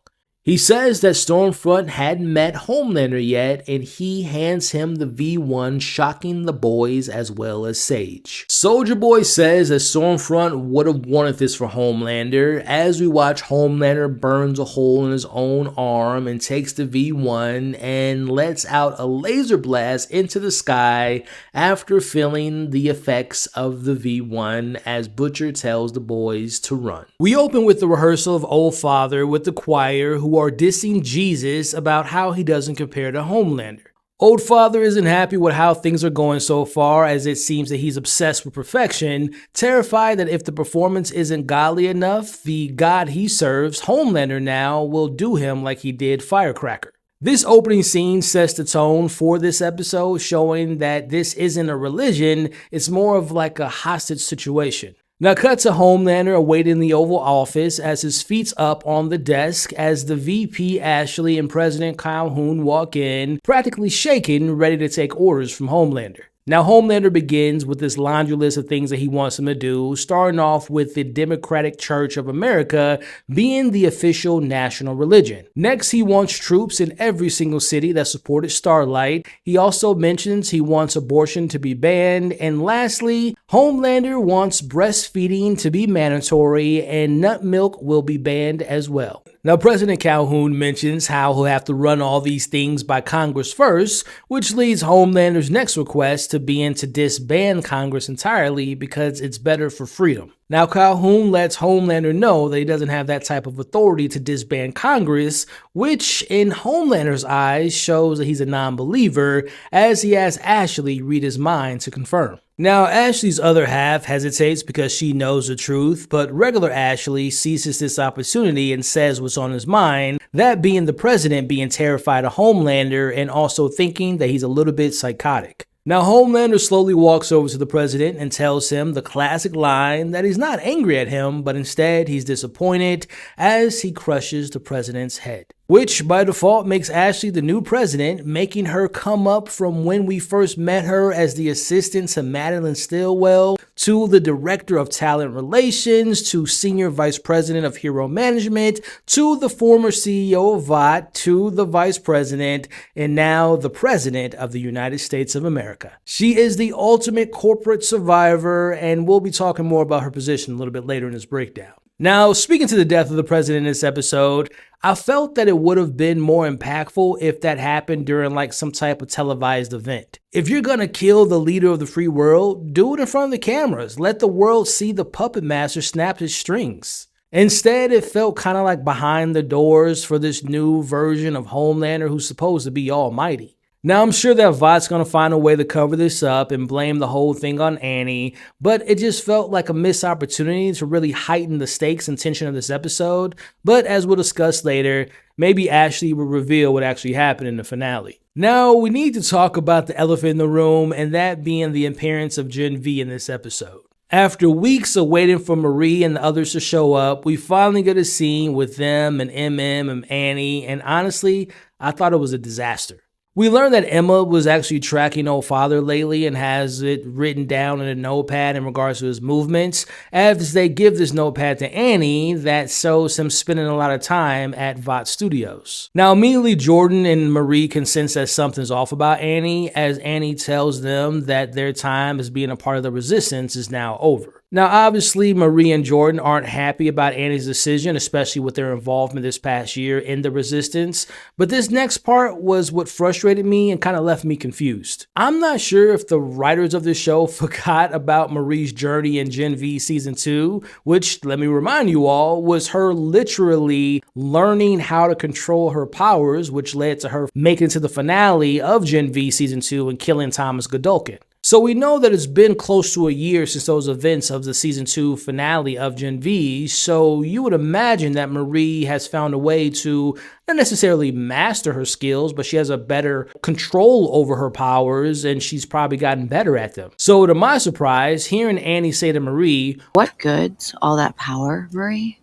A: He says that Stormfront hadn't met Homelander yet, and he hands him the V1, shocking the boys as well as Sage. Soulja Boy says that Stormfront would have wanted this for Homelander, as we watch Homelander burns a hole in his own arm and takes the V1 and lets out a laser blast into the sky after feeling the effects of the V1 as Butcher tells the boys to run. We open with the rehearsal of Old Father with the choir, who are dissing Jesus about how he doesn't compare to Homelander. Old Father isn't happy with how things are going so far, as it seems that he's obsessed with perfection, terrified that if the performance isn't godly enough, the God he serves, Homelander now, will do him like he did Firecracker. This opening scene sets the tone for this episode, showing that this isn't a religion, it's more of like a hostage situation. Now cut to Homelander awaiting in the Oval Office as his feet's up on the desk as the VP Ashley and President Calhoun walk in, practically shaking, ready to take orders from Homelander. Now Homelander begins with this laundry list of things that he wants him to do, starting off with the Democratic Church of America being the official national religion. Next, he wants troops in every single city that supported Starlight. He also mentions he wants abortion to be banned. And lastly, Homelander wants breastfeeding to be mandatory and nut milk will be banned as well. Now, President Calhoun mentions how he'll have to run all these things by Congress first, which leads Homelander's next request to being to disband Congress entirely because it's better for freedom. Now, Calhoun lets Homelander know that he doesn't have that type of authority to disband Congress, which in Homelander's eyes shows that he's a non-believer, as he has Ashley read his mind to confirm. Now, Ashley's other half hesitates because she knows the truth, but regular Ashley seizes this opportunity and says what's on his mind, that being the president being terrified of Homelander and also thinking that he's a little bit psychotic. Now, Homelander slowly walks over to the president and tells him the classic line that he's not angry at him, but instead he's disappointed as he crushes the president's head. Which, by default, makes Ashley the new president, making her come up from when we first met her as the assistant to Madeline Stillwell, to the director of talent relations, to senior vice president of hero management, to the former CEO of VOT, to the vice president, and now the president of the United States of America. She is the ultimate corporate survivor, and we'll be talking more about her position a little bit later in this breakdown. Now, speaking to the death of the president in this episode, I felt that it would have been more impactful if that happened during like some type of televised event. If you're gonna kill the leader of the free world, do it in front of the cameras. Let the world see the puppet master snap his strings. Instead, it felt kind of like behind the doors for this new version of Homelander who's supposed to be almighty. Now, I'm sure that Vought's gonna find a way to cover this up and blame the whole thing on Annie, but it just felt like a missed opportunity to really heighten the stakes and tension of this episode. But as we'll discuss later, maybe Ashley will reveal what actually happened in the finale. Now, we need to talk about the elephant in the room, and that being the appearance of Gen V in this episode. After weeks of waiting for Marie and the others to show up, we finally get a scene with them and MM and Annie, and honestly, I thought it was a disaster. We learned that Emma was actually tracking old father lately and has it written down in a notepad in regards to his movements, as they give this notepad to Annie that shows him spending a lot of time at Vought Studios. Now, immediately Jordan and Marie can sense that something's off about Annie, as Annie tells them that their time as being a part of the resistance is now over. Now, obviously, Marie and Jordan aren't happy about Annie's decision, especially with their involvement this past year in the resistance, but this next part was what frustrated me and kind of left me confused. I'm not sure if the writers of this show forgot about Marie's journey in Gen V Season 2, which, let me remind you all, was her literally learning how to control her powers, which led to her making it to the finale of Gen V Season 2 and killing Thomas Godolkin. So we know that it's been close to a year since those events of the Season 2 finale of Gen V, so you would imagine that Marie has found a way to not necessarily master her skills, but she has a better control over her powers, and she's probably gotten better at them. So to my surprise, hearing Annie say to Marie,
O: "What good's all that power, Marie,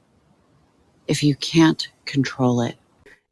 O: if you can't control it?"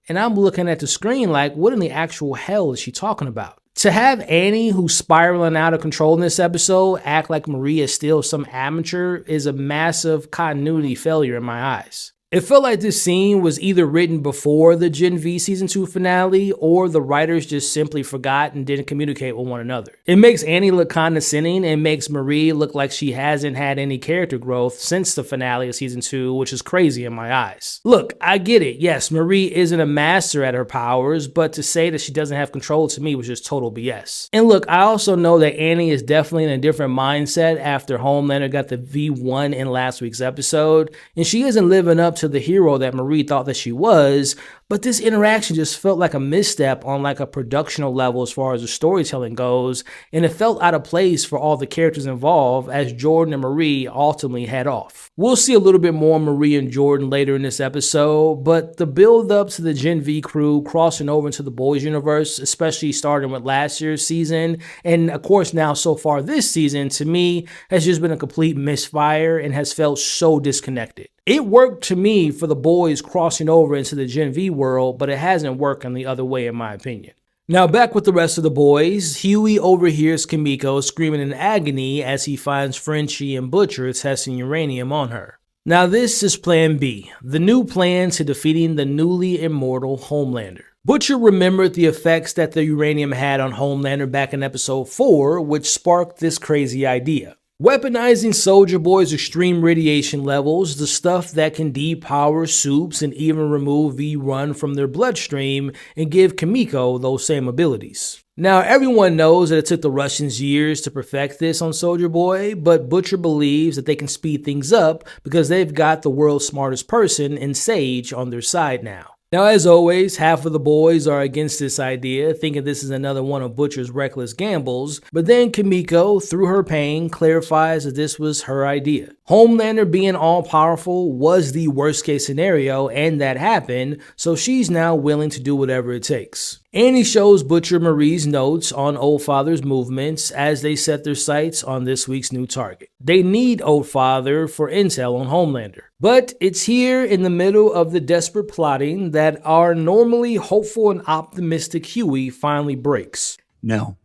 A: And I'm looking at the screen like, what in the actual hell is she talking about? To have Annie, who's spiraling out of control in this episode, act like Marie is still some amateur is a massive continuity failure in my eyes. It felt like this scene was either written before the Gen V Season 2 finale, or the writers just simply forgot and didn't communicate with one another. It makes Annie look condescending and makes Marie look like she hasn't had any character growth since the finale of Season 2, which is crazy in my eyes. Look, I get it. Yes, Marie isn't a master at her powers, but to say that she doesn't have control to me was just total BS. And look, I also know that Annie is definitely in a different mindset after Homelander got the V1 in last week's episode, and she isn't living up to the hero that Marie thought that she was, but this interaction just felt like a misstep on like a productional level as far as the storytelling goes, and it felt out of place for all the characters involved as Jordan and Marie ultimately head off. We'll see a little bit more Marie and Jordan later in this episode, but the build up to the Gen V crew crossing over into the boys universe, especially starting with last year's season, and of course now so far this season, to me has just been a complete misfire and has felt so disconnected. It worked to me for the boys crossing over into the Gen V world, but it hasn't worked on the other way in my opinion. Now back with the rest of the boys, Huey overhears Kimiko screaming in agony as he finds Frenchie and Butcher testing uranium on her. Now this is Plan B, the new plan to defeating the newly immortal Homelander. Butcher remembered the effects that the uranium had on Homelander back in episode 4, which sparked this crazy idea. Weaponizing Soldier Boy's extreme radiation levels, the stuff that can depower soups and even remove V1 from their bloodstream and give Kimiko those same abilities. Now, everyone knows that it took the Russians years to perfect this on Soldier Boy, but Butcher believes that they can speed things up because they've got the world's smartest person in Sage on their side now. Now, as always, half of the boys are against this idea, thinking this is another one of Butcher's reckless gambles, but then Kimiko, through her pain, clarifies that this was her idea. Homelander being all-powerful was the worst-case scenario, and that happened, so she's now willing to do whatever it takes. Annie shows Butcher Marie's notes on Old Father's movements as they set their sights on this week's new target. They need Old Father for intel on Homelander. But it's here in the middle of the desperate plotting that our normally hopeful and optimistic Huey finally breaks.
K: No.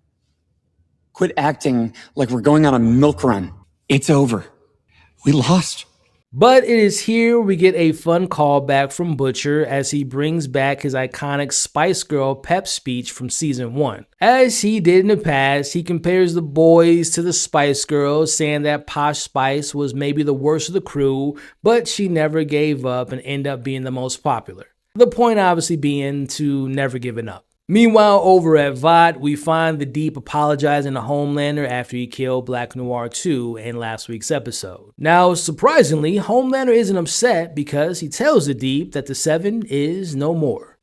K: Quit acting like we're going on a milk run. It's over. We lost.
A: But it is here we get a fun callback from Butcher as he brings back his iconic Spice Girl pep speech from season 1. As he did in the past, he compares the boys to the Spice Girls, saying that Posh Spice was maybe the worst of the crew, but she never gave up and ended up being the most popular. The point obviously being to never giving up. Meanwhile, over at Vought, we find the Deep apologizing to Homelander after he killed Black Noir 2 in last week's episode. Now, surprisingly, Homelander isn't upset because he tells the Deep that the 7 is no more.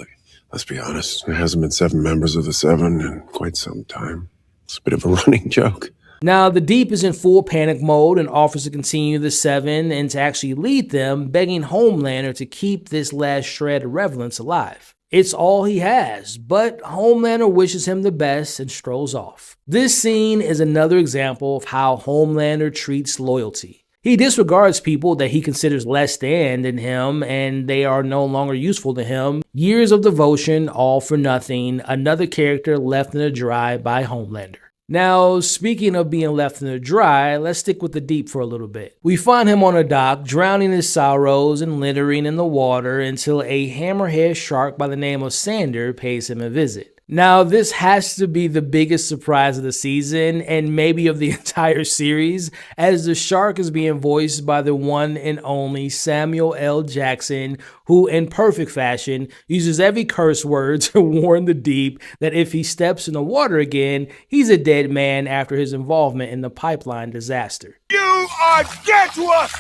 C: Let's be honest, there hasn't been 7 members of the 7 in quite some time. It's a bit of a running joke.
A: Now, the Deep is in full panic mode and offers to continue the 7 and to actually lead them, begging Homelander to keep this last shred of relevance alive. It's all he has, but Homelander wishes him the best and strolls off. This scene is another example of how Homelander treats loyalty. He disregards people that he considers less than him and they are no longer useful to him. Years of devotion, all for nothing. Another character left in the dry by Homelander. Now, speaking of being left in the dry, let's stick with the Deep for a little bit. We find him on a dock, drowning his sorrows and littering in the water until a hammerhead shark by the name of Sander pays him a visit. Now, this has to be the biggest surprise of the season and maybe of the entire series, as the shark is being voiced by the one and only Samuel L. Jackson, who in perfect fashion uses every curse word to warn the Deep that if he steps in the water again, he's a dead man after his involvement in the pipeline disaster.
G: You are dead to us,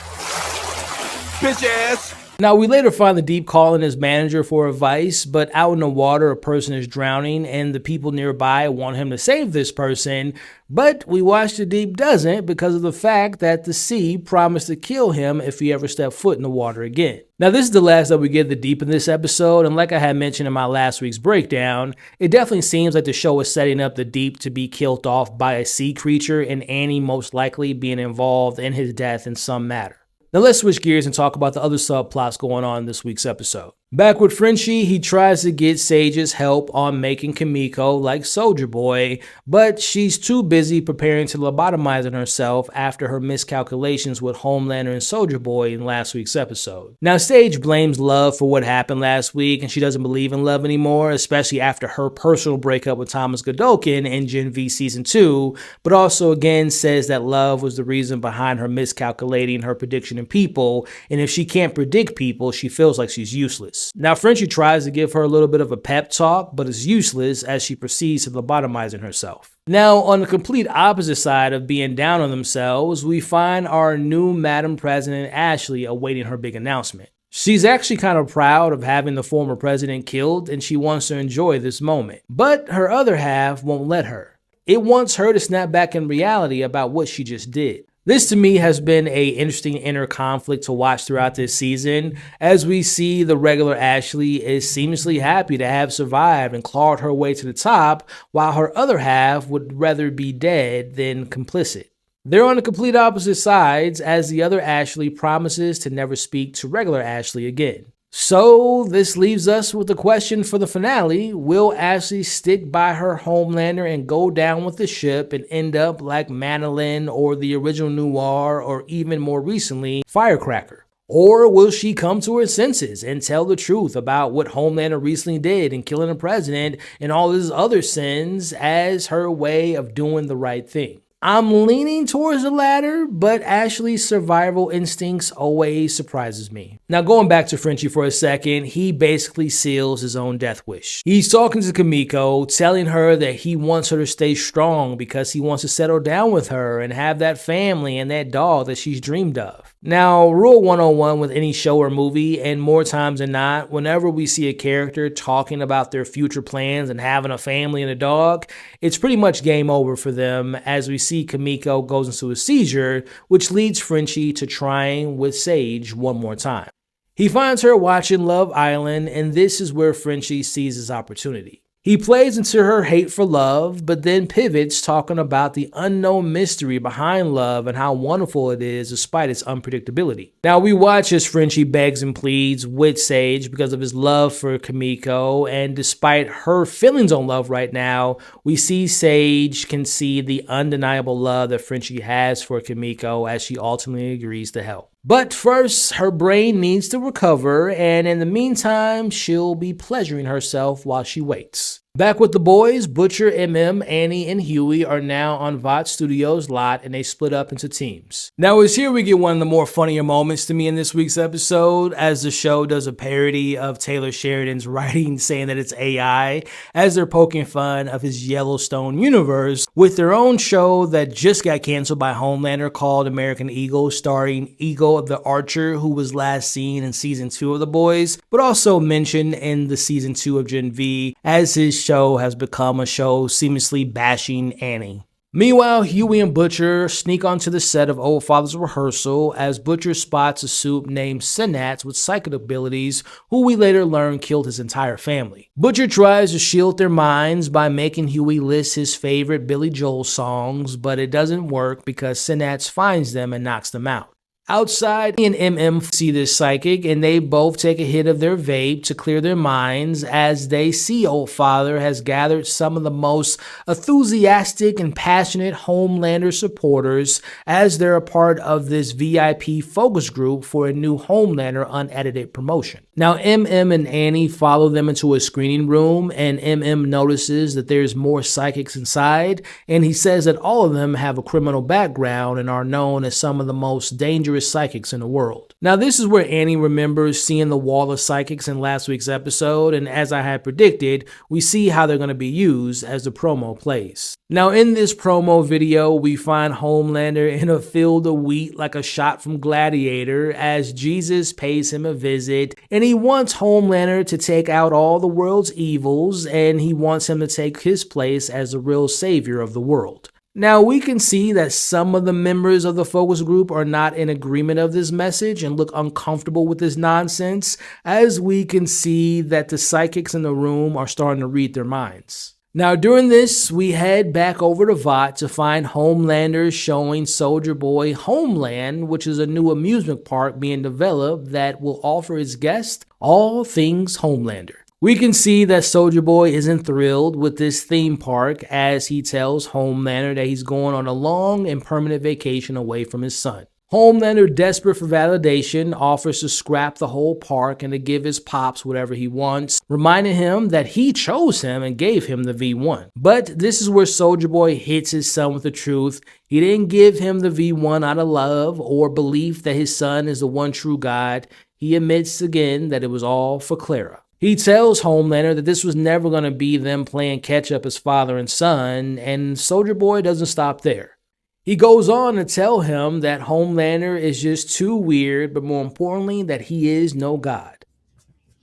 G: bitch ass.
A: Now, we later find the Deep calling his manager for advice, but out in the water, a person is drowning and the people nearby want him to save this person, but we watch the Deep doesn't because of the fact that the sea promised to kill him if he ever stepped foot in the water again. Now, this is the last that we get the Deep in this episode, and like I had mentioned in my last week's breakdown, it definitely seems like the show is setting up the Deep to be killed off by a sea creature and Annie most likely being involved in his death in some matter. Now let's switch gears and talk about the other subplots going on in this week's episode. Back with Frenchie, he tries to get Sage's help on making Kimiko like Soldier Boy, but she's too busy preparing to lobotomize herself after her miscalculations with Homelander and Soldier Boy in last week's episode. Now Sage blames Love for what happened last week, and she doesn't believe in love anymore, especially after her personal breakup with Thomas Godokin in Gen V Season 2, but also again says that Love was the reason behind her miscalculating her prediction in People, and if she can't predict people, she feels like she's useless. Now, Frenchie tries to give her a little bit of a pep talk, but is useless as she proceeds to lobotomizing herself. Now, on the complete opposite side of being down on themselves, we find our new Madam President Ashley awaiting her big announcement. She's actually kind of proud of having the former president killed, and she wants to enjoy this moment. But her other half won't let her. It wants her to snap back in reality about what she just did. This to me has been an interesting inner conflict to watch throughout this season, as we see the regular Ashley is seamlessly happy to have survived and clawed her way to the top, while her other half would rather be dead than complicit. They're on the complete opposite sides, as the other Ashley promises to never speak to regular Ashley again. So this leaves us with the question for the finale: will Ashley stick by her Homelander and go down with the ship and end up like Madeline or the original Noir or even more recently Firecracker? Or will she come to her senses and tell the truth about what Homelander recently did in killing the president and all his other sins as her way of doing the right thing? I'm leaning towards the latter, but Ashley's survival instincts always surprises me. Now going back to Frenchie for a second, he basically seals his own death wish. He's talking to Kimiko, telling her that he wants her to stay strong because he wants to settle down with her and have that family and that dog that she's dreamed of. Now, rule 101 with any show or movie, and more times than not, whenever we see a character talking about their future plans and having a family and a dog, it's pretty much game over for them, as we see Kimiko goes into a seizure, which leads Frenchie to trying with Sage one more time. He finds her watching Love Island, and this is where Frenchie sees his opportunity. He plays into her hate for Love, but then pivots talking about the unknown mystery behind Love and how wonderful it is despite its unpredictability. Now we watch as Frenchie begs and pleads with Sage because of his love for Kimiko, and despite her feelings on Love right now, we see Sage can see the undeniable love that Frenchie has for Kimiko as she ultimately agrees to help. But first, her brain needs to recover, and in the meantime, she'll be pleasuring herself while she waits. Back with the boys, Butcher, MM, Annie, and Huey are now on Vought Studios' lot, and they split up into teams. Now, it's here we get one of the more funnier moments to me in this week's episode, as the show does a parody of Taylor Sheridan's writing, saying that it's AI, as they're poking fun of his Yellowstone universe with their own show that just got canceled by Homelander called American Eagle, starring Eagle the Archer, who was last seen in season 2 of The Boys, but also mentioned in the season 2 of Gen V, as his show has become a show seamlessly bashing Annie. Meanwhile, Huey and Butcher sneak onto the set of Old Father's rehearsal as Butcher spots a soup named Synapse with psychic abilities, who we later learn killed his entire family. Butcher tries to shield their minds by making Huey list his favorite Billy Joel songs, but it doesn't work because Synapse finds them and knocks them out. Outside, he and MM see this psychic, and they both take a hit of their vape to clear their minds as they see Old Father has gathered some of the most enthusiastic and passionate Homelander supporters as they're a part of this VIP focus group for a new Homelander unedited promotion. Now, MM and Annie follow them into a screening room, and MM notices that there's more psychics inside, and he says that all of them have a criminal background and are known as some of the most dangerous psychics in the world. Now, this is where Annie remembers seeing the wall of psychics in last week's episode, and as I had predicted, we see how they're going to be used as the promo plays. Now, in this promo video, we find Homelander in a field of wheat like a shot from Gladiator as Jesus pays him a visit, and he wants Homelander to take out all the world's evils, and he wants him to take his place as the real savior of the world. Now, we can see that some of the members of the focus group are not in agreement of this message and look uncomfortable with this nonsense, as we can see that the psychics in the room are starting to read their minds. Now, during this, we head back over to Vought to find Homelander showing Soldier Boy Homeland, which is a new amusement park being developed that will offer its guests all things Homelander. We can see that Soldier Boy isn't thrilled with this theme park as he tells Homelander that he's going on a long and permanent vacation away from his son. Homelander, desperate for validation, offers to scrap the whole park and to give his pops whatever he wants, reminding him that he chose him and gave him the V1. But this is where Soldier Boy hits his son with the truth. He didn't give him the V1 out of love or belief that his son is the one true God. He admits again that it was all for Clara. He tells Homelander that this was never going to be them playing catch-up as father and son, and Soldier Boy doesn't stop there. He goes on to tell him that Homelander is just too weird, but more importantly, that he is no god.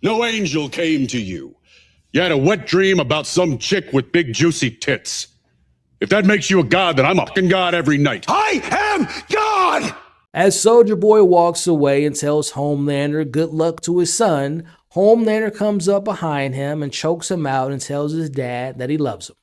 P: No angel came to you. You had a wet dream about some chick with big juicy tits. If that makes you a god, then I'm a fucking god every night. I am God!
A: As Soldier Boy walks away and tells Homelander good luck to his son, Homelander comes up behind him and chokes him out and tells his dad that he loves him.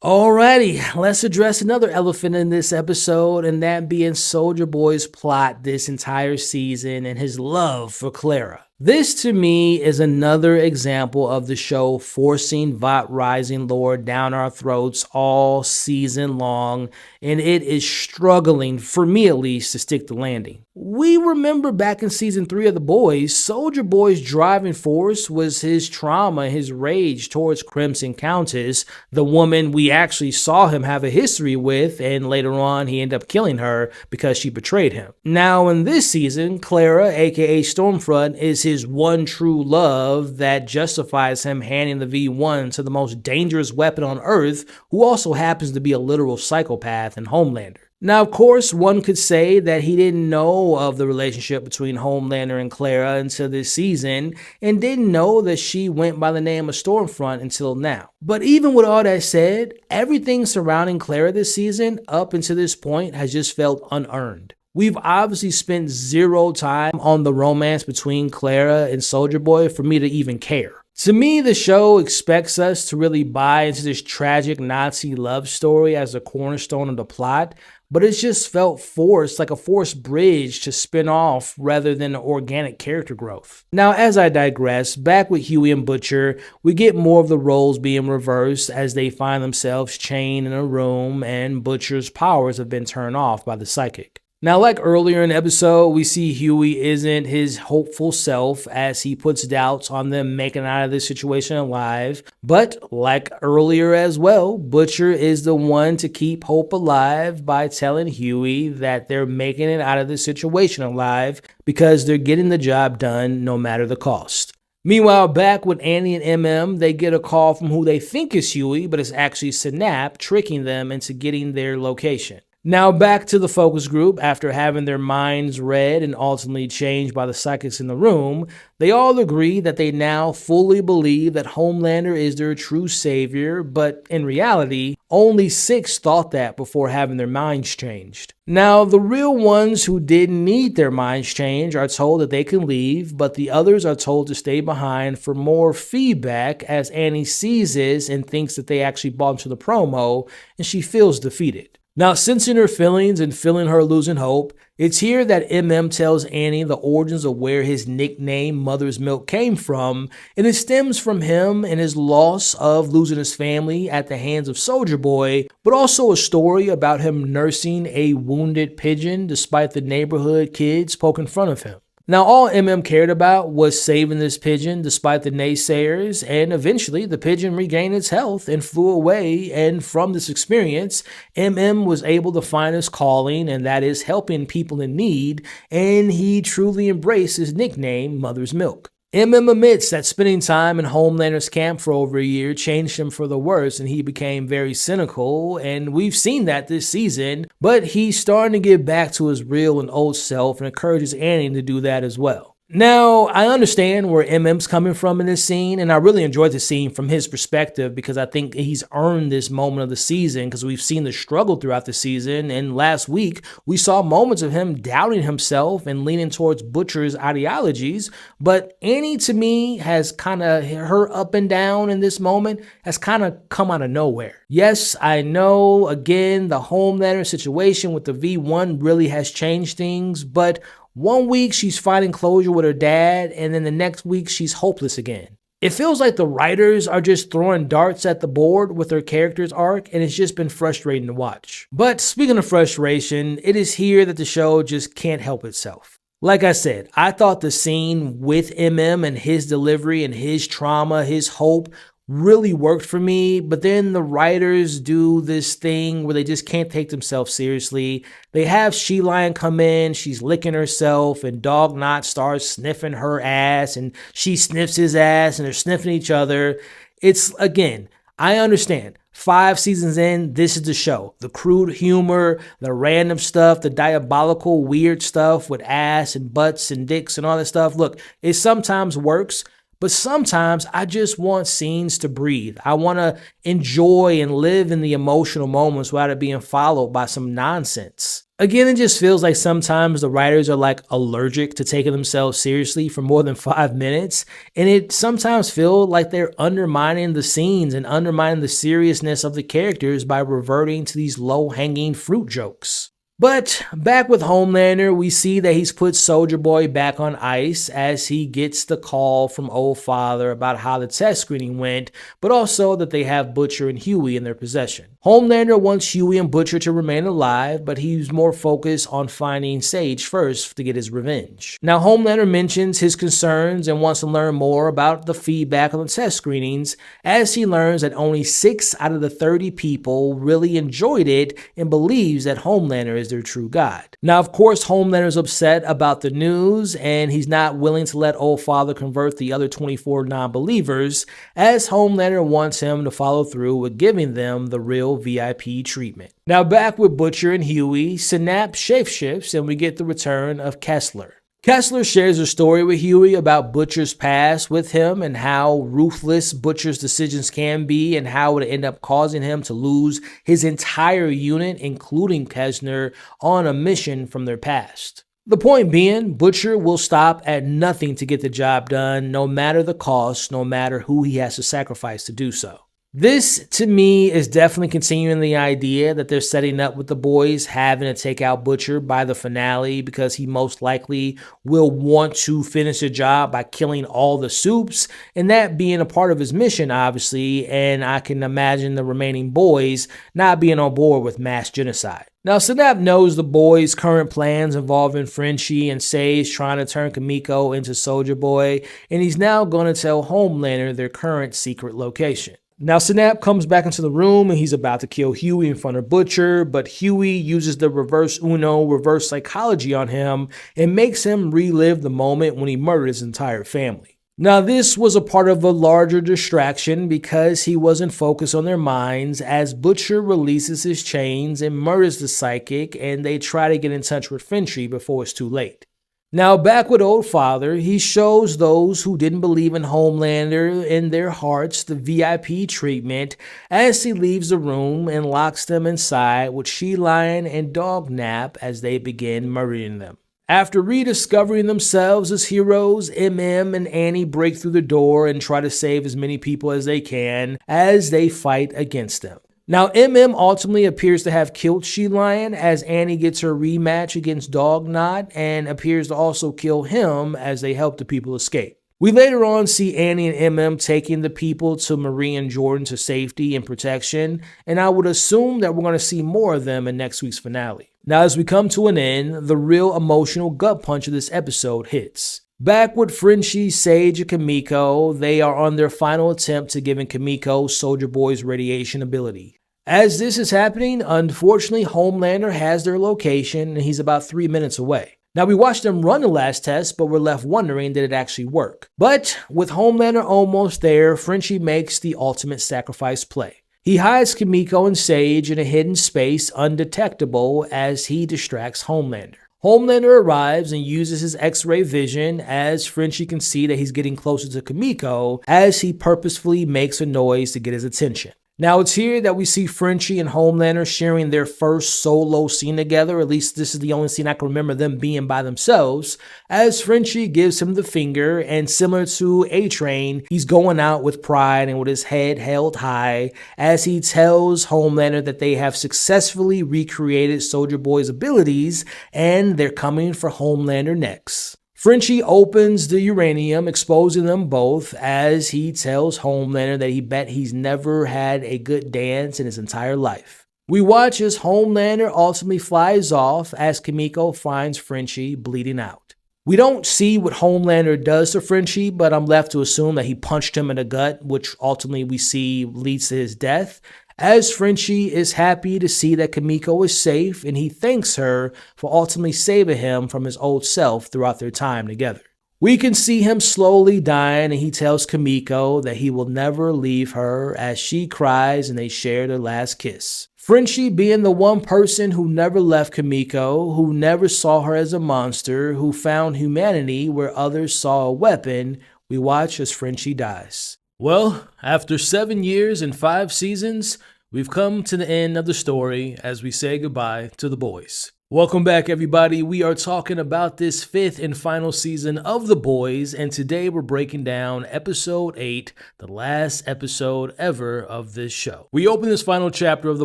A: Alrighty, let's address another elephant in this episode, and that being Soldier Boy's plot this entire season and his love for Clara. This, to me, is another example of the show forcing Vought Rising lore down our throats all season long, and it is struggling, for me at least, to stick the landing. We remember back in season 3 of The Boys, Soldier Boy's driving force was his trauma, his rage towards Crimson Countess, the woman we actually saw him have a history with, and later on he ended up killing her because she betrayed him. Now in this season, Clara, aka Stormfront, is his one true love that justifies him handing the V1 to the most dangerous weapon on Earth, who also happens to be a literal psychopath and Homelander. Now, of course, one could say that he didn't know of the relationship between Homelander and Clara until this season, and didn't know that she went by the name of Stormfront until now. But even with all that said, everything surrounding Clara this season, up until this point, has just felt unearned. We've obviously spent zero time on the romance between Clara and Soldier Boy for me to even care. To me, the show expects us to really buy into this tragic Nazi love story as a cornerstone of the plot, but it's just felt forced, like a forced bridge to spin off rather than organic character growth. Now, as I digress, back with Huey and Butcher, we get more of the roles being reversed as they find themselves chained in a room and Butcher's powers have been turned off by the psychic. Now, like earlier in the episode, we see Huey isn't his hopeful self as he puts doubts on them making it out of this situation alive. But like earlier as well, Butcher is the one to keep hope alive by telling Huey that they're making it out of this situation alive because they're getting the job done no matter the cost. Meanwhile, back with Annie and MM, they get a call from who they think is Huey, but it's actually Synap tricking them into getting their location. Now back to the focus group. After having their minds read and ultimately changed by the psychics in the room, they all agree that they now fully believe that Homelander is their true savior, but in reality, only 6 thought that before having their minds changed. Now, the real ones who didn't need their minds changed are told that they can leave, but the others are told to stay behind for more feedback as Annie sees this and thinks that they actually bought into the promo, and she feels defeated. Now, sensing her feelings and feeling her losing hope, it's here that MM tells Annie the origins of where his nickname Mother's Milk came from, and it stems from him and his loss of losing his family at the hands of Soulja Boy, but also a story about him nursing a wounded pigeon despite the neighborhood kids poking fun of him. Now, all MM cared about was saving this pigeon despite the naysayers, and eventually the pigeon regained its health and flew away, and from this experience, MM was able to find his calling, and that is helping people in need, and he truly embraced his nickname, Mother's Milk. MM admits that spending time in Homelander's camp for over a year changed him for the worse, and he became very cynical, and we've seen that this season, but he's starting to get back to his real and old self and encourages Annie to do that as well. Now, I understand where MM's coming from in this scene, and I really enjoyed the scene from his perspective because I think he's earned this moment of the season because we've seen the struggle throughout the season, and last week we saw moments of him doubting himself and leaning towards Butcher's ideologies, but Annie to me has kind of, her up and down in this moment has kind of come out of nowhere. Yes, I know, again, the Homelander situation with the V1 really has changed things, but one week she's finding closure with her dad, and then the next week she's hopeless again. It feels like the writers are just throwing darts at the board with her character's arc, and it's just been frustrating to watch. But speaking of frustration, it is here that the show just can't help itself. Like I said, I thought the scene with MM and his delivery and his trauma, his hope, really worked for me, but then the writers do this thing where they just can't take themselves seriously. They have She-Lion come in, she's licking herself, and Dog Knot starts sniffing her ass, and she sniffs his ass, and they're sniffing each other. It's, again, I understand. 5 seasons in, this is the show. The crude humor, the random stuff, the diabolical, weird stuff with ass and butts and dicks and all that stuff. Look, it sometimes works, but sometimes I just want scenes to breathe. I want to enjoy and live in the emotional moments without it being followed by some nonsense. Again, it just feels like sometimes the writers are like allergic to taking themselves seriously for more than 5 minutes. And it sometimes feels like they're undermining the scenes and undermining the seriousness of the characters by reverting to these low-hanging fruit jokes. But back with Homelander, we see that he's put Soulja Boy back on ice as he gets the call from Old Father about how the test screening went, but also that they have Butcher and Huey in their possession. Homelander wants Huey and Butcher to remain alive, but he's more focused on finding Sage first to get his revenge. Now, Homelander mentions his concerns and wants to learn more about the feedback on the test screenings, as he learns that only 6 out of the 30 people really enjoyed it and believes that Homelander is their true god. Now, of course, Homelander's upset about the news, and he's not willing to let Old Father convert the other 24 non-believers, as Homelander wants him to follow through with giving them the real VIP treatment. Now, back with Butcher and Huey, Synap shapeshifts, and we get the return of Kessler. Kessler shares a story with Huey about Butcher's past with him and how ruthless Butcher's decisions can be and how it would end up causing him to lose his entire unit, including Kessler, on a mission from their past. The point being, Butcher will stop at nothing to get the job done, no matter the cost, no matter who he has to sacrifice to do so. This, to me, is definitely continuing the idea that they're setting up with the boys having to take out Butcher by the finale because he most likely will want to finish the job by killing all the Supes, and that being a part of his mission, obviously, and I can imagine the remaining boys not being on board with mass genocide. Now, Snap knows the boys' current plans involving Frenchie and Sage trying to turn Kimiko into Soldier Boy, and he's now going to tell Homelander their current secret location. Now, Snap comes back into the room and he's about to kill Huey in front of Butcher, but Huey uses the reverse psychology on him and makes him relive the moment when he murdered his entire family. Now, this was a part of a larger distraction because he wasn't focused on their minds as Butcher releases his chains and murders the psychic, and they try to get in touch with Frenchie before it's too late. Now, back with Old Father, he shows those who didn't believe in Homelander in their hearts the VIP treatment as he leaves the room and locks them inside with She Lion and Dog Nap as they begin murdering them. After rediscovering themselves as heroes, MM and Annie break through the door and try to save as many people as they can as they fight against them. Now, MM ultimately appears to have killed She Lion as Annie gets her rematch against Dog Knot and appears to also kill him as they help the people escape. We later on see Annie and MM taking the people to Marie and Jordan to safety and protection, and I would assume that we're going to see more of them in next week's finale. Now, as we come to an end, the real emotional gut punch of this episode hits. Back with Frenchie, Sage, and Kimiko, they are on their final attempt to giving Kimiko Soldier Boy's radiation ability. As this is happening, unfortunately, Homelander has their location and he's about 3 minutes away. Now, we watched them run the last test, but we're left wondering did it actually work. But with Homelander almost there, Frenchie makes the ultimate sacrifice play. He hides Kimiko and Sage in a hidden space undetectable as he distracts Homelander. Homelander arrives and uses his X-ray vision as Frenchie can see that he's getting closer to Kimiko as he purposefully makes a noise to get his attention. Now, it's here that we see Frenchie and Homelander sharing their first solo scene together. At least this is the only scene I can remember them being by themselves, as Frenchie gives him the finger, and similar to A-Train, he's going out with pride and with his head held high as he tells Homelander that they have successfully recreated Soldier Boy's abilities and they're coming for Homelander next. Frenchie opens the uranium, exposing them both as he tells Homelander that he bet he's never had a good dance in his entire life. We watch as Homelander ultimately flies off as Kimiko finds Frenchie bleeding out. We don't see what Homelander does to Frenchie, but I'm left to assume that he punched him in the gut, which ultimately we see leads to his death, as Frenchie is happy to see that Kimiko is safe and he thanks her for ultimately saving him from his old self throughout their time together. We can see him slowly dying and he tells Kimiko that he will never leave her as she cries and they share their last kiss. Frenchie being the one person who never left Kimiko, who never saw her as a monster, who found humanity where others saw a weapon, we watch as Frenchie dies. Well, after 7 years and 5 seasons, we've come to the end of the story as we say goodbye to the boys. Welcome back, everybody. We are talking about this 5th and final season of The Boys, and today we're breaking down episode 8, the last episode ever of this show. We open this final chapter of The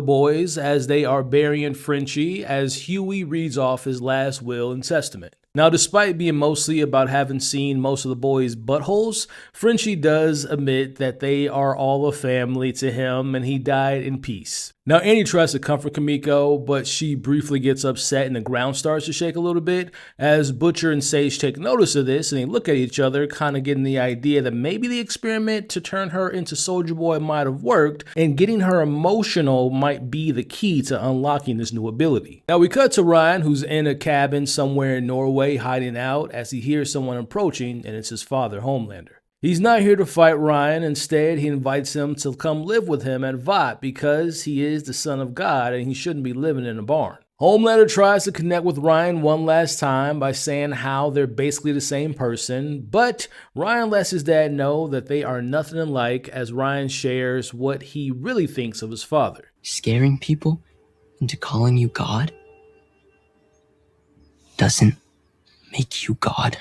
A: Boys as they are burying Frenchie as Huey reads off his last will and testament. Now, despite being mostly about having seen most of the boys' buttholes, Frenchie does admit that they are all a family to him and he died in peace. Now, Annie tries to comfort Kimiko, but she briefly gets upset and the ground starts to shake a little bit as Butcher and Sage take notice of this and they look at each other, kind of getting the idea that maybe the experiment to turn her into Soldier Boy might have worked and getting her emotional might be the key to unlocking this new ability. Now, we cut to Ryan, who's in a cabin somewhere in Norway hiding out as he hears someone approaching, and it's his father, Homelander. He's not here to fight Ryan. Instead, he invites him to come live with him at Vought because he is the son of God and he shouldn't be living in a barn. Homelander tries to connect with Ryan one last time by saying how they're basically the same person, but Ryan lets his dad know that they are nothing alike as Ryan shares what he really thinks of his father.
Q: Scaring people into calling you God doesn't make you God.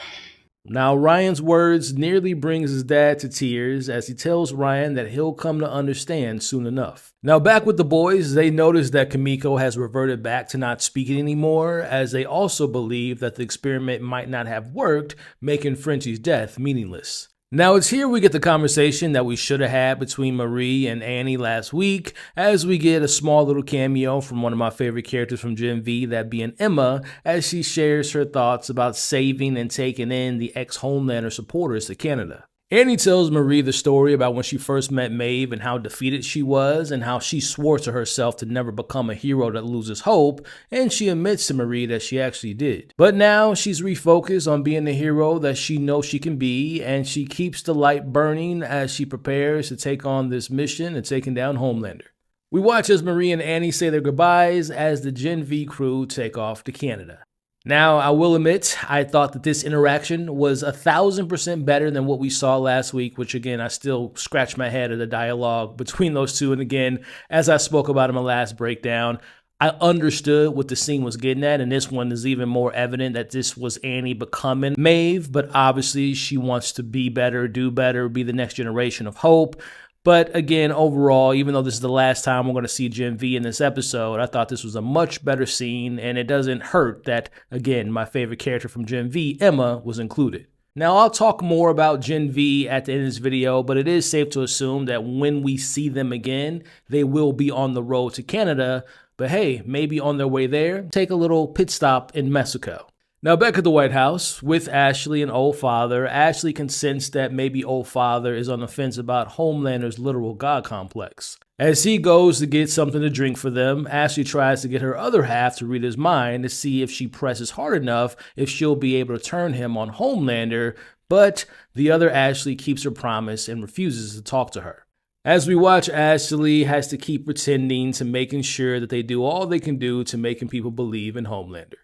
A: Now, Ryan's words nearly brings his dad to tears as he tells Ryan that he'll come to understand soon enough. Now, back with the boys, they notice that Kimiko has reverted back to not speaking anymore, as they also believe that the experiment might not have worked, making Frenchie's death meaningless. Now, it's here we get the conversation that we should have had between Marie and Annie last week, as we get a small little cameo from one of my favorite characters from Gen V, that being Emma, as she shares her thoughts about saving and taking in the ex-Homelander supporters to Canada. Annie tells Marie the story about when she first met Maeve and how defeated she was and how she swore to herself to never become a hero that loses hope, and she admits to Marie that she actually did. But now she's refocused on being the hero that she knows she can be, and she keeps the light burning as she prepares to take on this mission of taking down Homelander. We watch as Marie and Annie say their goodbyes as the Gen V crew take off to Canada. Now, I will admit, I thought that this interaction was 1,000% better than what we saw last week, which again, I still scratch my head at the dialogue between those two. And again, as I spoke about in my last breakdown, I understood what the scene was getting at, and this one is even more evident that this was Annie becoming Maeve, but obviously she wants to be better, do better, be the next generation of hope. But again, overall, even though this is the last time we're going to see Gen V in this episode, I thought this was a much better scene, and it doesn't hurt that, again, my favorite character from Gen V, Emma, was included. Now, I'll talk more about Gen V at the end of this video, but it is safe to assume that when we see them again, they will be on the road to Canada, but hey, maybe on their way there, take a little pit stop in Mexico. Now, back at the White House with Ashley and Old Father, Ashley can sense that maybe Old Father is on the fence about Homelander's literal God complex. As he goes to get something to drink for them, Ashley tries to get her other half to read his mind to see if she presses hard enough if she'll be able to turn him on Homelander, but the other Ashley keeps her promise and refuses to talk to her. As we watch, Ashley has to keep pretending to making sure that they do all they can do to making people believe in Homelander.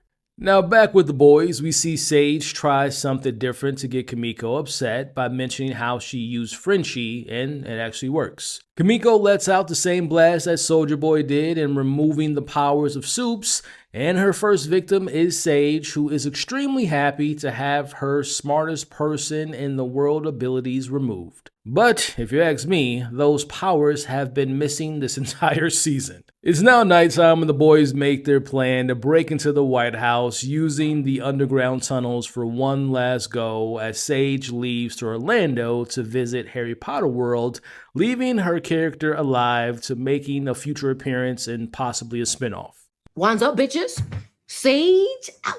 A: Now, back with the boys, we see Sage try something different to get Kimiko upset by mentioning how she used Frenchie, and it actually works. Kimiko lets out the same blast that Soulja Boy did in removing the powers of Supes, and her first victim is Sage, who is extremely happy to have her smartest person in the world abilities removed. But, if you ask me, those powers have been missing this entire season. It's now nighttime when the boys make their plan to break into the White House using the underground tunnels for one last go as Sage leaves to Orlando to visit Harry Potter World, leaving her character alive to making a future appearance and possibly a spinoff.
L: Wands up, bitches. Sage out.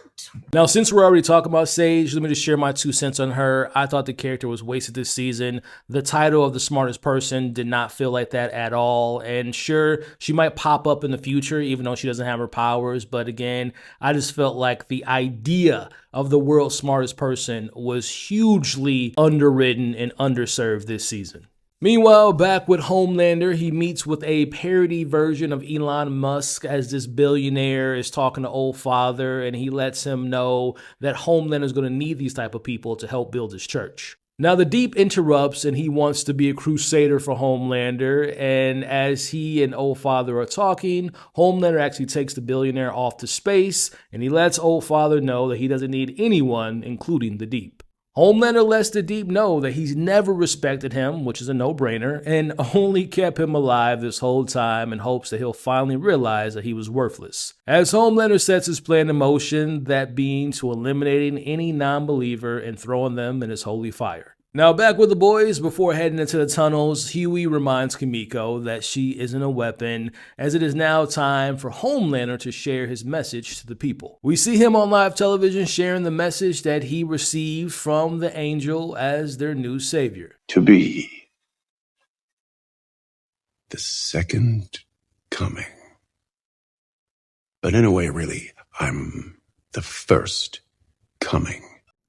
A: Now, since we're already talking about Sage, let me just share my 2 cents on her. I thought the character was wasted this season. The title of the smartest person did not feel like that at all. And sure, she might pop up in the future, even though she doesn't have her powers. But again, I just felt like the idea of the world's smartest person was hugely underwritten and underserved this season. Meanwhile, back with Homelander, he meets with a parody version of Elon Musk as this billionaire is talking to Old Father, and he lets him know that Homelander is going to need these type of people to help build his church. Now, the Deep interrupts, and he wants to be a crusader for Homelander, and as he and Old Father are talking, Homelander actually takes the billionaire off to space, and he lets Old Father know that he doesn't need anyone, including the Deep. Homelander lets the Deep know that he's never respected him, which is a no-brainer, and only kept him alive this whole time in hopes that he'll finally realize that he was worthless. As Homelander sets his plan in motion, that being to eliminating any non-believer and throwing them in his holy fire. Now, back with the boys, before heading into the tunnels, Huey reminds Kimiko that she isn't a weapon, as it is now time for Homelander to share his message to the people. We see him on live television sharing the message that he received from the angel as their new savior.
C: To be the second coming. But in a way, really, I'm the first coming.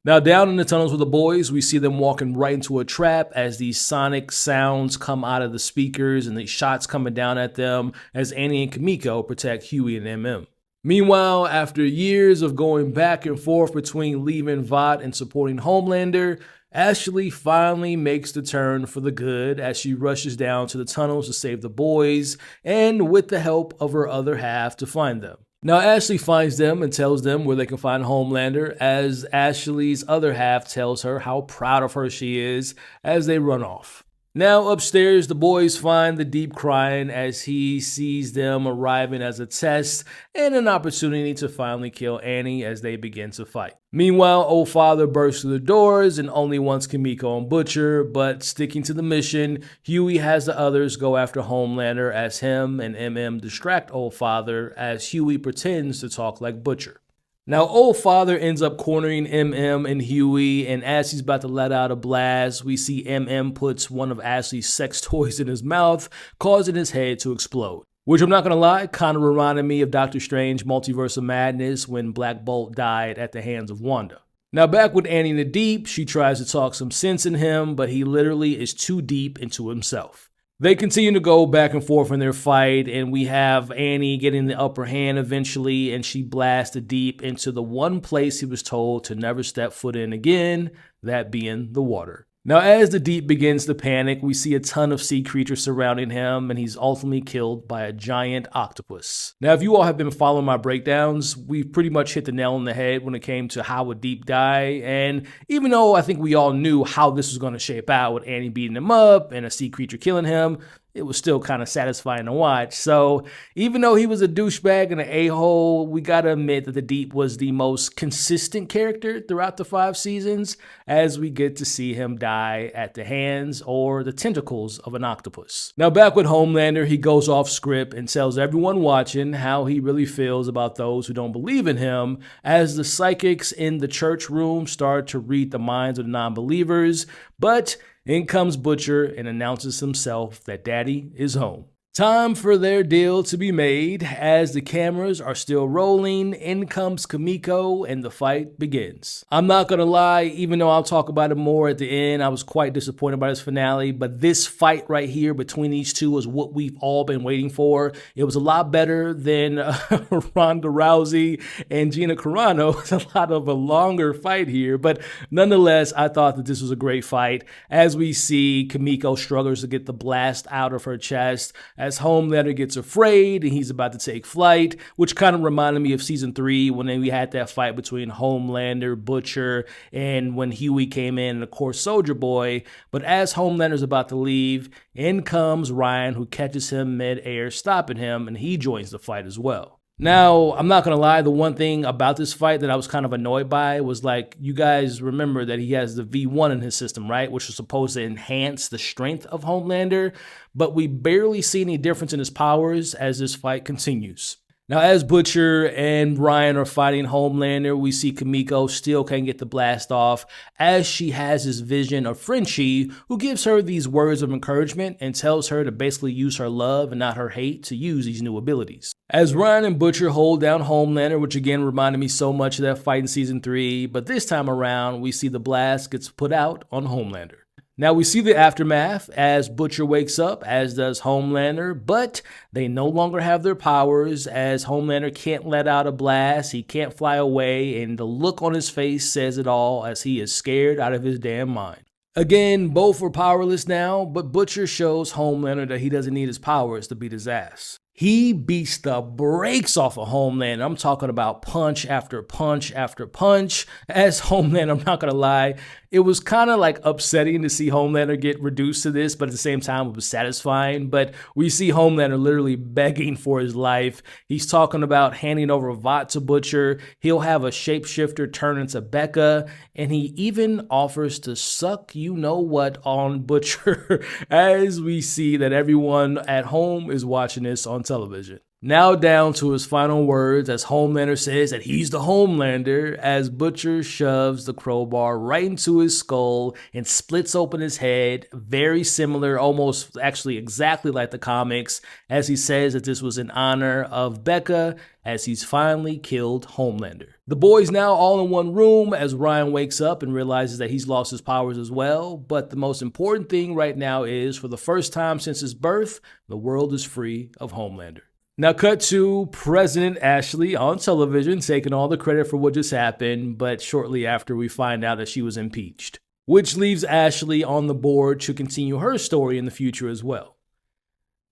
A: Now, down in the tunnels with the boys, we see them walking right into a trap as these sonic sounds come out of the speakers and the shots coming down at them as Annie and Kimiko protect Huey and MM. Meanwhile, after years of going back and forth between leaving Vought and supporting Homelander, Ashley finally makes the turn for the good as she rushes down to the tunnels to save the boys and with the help of her other half to find them. Now Ashley finds them and tells them where they can find Homelander, as Ashley's other half tells her how proud of her she is as they run off. Now upstairs, the boys find the Deep crying as he sees them arriving as a test and an opportunity to finally kill Annie as they begin to fight. Meanwhile, Old Father bursts through the doors and only wants Kimiko and Butcher, but sticking to the mission, Huey has the others go after Homelander as him and MM distract Old Father as Huey pretends to talk like Butcher. Now, Old Father ends up cornering MM and Huey, and as he's about to let out a blast, we see MM puts one of Ashley's sex toys in his mouth, causing his head to explode. Which, I'm not gonna lie, kind of reminded me of Doctor Strange Multiverse of Madness when Black Bolt died at the hands of Wanda. Now, back with Annie in the Deep, she tries to talk some sense in him, but he literally is too deep into himself. They continue to go back and forth in their fight, and we have Annie getting the upper hand eventually, and she blasts the Deep into the one place he was told to never step foot in again, that being the water. Now, as the Deep begins to panic, we see a ton of sea creatures surrounding him, and he's ultimately killed by a giant octopus. Now, if you all have been following my breakdowns, we've pretty much hit the nail on the head when it came to how a Deep die, and even though I think we all knew how this was going to shape out with Annie beating him up and a sea creature killing him, it was still kind of satisfying to watch. So even though he was a douchebag and an a-hole, we gotta admit that the Deep was the most consistent character throughout the 5 seasons, as we get to see him die at the hands or the tentacles of an octopus. Now back with Homelander, he goes off script and tells everyone watching how he really feels about those who don't believe in him, as the psychics in the church room start to read the minds of the non-believers, but in comes Butcher and announces himself that Daddy is home. Time for their deal to be made. As the cameras are still rolling, in comes Kimiko and the fight begins. I'm not gonna lie, even though I'll talk about it more at the end, I was quite disappointed by this finale, but this fight right here between these two is what we've all been waiting for. It was a lot better than Ronda Rousey and Gina Carano. It's a lot of a longer fight here, but nonetheless, I thought that this was a great fight. As we see, Kimiko struggles to get the blast out of her chest, as Homelander gets afraid and he's about to take flight, which kind of reminded me of season 3 when we had that fight between Homelander, Butcher, and when Huey came in, and of course Soldier Boy. But as Homelander's about to leave, in comes Ryan, who catches him mid-air, stopping him, and he joins the fight as well. Now, I'm not going to lie, the one thing about this fight that I was kind of annoyed by was, like, you guys remember that he has the V1 in his system, right? Which was supposed to enhance the strength of Homelander, but we barely see any difference in his powers as this fight continues. Now, as Butcher and Ryan are fighting Homelander, we see Kimiko still can't get the blast off, as she has this vision of Frenchie, who gives her these words of encouragement and tells her to basically use her love and not her hate to use these new abilities. As Ryan and Butcher hold down Homelander, which again reminded me so much of that fight in season 3, but this time around, we see the blast gets put out on Homelander. Now we see the aftermath as Butcher wakes up, as does Homelander, but they no longer have their powers, as Homelander can't let out a blast, he can't fly away, and the look on his face says it all, as he is scared out of his damn mind. Again, both are powerless now, but Butcher shows Homelander that he doesn't need his powers to beat his ass. He beats the brakes off of Homelander. I'm talking about punch after punch after punch. As Homelander, I'm not gonna lie, it was kind of like upsetting to see Homelander get reduced to this, but at the same time, it was satisfying. But we see Homelander literally begging for his life. He's talking about handing over Vought to Butcher. He'll have a shapeshifter turn into Becca, and he even offers to suck you-know-what on Butcher, as we see that everyone at home is watching this on television. Now down to his final words, as Homelander says that he's the Homelander, as Butcher shoves the crowbar right into his skull and splits open his head, very similar, almost actually exactly like the comics, as he says that this was in honor of Becca, as he's finally killed Homelander. The boys now all in one room, as Ryan wakes up and realizes that he's lost his powers as well, but the most important thing right now is, for the first time since his birth, the world is free of Homelander. Now cut to President Ashley on television taking all the credit for what just happened, but shortly after we find out that she was impeached, which leaves Ashley on the board to continue her story in the future as well.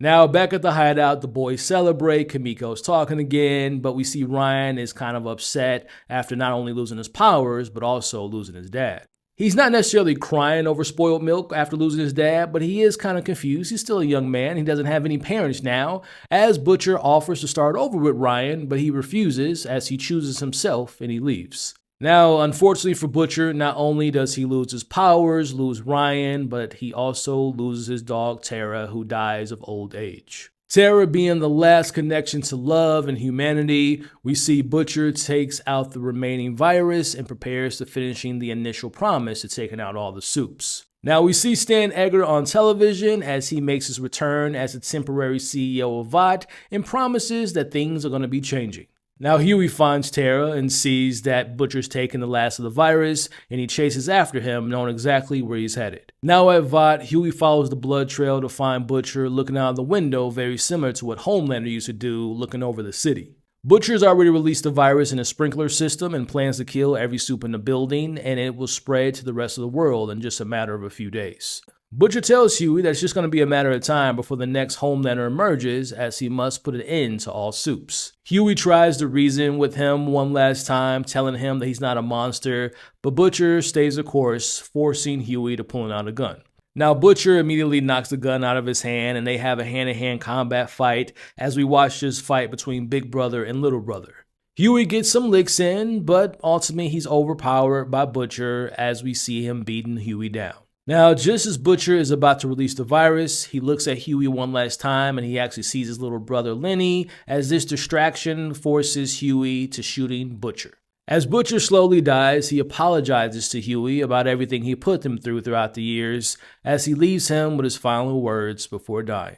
A: Now, back at the hideout, the boys celebrate. Kimiko's talking again, but we see Ryan is kind of upset after not only losing his powers, but also losing his dad. He's not necessarily crying over spoiled milk after losing his dad, but he is kind of confused. He's still a young man. He doesn't have any parents now, as Butcher offers to start over with Ryan, but he refuses as he chooses himself and he leaves. Now, unfortunately for Butcher, not only does he lose his powers, lose Ryan, but he also loses his dog Tara, who dies of old age. Tara being the last connection to love and humanity, we see Butcher takes out the remaining virus and prepares to finishing the initial promise to taking out all the soups. Now we see Stan Edgar on television as he makes his return as the temporary CEO of Vought and promises that things are going to be changing. Now Huey finds Tara and sees that Butcher's taken the last of the virus, and he chases after him, knowing exactly where he's headed. Now at Vought, Huey follows the blood trail to find Butcher looking out the window, very similar to what Homelander used to do, looking over the city. Butcher's already released the virus in a sprinkler system and plans to kill every soup in the building, and it will spread to the rest of the world in just a matter of a few days. Butcher tells Huey that it's just going to be a matter of time before the next Homelander emerges, as he must put an end to all soups. Huey tries to reason with him one last time, telling him that he's not a monster, but Butcher stays the course, forcing Huey to pull out a gun. Now Butcher immediately knocks the gun out of his hand, and they have a hand-to-hand combat fight as we watch this fight between Big Brother and Little Brother. Huey gets some licks in, but ultimately he's overpowered by Butcher as we see him beating Huey down. Now, just as Butcher is about to release the virus, he looks at Huey one last time and he actually sees his little brother Lenny, as this distraction forces Huey to shooting Butcher. As Butcher slowly dies, he apologizes to Huey about everything he put them through throughout the years, as he leaves him with his final words before dying.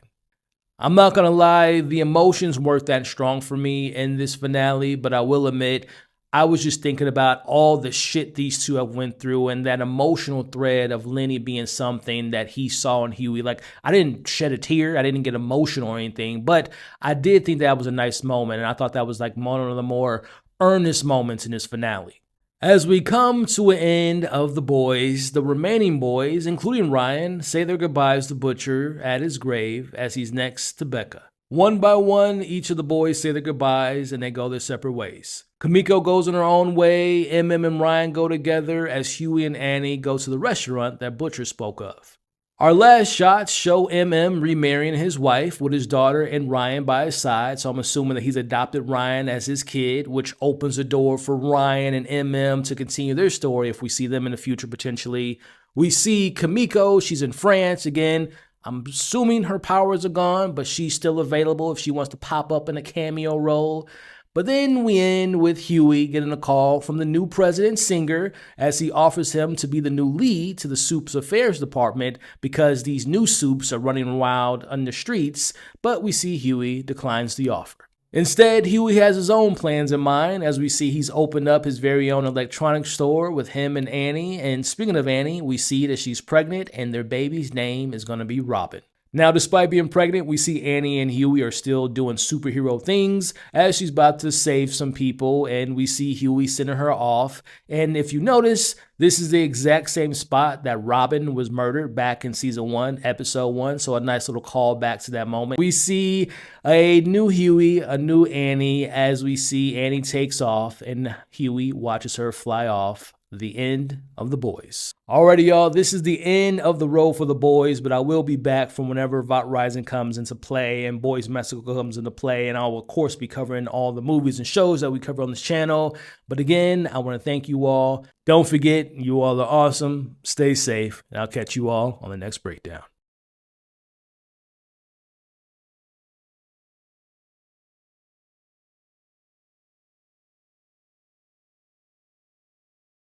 A: I'm not gonna lie, the emotions weren't that strong for me in this finale, but I will admit, I was just thinking about all the shit these two have went through and that emotional thread of Lenny being something that he saw in Huey. Like, I didn't shed a tear, I didn't get emotional or anything, but I did think that was a nice moment, and I thought that was like one of the more earnest moments in this finale. As we come to an end of The Boys, the remaining boys, including Ryan, say their goodbyes to Butcher at his grave as he's next to Becca. One by one, each of the boys say their goodbyes and they go their separate ways. Kimiko goes on her own way, MM and Ryan go together as Huey and Annie go to the restaurant that Butcher spoke of. Our last shots show MM remarrying his wife with his daughter and Ryan by his side, so I'm assuming that he's adopted Ryan as his kid, which opens the door for Ryan and MM to continue their story if we see them in the future potentially. We see Kimiko, she's in France again. I'm assuming her powers are gone, but she's still available if she wants to pop up in a cameo role. But then we end with Huey getting a call from the new president, Singer, as he offers him to be the new lead to the Soups Affairs Department because these new soups are running wild on the streets, but we see Huey declines the offer. Instead, Huey has his own plans in mind, as we see he's opened up his very own electronics store with him and Annie, and speaking of Annie, we see that she's pregnant and their baby's name is going to be Robin. Now, despite being pregnant, we see Annie and Huey are still doing superhero things as she's about to save some people, and we see Huey sending her off. And if you notice, this is the exact same spot that Robin was murdered back in season 1, episode 1, so a nice little callback to that moment. We see a new Huey, a new Annie, as we see Annie takes off and Huey watches her fly off. The end of The Boys. Alrighty, y'all, this is the end of the road for The Boys, but I will be back from whenever Vought Rising comes into play and Boys Massacre comes into play, and I will, of course, be covering all the movies and shows that we cover on this channel. But again, I want to thank you all. Don't forget, you all are awesome. Stay safe, and I'll catch you all on the next breakdown.